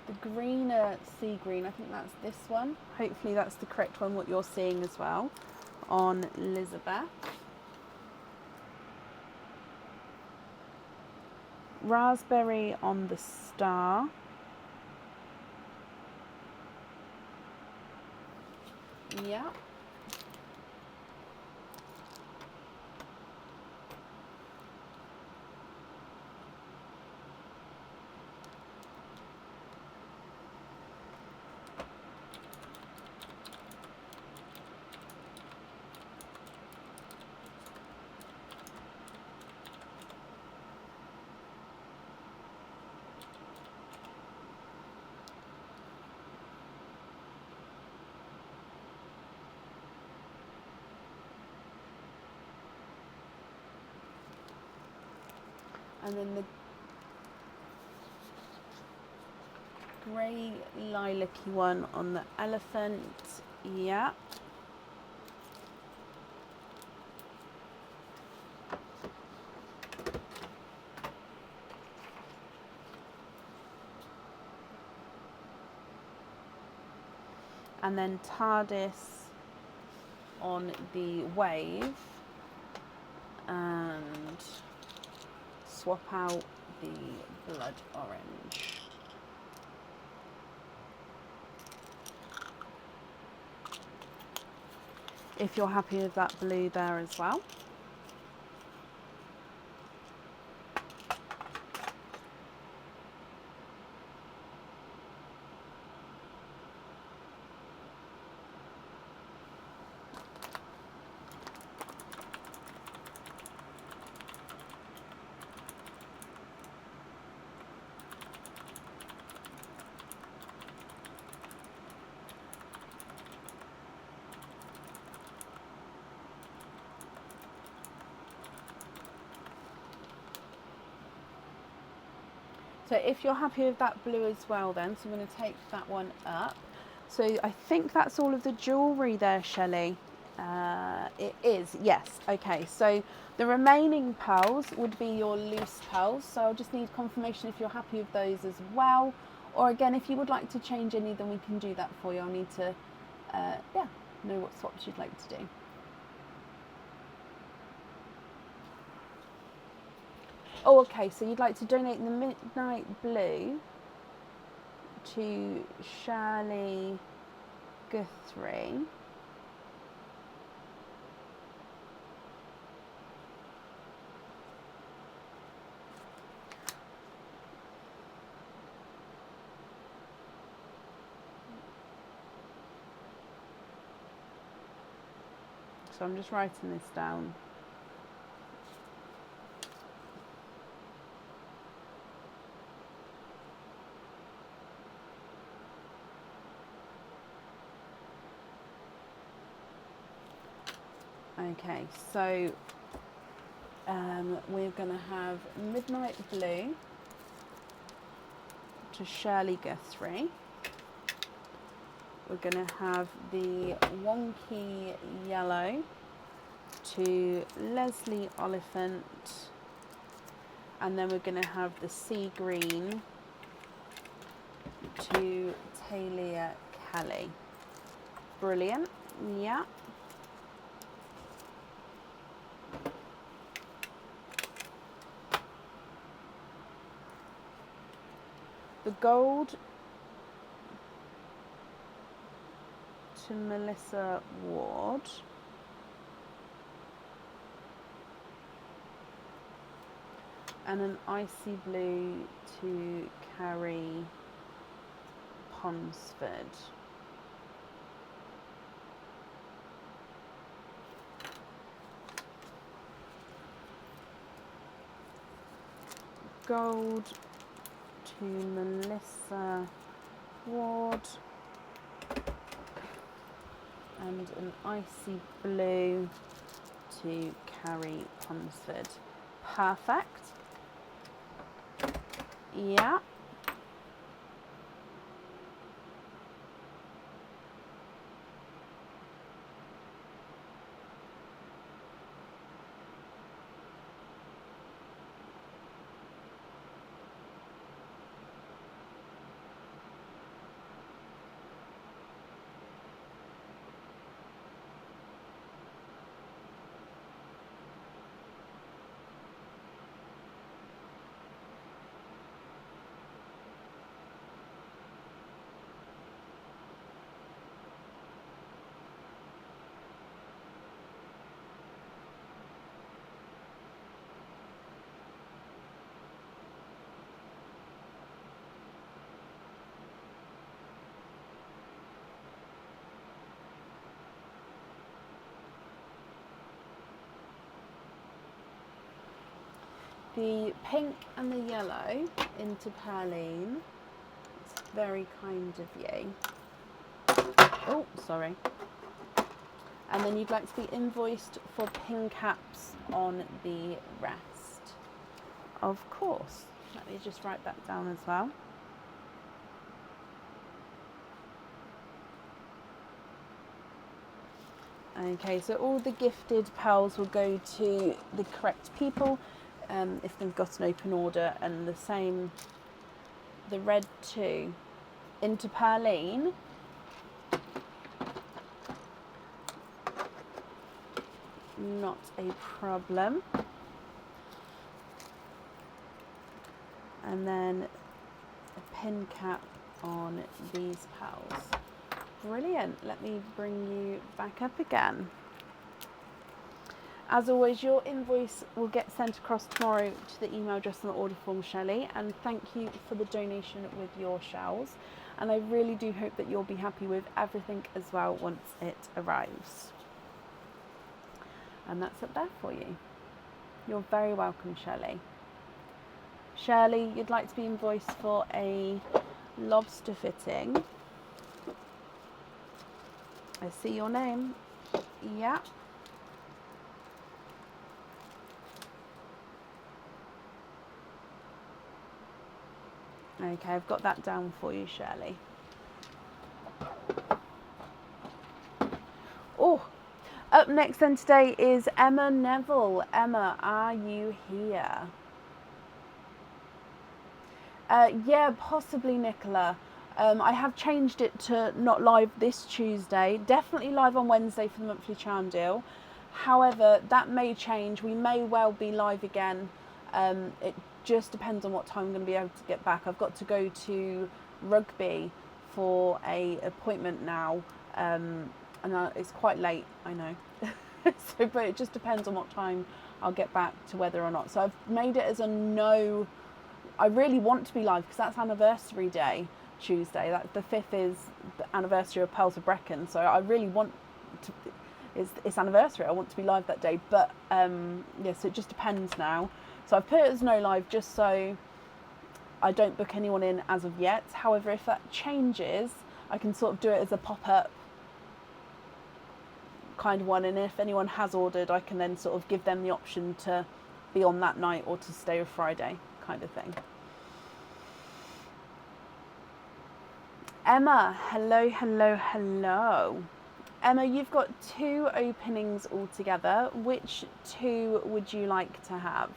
The greener sea green, I think that's this one. Hopefully that's the correct one, what you're seeing as well on Elizabeth. Raspberry on the star. Yeah. And then the grey lilac-y one on the elephant. Yeah. And then TARDIS on the wave, and swap out the blood orange. if you're happy with that blue there as well. So if you're happy with that blue as well then, so I'm going to take that one up. So I think that's all of the jewellery there, Shelley. It is, yes. Okay, so the remaining pearls would be your loose pearls. So I'll just need confirmation if you're happy with those as well. Or again, if you would like to change any, then we can do that for you. I'll need to, know what swaps you'd like to do. Oh, okay, so you'd like to donate the Midnight Blue to Shirley Guthrie. So I'm just writing this down. Okay, so we're going to have Midnight Blue to Shirley Guthrie. We're going to have the Wonky Yellow to Leslie Oliphant. And then we're going to have the Sea Green to Talia Kelly. Brilliant, yeah. The gold to Melissa Ward. And an icy blue to Carrie Ponsford. Gold to Melissa Ward. And an icy blue to Carrie Ponsford. Perfect. Yeah. The pink and the yellow into Perline. It's very kind of you. Oh, sorry. And then you'd like to be invoiced for pin caps on the rest. Of course. Let me just write that down as well. Okay, so all the gifted pearls will go to the correct people. If they've got an open order, and the same, the red too, into Perline. Not a problem. And then a pin cap on these pearls. Brilliant. Let me bring you back up again. As always, your invoice will get sent across tomorrow to the email address on the order form, Shelley, and thank you for the donation with your shells. And I really do hope that you'll be happy with everything as well once it arrives. And that's up there for you. You're very welcome, Shelley. Shirley, you'd like to be invoiced for a lobster fitting. I see your name. Yeah. Okay, I've got that down for you, Shirley. Oh, up next then today is Emma Neville. Emma, are you here? Yeah, possibly, Nicola. I have changed it to not live this Tuesday. Definitely live on Wednesday for the monthly charm deal. However, that may change. We may well be live again. It just depends on what time I'm going to be able to get back. I've got to go to rugby for a appointment now, and it's quite late, I know. So, but it just depends on what time I'll get back to whether or not. So I've made it as a no. I really want to be live because that's anniversary day, Tuesday. That the 5th is the anniversary of Pearls of Brecon. So I really want to. It's anniversary. I want to be live that day. But yeah, so it just depends now. So I've put it as no live just so I don't book anyone in as of yet. However, if that changes, I can sort of do it as a pop-up kind of one. And if anyone has ordered, I can then sort of give them the option to be on that night or to stay with Friday kind of thing. Emma, hello, hello, hello. Emma, you've got 2 openings altogether. Which 2 would you like to have?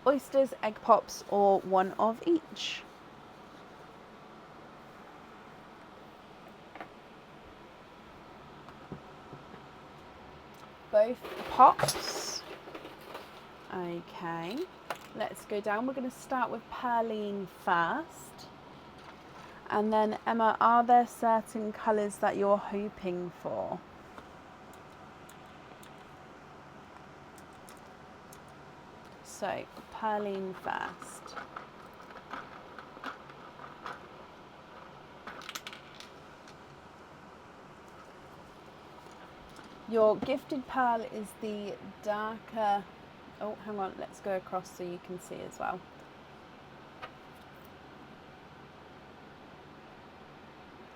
Oysters, egg pops, or one of each? Both pops. Okay, let's go down. We're going to start with Pearline first. And then, Emma, are there certain colours that you're hoping for? So, Pearline first. Your gifted pearl is the darker... Oh, hang on, let's go across so you can see as well.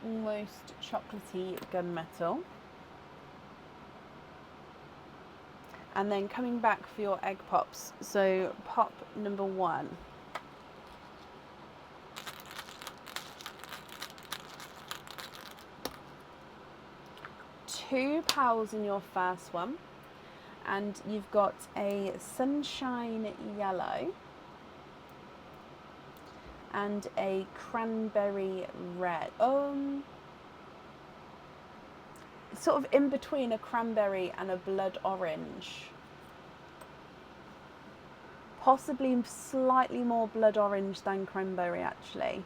Almost chocolatey gunmetal. And then coming back for your egg pops. So pop number 1. Two pearls in your first one, and you've got a sunshine yellow and a cranberry red. Sort of in between a cranberry and a blood orange. Possibly slightly more blood orange than cranberry, actually.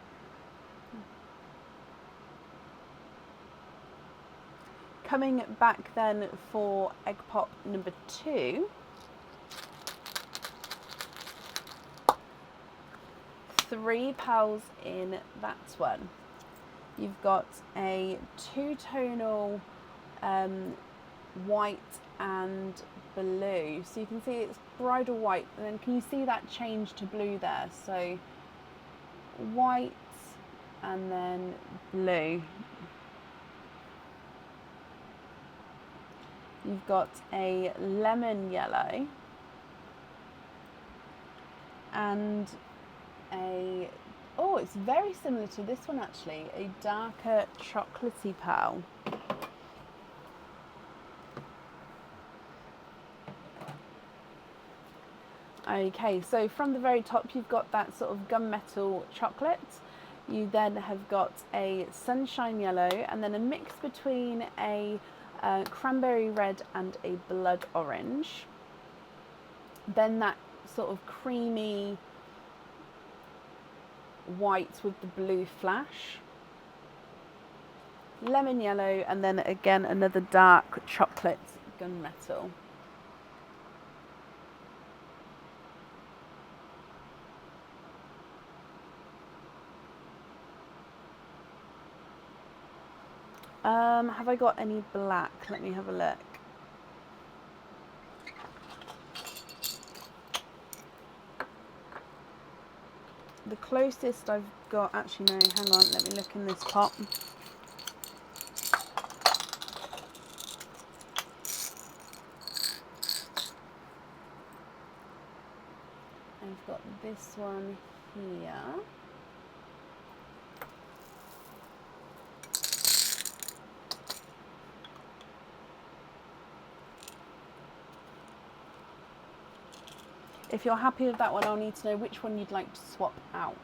Coming back then for egg pop number 2. 3 pearls in that one. You've got a 2-tonal white and blue. So you can see it's bridal white, and then can you see that change to blue there? So white and then blue. You've got a lemon yellow and a, oh, it's very similar to this one actually, a darker chocolatey pearl. Okay, so from the very top you've got that sort of gunmetal chocolate. You then have got a sunshine yellow and then a mix between a cranberry red and a blood orange. Then that sort of creamy white with the blue flash. Lemon yellow, and then again another dark chocolate gunmetal. Have I got any black? Let me have a look. The closest I've got, actually no, hang on, let me look in this pot. I've got this one here. If you're happy with that one, I'll need to know which one you'd like to swap out.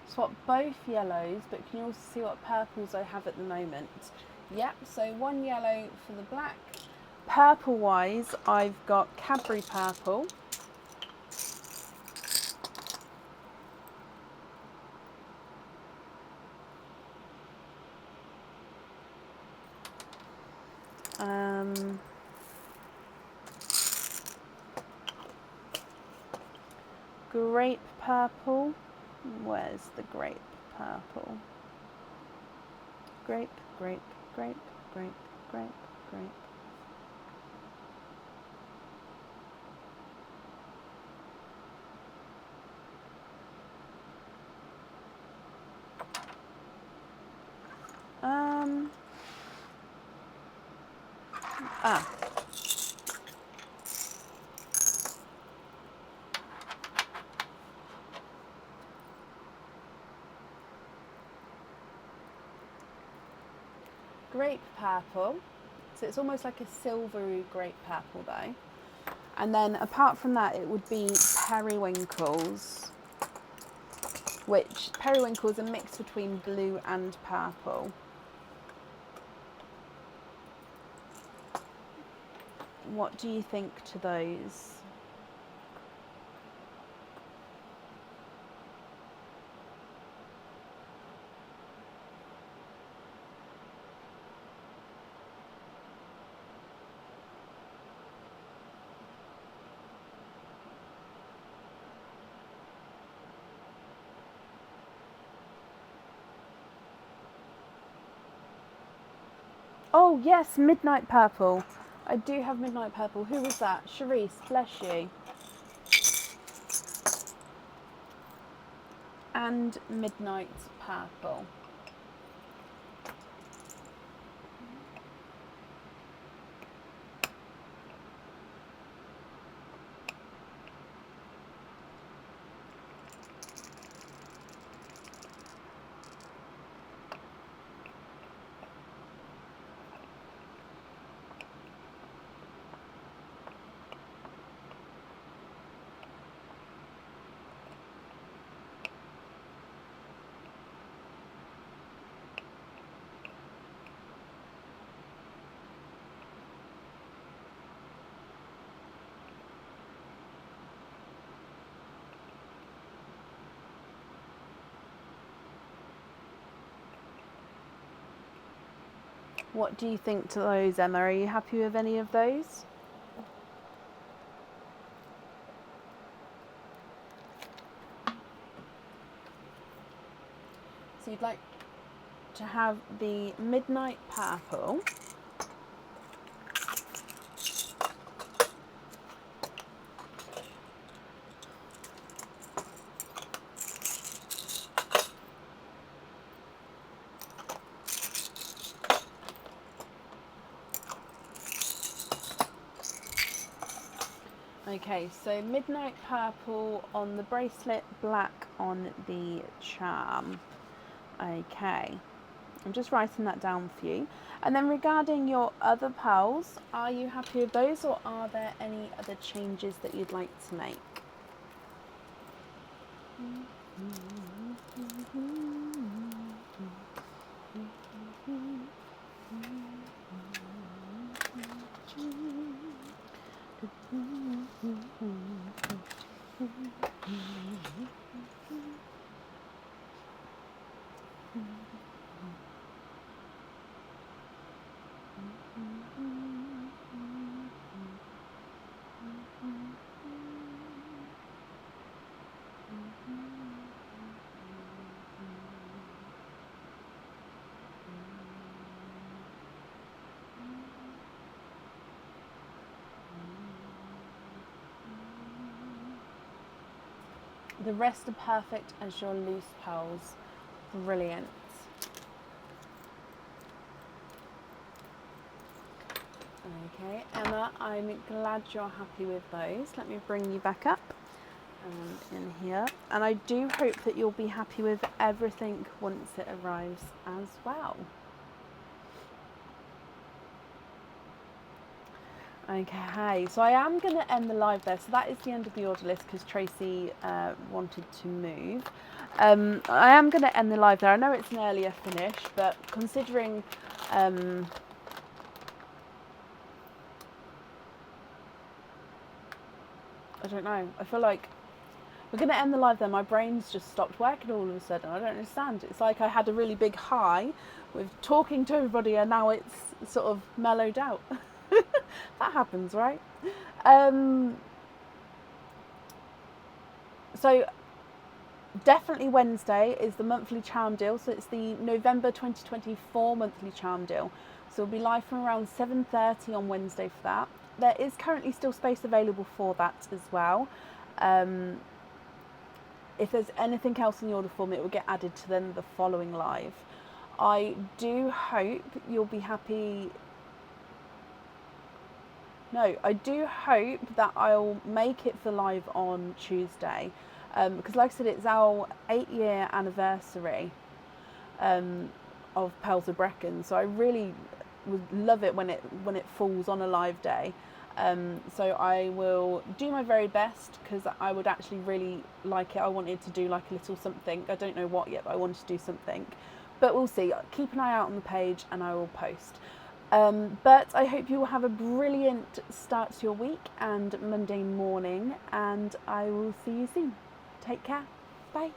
Swap both yellows, but can you also see what purples I have at the moment? Yep, so one yellow for the black. Purple wise, I've got Cadbury purple. Grape purple. Where's the grape purple? Grape, grape, grape, grape, grape, grape. Grape purple, so it's almost like a silvery grape purple though. And then apart from that, it would be periwinkles, which periwinkles are mixed between blue and purple. What do you think to those? Oh yes, midnight purple. I do have midnight purple. Who was that? Charisse, bless you. And midnight purple. What do you think to those, Emma? Are you happy with any of those? So you'd like to have the Midnight Purple. Okay, so Midnight Purple on the bracelet, black on the charm. Okay, I'm just writing that down for you. And then regarding your other pearls, are you happy with those, or are there any other changes that you'd like to make? The rest are perfect as your loose pearls. Brilliant. Okay, Emma, I'm glad you're happy with those. Let me bring you back up in here. And I do hope that you'll be happy with everything once it arrives as well. Okay, so I am going to end the live there. So that is the end of the order list because Tracy wanted to move. I am going to end the live there. I know it's an earlier finish, but considering I don't know, I feel like we're going to end the live there. My brain's just stopped working all of a sudden. I don't understand. It's like I had a really big high with talking to everybody and now it's sort of mellowed out. That happens, right? So definitely Wednesday is the monthly charm deal. So it's the November 2024 monthly charm deal. So we'll be live from around 7:30 on Wednesday for that. There is currently still space available for that as well. If there's anything else in the order form, it will get added to then the following live. I do hope you'll be happy. No, I do hope that I'll make it for live on Tuesday. Because like I said, it's our 8-year anniversary of Pearls of Brecon. So I really would love it when it falls on a live day. So I will do my very best because I would actually really like it. I wanted to do like a little something. I don't know what yet, but I wanted to do something. But we'll see. Keep an eye out on the page and I will post. But I hope you will have a brilliant start to your week and Monday morning, and I will see you soon. Take care. Bye.